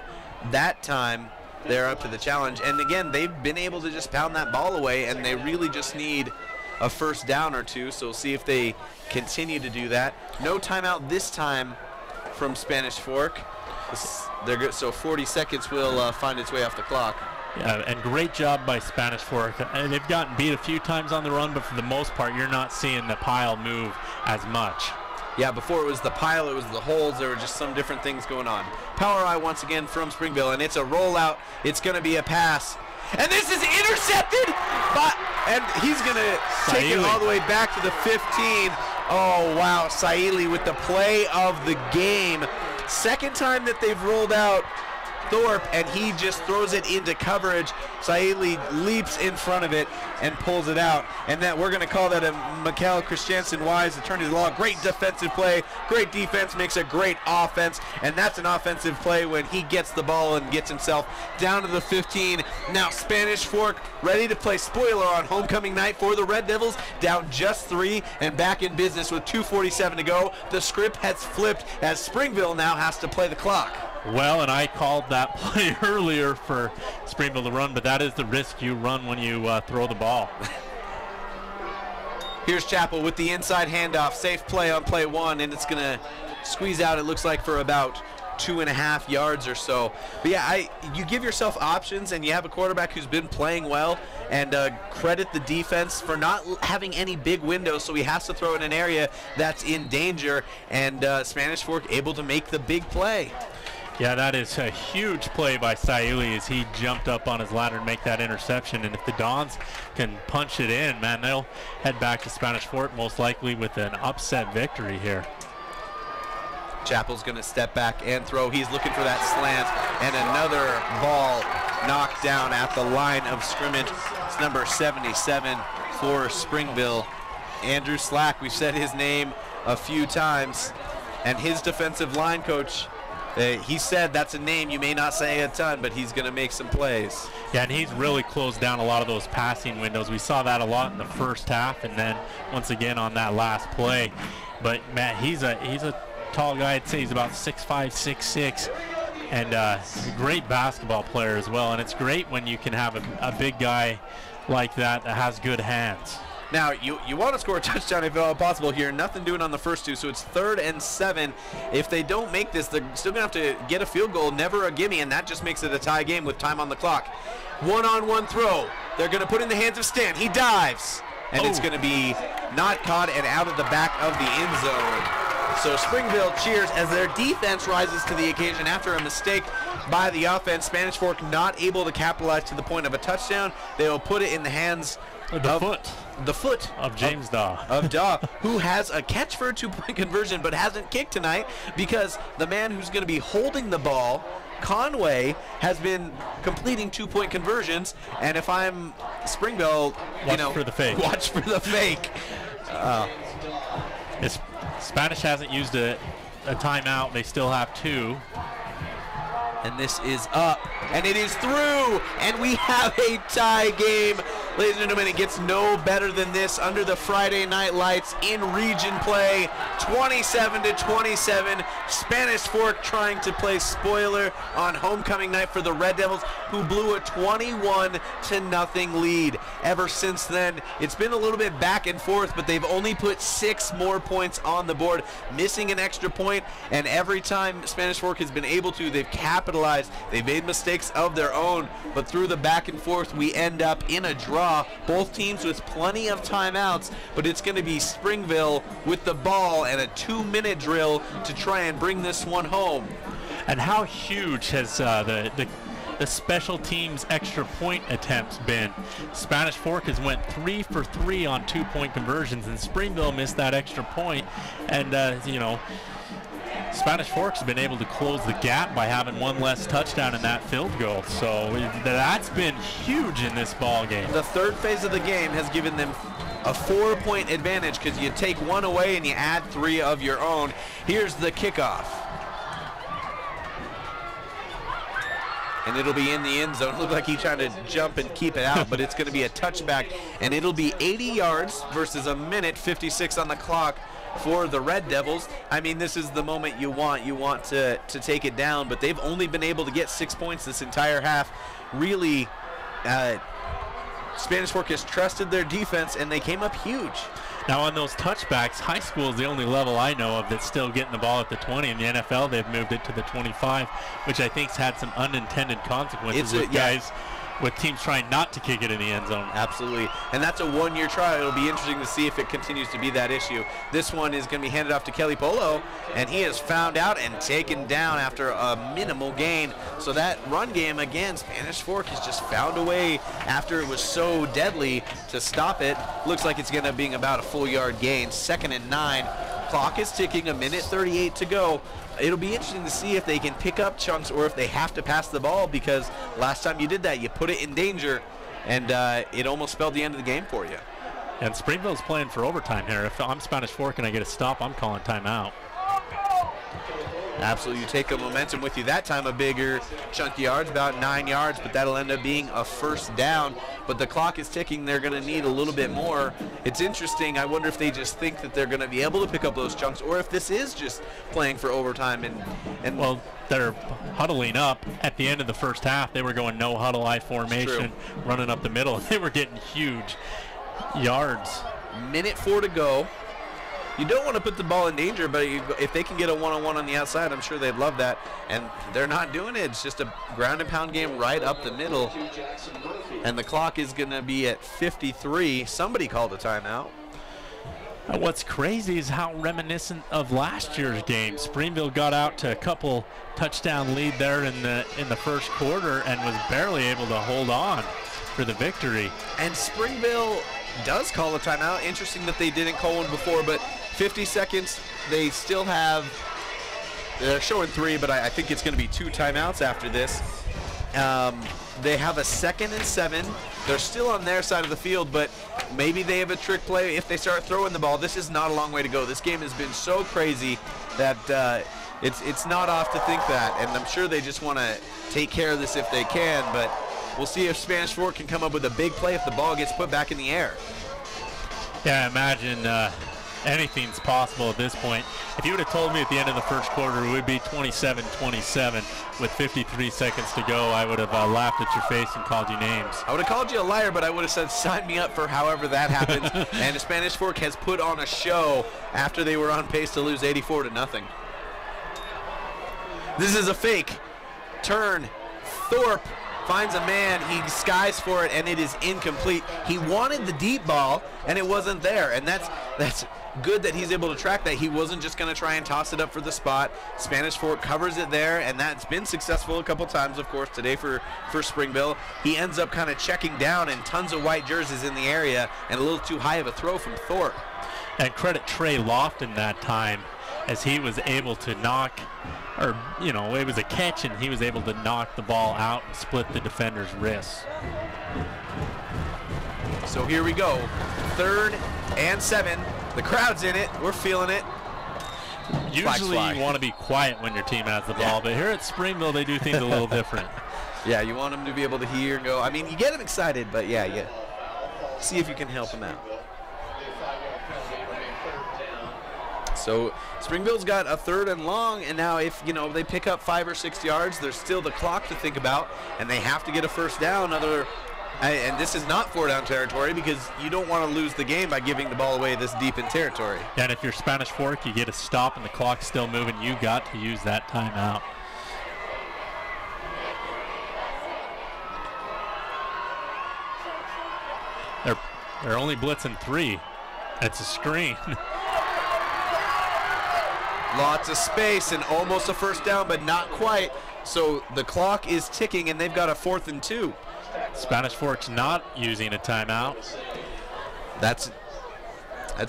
That time, they're up to the challenge. And again, they've been able to just pound that ball away, and they really just need a first down or two. So we'll see if they continue to do that. No timeout this time from Spanish Fork. They're good. So 40 seconds will find its way off the clock. Yeah, and great job by Spanish Fork. And they've gotten beat a few times on the run, but for the most part, you're not seeing the pile move as much. Yeah, before it was the pile, it was the holes. There were just some different things going on. Power eye once again from Springville, and it's a rollout. It's going to be a pass. And this is intercepted, and he's going to take it all the way back to the 15. Oh, wow, Saili with the play of the game. Second time that they've rolled out Thorpe, and he just throws it into coverage. Saili leaps in front of it and pulls it out. And that we're going to call that a Mikael Christiansen Wise attorney of the law. Great defensive play. Great defense makes a great offense. And that's an offensive play when he gets the ball and gets himself down to the 15. Now Spanish Fork ready to play spoiler on homecoming night for the Red Devils. Down just 3 and back in business with 2:47 to go. The script has flipped as Springville now has to play the clock. Well, and I called that play earlier for Springville to run, but that is the risk you run when you throw the ball. Here's Chapel with the inside handoff. Safe play on play 1, and it's going to squeeze out, it looks like, for about 2.5 yards or so. But yeah, you give yourself options, and you have a quarterback who's been playing well, and credit the defense for not having any big windows, so he has to throw in an area that's in danger, and Spanish Fork able to make the big play. Yeah, that is a huge play by Saili as he jumped up on his ladder and make that interception. And if the Dons can punch it in, man, they'll head back to Spanish Fort most likely with an upset victory here. Chapel's going to step back and throw. He's looking for that slant, and another ball knocked down at the line of scrimmage. It's number 77 for Springville. Andrew Slack, we've said his name a few times, and his defensive line coach, he said that's a name you may not say a ton, but he's going to make some plays. Yeah, and he's really closed down a lot of those passing windows. We saw that a lot in the first half, and then once again on that last play. But Matt, he's a tall guy. I'd say he's about 6'5", 6'6", and he's a great basketball player as well. And it's great when you can have a big guy like that has good hands. Now, you want to score a touchdown if at all possible here. Nothing doing on the first two, so it's 3rd and 7. If they don't make this, they're still going to have to get a field goal, never a gimme, and that just makes it a tie game with time on the clock. One-on-one throw. They're going to put in the hands of Stan. He dives, and it's going to be not caught and out of the back of the end zone. So Springville cheers as their defense rises to the occasion after a mistake by the offense. Spanish Fork not able to capitalize to the point of a touchdown. They will put it in the hands the foot of James Daw. Of Daw, who has a catch for a 2-point conversion but hasn't kicked tonight because the man who's going to be holding the ball, Conway, has been completing 2-point conversions. And if I'm Springville, watch for the fake. Watch for the fake. Spanish hasn't used a timeout. They still have 2. And this is up, and it is through, and we have a tie game. Ladies and gentlemen, it gets no better than this under the Friday night lights in region play. 27-27. Spanish Fork trying to play spoiler on homecoming night for the Red Devils, who blew a 21-0 lead. Ever since then, it's been a little bit back and forth, but they've only put 6 more points on the board, missing an extra point, and every time Spanish Fork has been able to, they've capitalized. They've made mistakes of their own, but through the back and forth, we end up in a draw. Both teams with plenty of timeouts, but it's going to be Springville with the ball and a 2-minute drill to try and bring this one home. And how huge has the special teams extra point attempts been? Spanish Fork has went 3 for 3 on 2-point conversions, and Springville missed that extra point. And Spanish Fork's been able to close the gap by having 1 less touchdown in that field goal. So that's been huge in this ball game. The third phase of the game has given them a 4-point advantage because you take 1 away and you add 3 of your own. Here's the kickoff. And it'll be in the end zone. Looked like he's trying to jump and keep it out, but it's going to be a touchback. And it'll be 80 yards versus a minute 56 on the clock for the Red Devils. I mean, this is the moment you want. You want to take it down, but they've only been able to get 6 points this entire half. Really, Spanish Fork has trusted their defense, and they came up huge. Now on those touchbacks, high school is the only level I know of that's still getting the ball at the 20. In the NFL, they've moved it to the 25, which I think's had some unintended consequences with teams trying not to kick it in the end zone. Absolutely, and that's a 1-year trial. It'll be interesting to see if it continues to be that issue. This one is going to be handed off to Kelly Polo, and he is found out and taken down after a minimal gain. So that run game, again, Spanish Fork has just found a way after it was so deadly to stop it. Looks like it's going to be about a full yard gain. 2nd and 9. Clock is ticking, a minute 38 to go. It'll be interesting to see if they can pick up chunks or if they have to pass the ball, because last time you did that, you put it in danger, and it almost spelled the end of the game for you. And Springville's playing for overtime here. If I'm Spanish Fork and I get a stop, I'm calling timeout. Absolutely, you take the momentum with you. That time a bigger chunk of yards, about 9 yards, but that'll end up being a first down. But the clock is ticking. They're going to need a little bit more. It's interesting. I wonder if they just think that they're going to be able to pick up those chunks, or if this is just playing for overtime. And well, they're huddling up at the end of the first half. They were going no huddle I formation, running up the middle. They were getting huge yards. Minute 4 to go. You don't want to put the ball in danger, but if they can get a one-on-one on the outside, I'm sure they'd love that. And they're not doing it. It's just a ground and pound game right up the middle. And the clock is going to be at 53. Somebody called a timeout. What's crazy is how reminiscent of last year's game. Springville got out to a couple touchdown lead there in the first quarter and was barely able to hold on for the victory. And Springville does call a timeout. Interesting that they didn't call one before, but 50 seconds. They still have, they're showing 3, but I think it's going to be 2 timeouts after this. They have a 2nd and 7. They're still on their side of the field, but maybe they have a trick play if they start throwing the ball. This is not a long way to go. This game has been so crazy that it's not off to think that, and I'm sure they just want to take care of this if they can, but we'll see if Spanish Fork can come up with a big play if the ball gets put back in the air. Yeah, imagine anything's possible at this point. If you would have told me at the end of the first quarter it would be 27-27 with 53 seconds to go, I would have laughed at your face and called you names. I would have called you a liar, but I would have said sign me up for however that happens. And the Spanish Fork has put on a show after they were on pace to lose 84-0. This is a fake turn. Thorpe finds a man, he skies for it, and it is incomplete. He wanted the deep ball, and it wasn't there, and that's good that he's able to track that. He wasn't just going to try and toss it up for the spot. Spanish Fork covers it there, and that's been successful a couple times, of course, today for Springville. He ends up kind of checking down, and tons of white jerseys in the area, and a little too high of a throw from Thorpe. And credit Trey Lofton that time, as he was able to knock, or, you know, it was a catch, and he was able to knock the ball out and split the defender's wrists. So here we go. 3rd and 7. The crowd's in it. We're feeling it. Usually you want to be quiet when your team has the ball, but here at Springville they do things a little different. Yeah, you want them to be able to hear and go. I mean, you get them excited, but yeah, see if you can help them out. So Springville's got a 3rd and long, and now if, you know, they pick up 5 or 6 yards, there's still the clock to think about, and they have to get a first down. And this is not 4-down territory, because you don't want to lose the game by giving the ball away this deep in territory. And if you're Spanish Fork, you get a stop and the clock's still moving, you got to use that timeout. They're only blitzing 3. It's a screen. Lots of space and almost a first down, but not quite. So the clock is ticking, and they've got a 4th and 2. Spanish Fork's not using a timeout. That's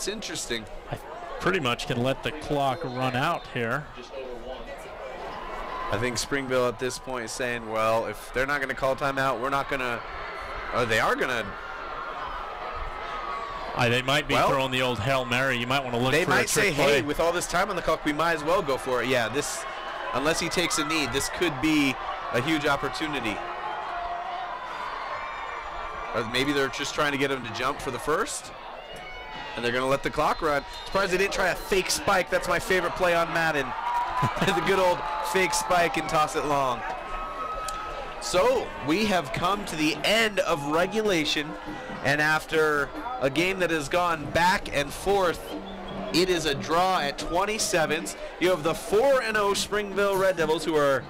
interesting. I pretty much can let the clock run out here. I think Springville at this point is saying, well, if they're not going to call timeout, we're not going to, or they are going to. They might be throwing the old Hail Mary. You might want to look for a trick play. They might say, hey, with all this time on the clock, we might as well go for it. Yeah, this, unless he takes a knee, this could be a huge opportunity. Or maybe they're just trying to get him to jump for the first, and they're going to let the clock run. Surprised they didn't try a fake spike. That's my favorite play on Madden. The good old fake spike and toss it long. So we have come to the end of regulation, and after a game that has gone back and forth, it is a draw at 27s. You have the 4-0 Springville Red Devils, who are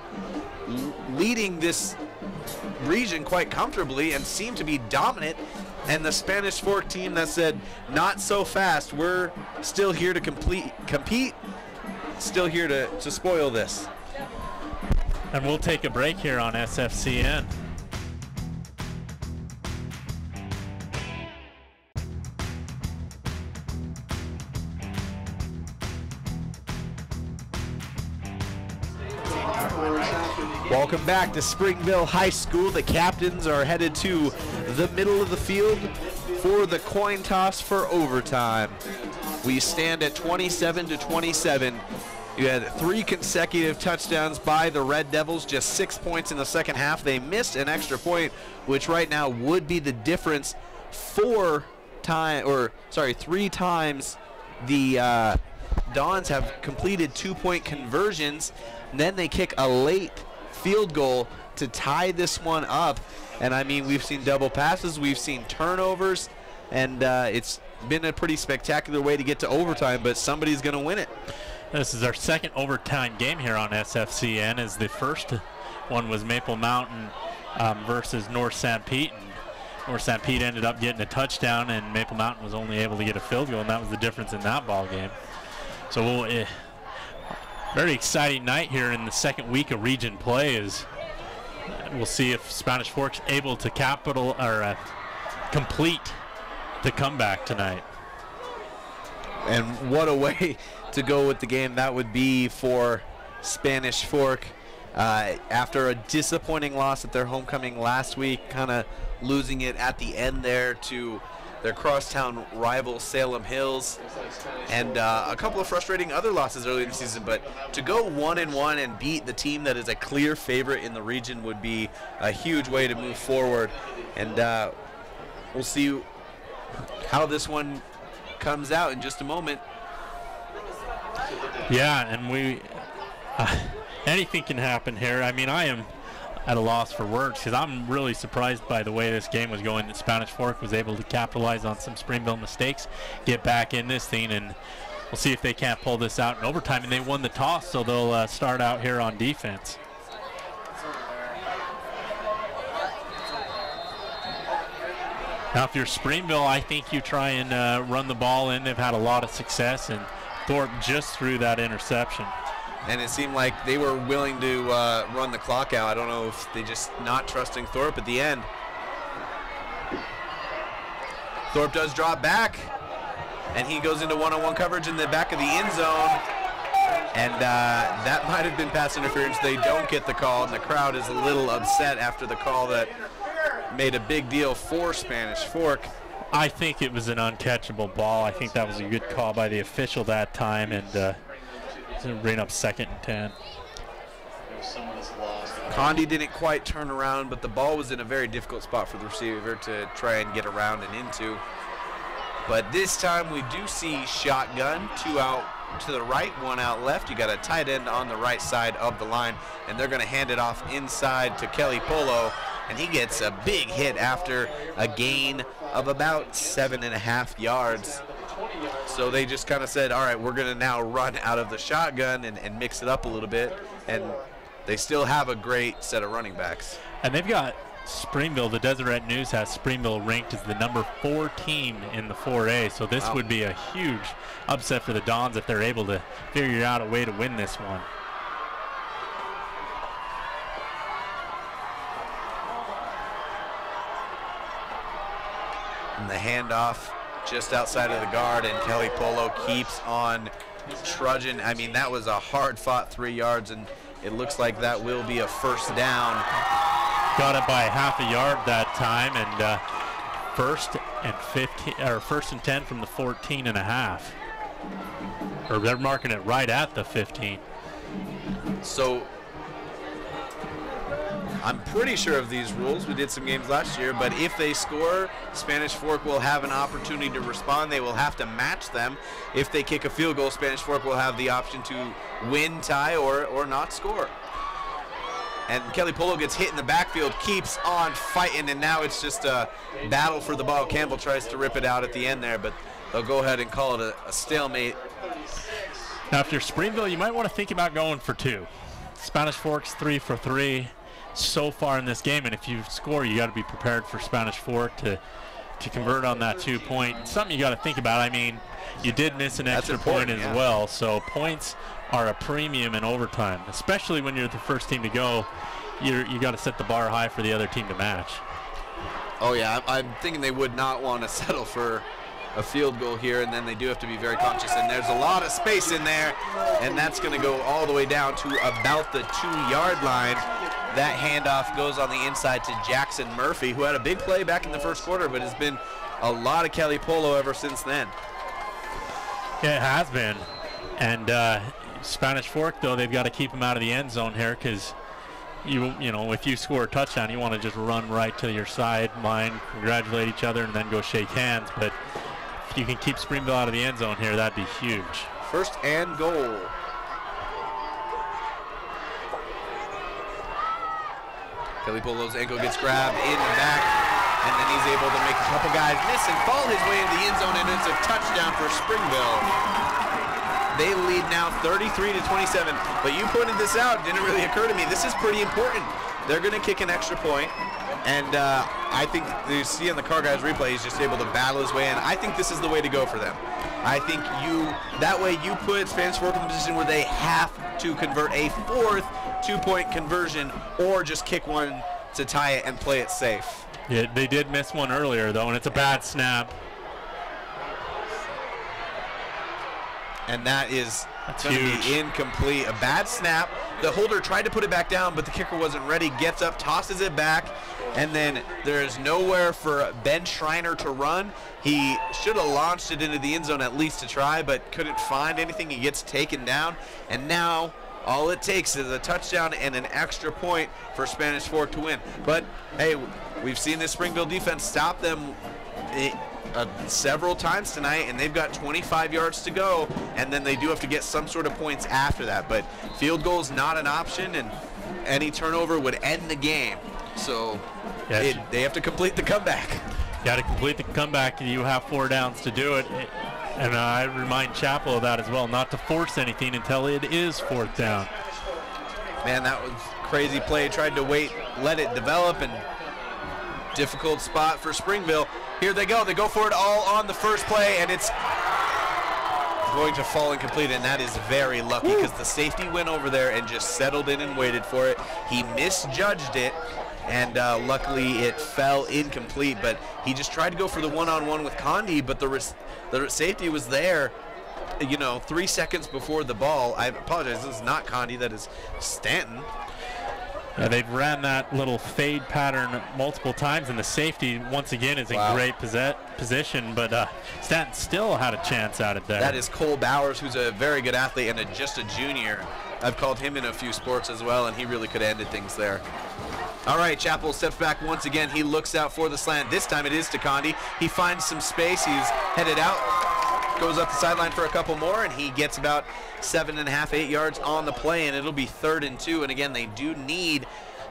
leading this region quite comfortably and seem to be dominant, and the Spanish Fork team that said, not so fast, we're still here to compete, still here to spoil this. And we'll take a break here on SFCN. Welcome back to Springville High School. The captains are headed to the middle of the field for the coin toss for overtime. We stand at 27-27. You had 3 consecutive touchdowns by the Red Devils, just 6 points in the second half. They missed an extra point, which right now would be the difference. 3 times the Dons have completed 2-point conversions. And then they kick a late field goal to tie this one up. And I mean, we've seen double passes, we've seen turnovers, and it's been a pretty spectacular way to get to overtime, but somebody's going to win it. This is our second overtime game here on SFCN, as the first one was Maple Mountain versus North St. Pete. And North St. Pete ended up getting a touchdown, and Maple Mountain was only able to get a field goal, and that was the difference in that ball game. So very exciting night here in the second week of region play. Is we'll see if Spanish Fork's able to complete the comeback tonight. And what a way to go with the game that would be for Spanish Fork. After a disappointing loss at their homecoming last week, kind of losing it at the end there to their crosstown rival Salem Hills, and a couple of frustrating other losses early in the season. But to go 1-1 and beat the team that is a clear favorite in the region would be a huge way to move forward. And we'll see how this one comes out in just a moment. Yeah, and anything can happen here. I mean, I am at a loss for words because I'm really surprised by the way this game was going. That Spanish Fork was able to capitalize on some Springville mistakes, get back in this thing, and we'll see if they can't pull this out in overtime. And they won the toss, so they'll start out here on defense. Now, if you're Springville, I think you try and run the ball in. They've had a lot of success, and Thorpe just threw that interception. And it seemed like they were willing to run the clock out. I don't know if they just not trusting Thorpe at the end. Thorpe does drop back, and he goes into one-on-one coverage in the back of the end zone. And that might have been pass interference. They don't get the call, and the crowd is a little upset after the call that made a big deal for Spanish Fork. I think it was an uncatchable ball. I think that was a good call by the official that time, and bring up 2nd and 10. Condi didn't quite turn around, but the ball was in a very difficult spot for the receiver to try and get around and into. But this time we do see shotgun, 2 out to the right, 1 out left. You got a tight end on the right side of the line, and they're going to hand it off inside to Kelly Polo, and he gets a big hit after a gain of about 7.5 yards. So they just kind of said, all right, we're going to now run out of the shotgun and mix it up a little bit. And they still have a great set of running backs. And they've got Springville. The Deseret News has Springville ranked as the number 4 team in the 4A. So this would be a huge upset for the Dons if they're able to figure out a way to win this one. And the handoff just outside of the guard, and Kelly Polo keeps on trudging. I mean, that was a hard-fought 3 yards, and it looks like that will be a first down. Got it by half a yard that time, and first and 10 from the 14.5. Or they're marking it right at the 15. So I'm pretty sure of these rules. We did some games last year, but if they score, Spanish Fork will have an opportunity to respond. They will have to match them. If they kick a field goal, Spanish Fork will have the option to win, tie, or not score. And Kelly Polo gets hit in the backfield, keeps on fighting, and now it's just a battle for the ball. Campbell tries to rip it out at the end there, but they'll go ahead and call it a stalemate. Now, if you're Springville, you might want to think about going for 2. Spanish Fork's 3 for 3 so far in this game, and if you score, you got to be prepared for Spanish Fork to convert on that 2-point. Something you got to think about. I mean, you did miss an extra point as well, so points are a premium in overtime, especially when you're the first team to go. You got to set the bar high for the other team to match. Oh yeah, I'm thinking they would not want to settle for a field goal here, and then they do have to be very conscious, and there's a lot of space in there, and that's going to go all the way down to about the 2-yard line. That handoff goes on the inside to Jackson Murphy, who had a big play back in the first quarter, but has been a lot of Kelly Polo ever since then. Yeah, it has been. And Spanish Fork, though, they've got to keep him out of the end zone here, because you know, if you score a touchdown, you want to just run right to your sideline, congratulate each other, and then go shake hands. But if you can keep Springville out of the end zone here, that'd be huge. 1st and goal. Kelly Polo's ankle gets grabbed in the back, and then he's able to make a couple guys miss and fall his way into the end zone, and it's a touchdown for Springville. They lead now 33-27, but you pointed this out, it didn't really occur to me. This is pretty important. They're going to kick an extra point, and I think you see on the Car Guys replay, he's just able to battle his way in. I think this is the way to go for them. I think that way you put Spanish Fork in the position where they have to convert a 4th 2-point conversion, or just kick one to tie it and play it safe. Yeah, they did miss one earlier, though, and it's a bad snap. And that is going to be incomplete. A bad snap. The holder tried to put it back down, but the kicker wasn't ready. Gets up, tosses it back, and then there is nowhere for Ben Schreiner to run. He should have launched it into the end zone at least to try, but couldn't find anything. He gets taken down, and now all it takes is a touchdown and an extra point for Spanish Fork to win. But, hey, we've seen this Springville defense stop them several times tonight, and they've got 25 yards to go, and then they do have to get some sort of points after that. But field goal is not an option, and any turnover would end the game. So they have to complete the comeback. Got to complete the comeback. You have 4 downs to do it. And I remind Chapel of that as well, not to force anything until it is 4th down. Man, that was a crazy play. Tried to wait, let it develop, and difficult spot for Springville. Here they go. They go for it all on the first play, and it's going to fall incomplete, and that is very lucky because the safety went over there and just settled in and waited for it. He misjudged it, and luckily it fell incomplete, but he just tried to go for the one-on-one with Condi, but the safety was there, 3 seconds before the ball. I apologize, this is not Condi, that is Stanton. Yeah, they've ran that little fade pattern multiple times, and the safety, once again, is in great position, but Stanton still had a chance at it there. That is Cole Bowers, who's a very good athlete and just a junior. I've called him in a few sports as well, and he really could have ended things there. All right, Chapel steps back once again. He looks out for the slant. This time it is to Condi. He finds some space. He's headed out, goes up the sideline for a couple more, and he gets about 7.5, 8 yards on the play, and it'll be 3rd and 2. And again, they do need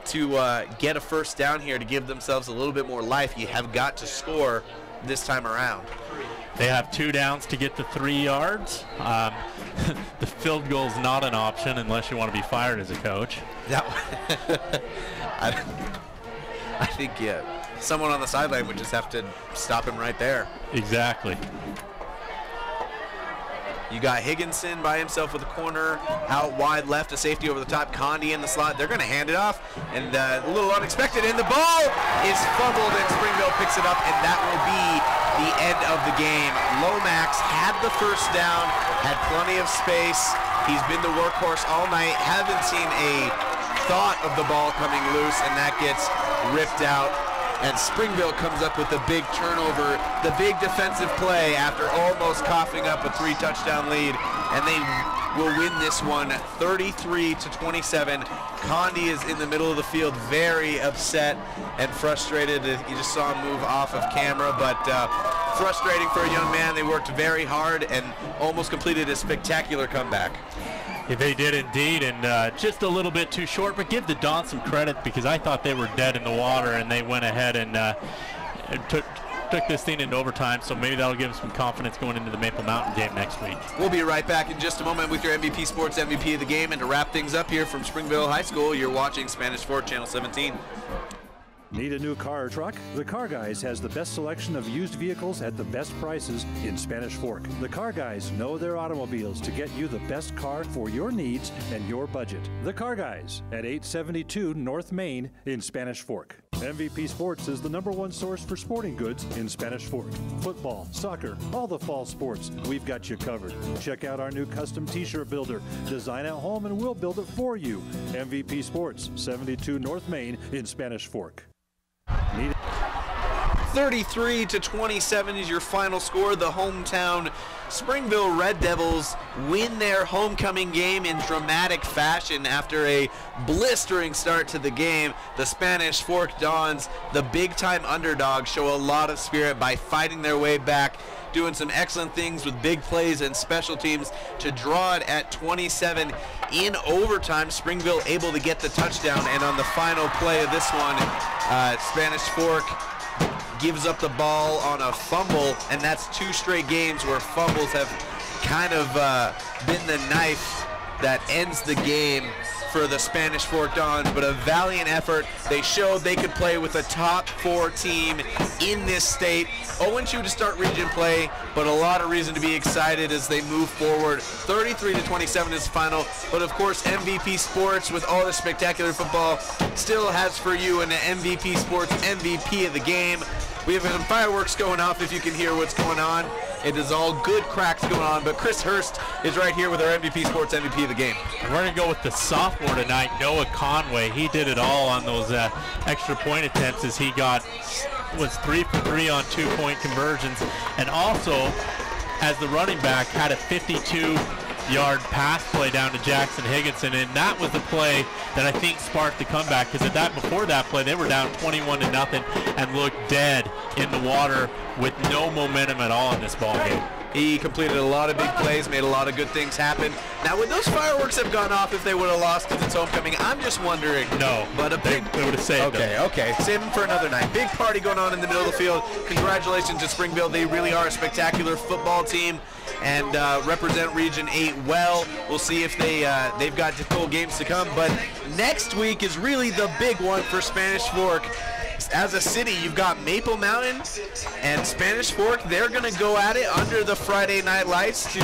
to get a first down here to give themselves a little bit more life. You have got to score this time around. They have 2 downs to get the 3 yards. The field goal is not an option unless you want to be fired as a coach. I think, someone on the sideline would just have to stop him right there. Exactly. You got Higginson by himself with a corner, out wide left, a safety over the top, Condi in the slot. They're going to hand it off, and a little unexpected, and the ball is fumbled, and Springville picks it up, and that will be the end of the game. Lomax had the first down, had plenty of space. He's been the workhorse all night. Haven't seen a thought of the ball coming loose, and that gets ripped out. And Springville comes up with the big turnover, the big defensive play after almost coughing up a 3-touchdown lead. And they will win this one 33-27. Condi is in the middle of the field, very upset and frustrated. You just saw him move off of camera, but frustrating for a young man. They worked very hard and almost completed a spectacular comeback. Yeah, they did indeed, and just a little bit too short, but give the Dons some credit because I thought they were dead in the water, and they went ahead and took this thing into overtime, so maybe that'll give them some confidence going into the Maple Mountain game next week. We'll be right back in just a moment with your MVP Sports MVP of the game, and to wrap things up here from Springville High School, you're watching Spanish Fork Channel 17. Need a new car or truck? The Car Guys has the best selection of used vehicles at the best prices in Spanish Fork. The Car Guys know their automobiles to get you the best car for your needs and your budget. The Car Guys at 872 North Main in Spanish Fork. MVP Sports is the #1 source for sporting goods in Spanish Fork. Football, soccer, all the fall sports, we've got you covered. Check out our new custom t-shirt builder. Design at home and we'll build it for you. MVP Sports, 72 North Main in Spanish Fork. 33-27 is your final score. The hometown Springville Red Devils win their homecoming game in dramatic fashion after a blistering start to the game. The Spanish Fork Dons, the big-time underdogs, show a lot of spirit by fighting their way back, doing some excellent things with big plays and special teams to draw it at 27 in overtime. Springville able to get the touchdown, and on the final play of this one, Spanish Fork gives up the ball on a fumble, and that's 2 straight games where fumbles have kind of been the knife that ends the game for the Spanish Fork Dons, but a valiant effort. They showed they could play with a top 4 team in this state. 0-2 to start region play, but a lot of reason to be excited as they move forward. 33-27 is the final, but of course MVP Sports with all the spectacular football still has for you an MVP Sports MVP of the game. We have some fireworks going off if you can hear what's going on. It is all good cracks going on, but Chris Hurst is right here with our MVP Sports MVP of the game. We're going to go with the sophomore tonight, Noah Conway. He did it all on those extra point attempts as he was 3 for 3 on 2-point conversions, and also as the running back had a 52-yard pass play down to Jackson Higginson, and that was the play that I think sparked the comeback, because before that play they were down 21-0 and looked dead in the water with no momentum at all in this ball game. He completed a lot of big plays, made a lot of good things happen. Now, would those fireworks have gone off if they would have lost because it's homecoming? I'm just wondering. No, but they would have saved them. Okay. Save them for another night. Big party going on in the middle of the field. Congratulations to Springville. They really are a spectacular football team and represent Region 8 well. We'll see if they've got difficult games to come. But next week is really the big one for Spanish Fork. As a city, you've got Maple Mountain and Spanish Fork. They're going to go at it under the Friday night lights to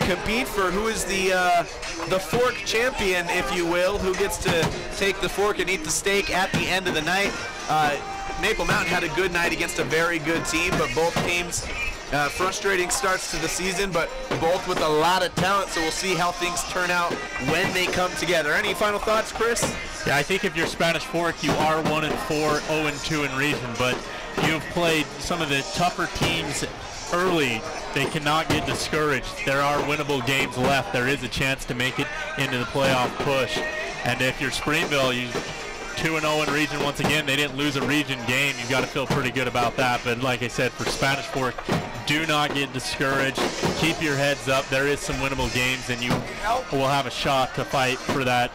compete for who is the Fork champion, if you will, who gets to take the fork and eat the steak at the end of the night. Maple Mountain had a good night against a very good team, but both teams frustrating starts to the season, but both with a lot of talent, so we'll see how things turn out when they come together. Any final thoughts, Chris? Yeah, I think if you're Spanish Fork, you are 1-4, 0-2 in region, but you've played some of the tougher teams early. They cannot get discouraged. There are winnable games left. There is a chance to make it into the playoff push. And if you're Springville, you 2-0 in region once again. They didn't lose a region game. You've got to feel pretty good about that. But like I said, for Spanish Fork, do not get discouraged. Keep your heads up. There is some winnable games, and you will have a shot to fight for that,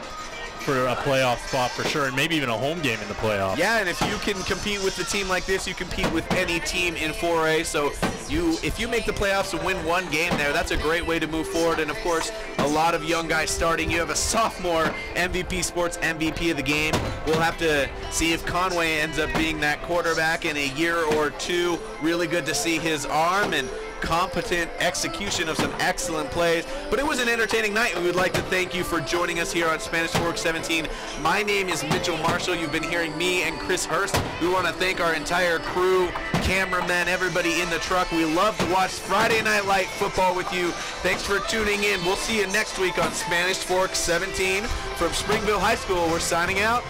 for a playoff spot for sure, and maybe even a home game in the playoffs. Yeah, and if you can compete with a team like this, you compete with any team in 4A. So if you make the playoffs and win one game there, that's a great way to move forward. And of course, a lot of young guys starting. You have a sophomore MVP Sports MVP of the game. We'll have to see if Conway ends up being that quarterback in a year or two. Really good to see his arm and competent execution of some excellent plays. But it was an entertaining night, and we would like to thank you for joining us here on Spanish Fork 17. My name is Mitchell Marshall. You've been hearing me and Chris Hurst. We want to thank our entire crew, cameramen, everybody in the truck. We love to watch Friday Night Light football with you. Thanks for tuning in. We'll see you next week on Spanish Fork 17 from Springville High School. We're signing out.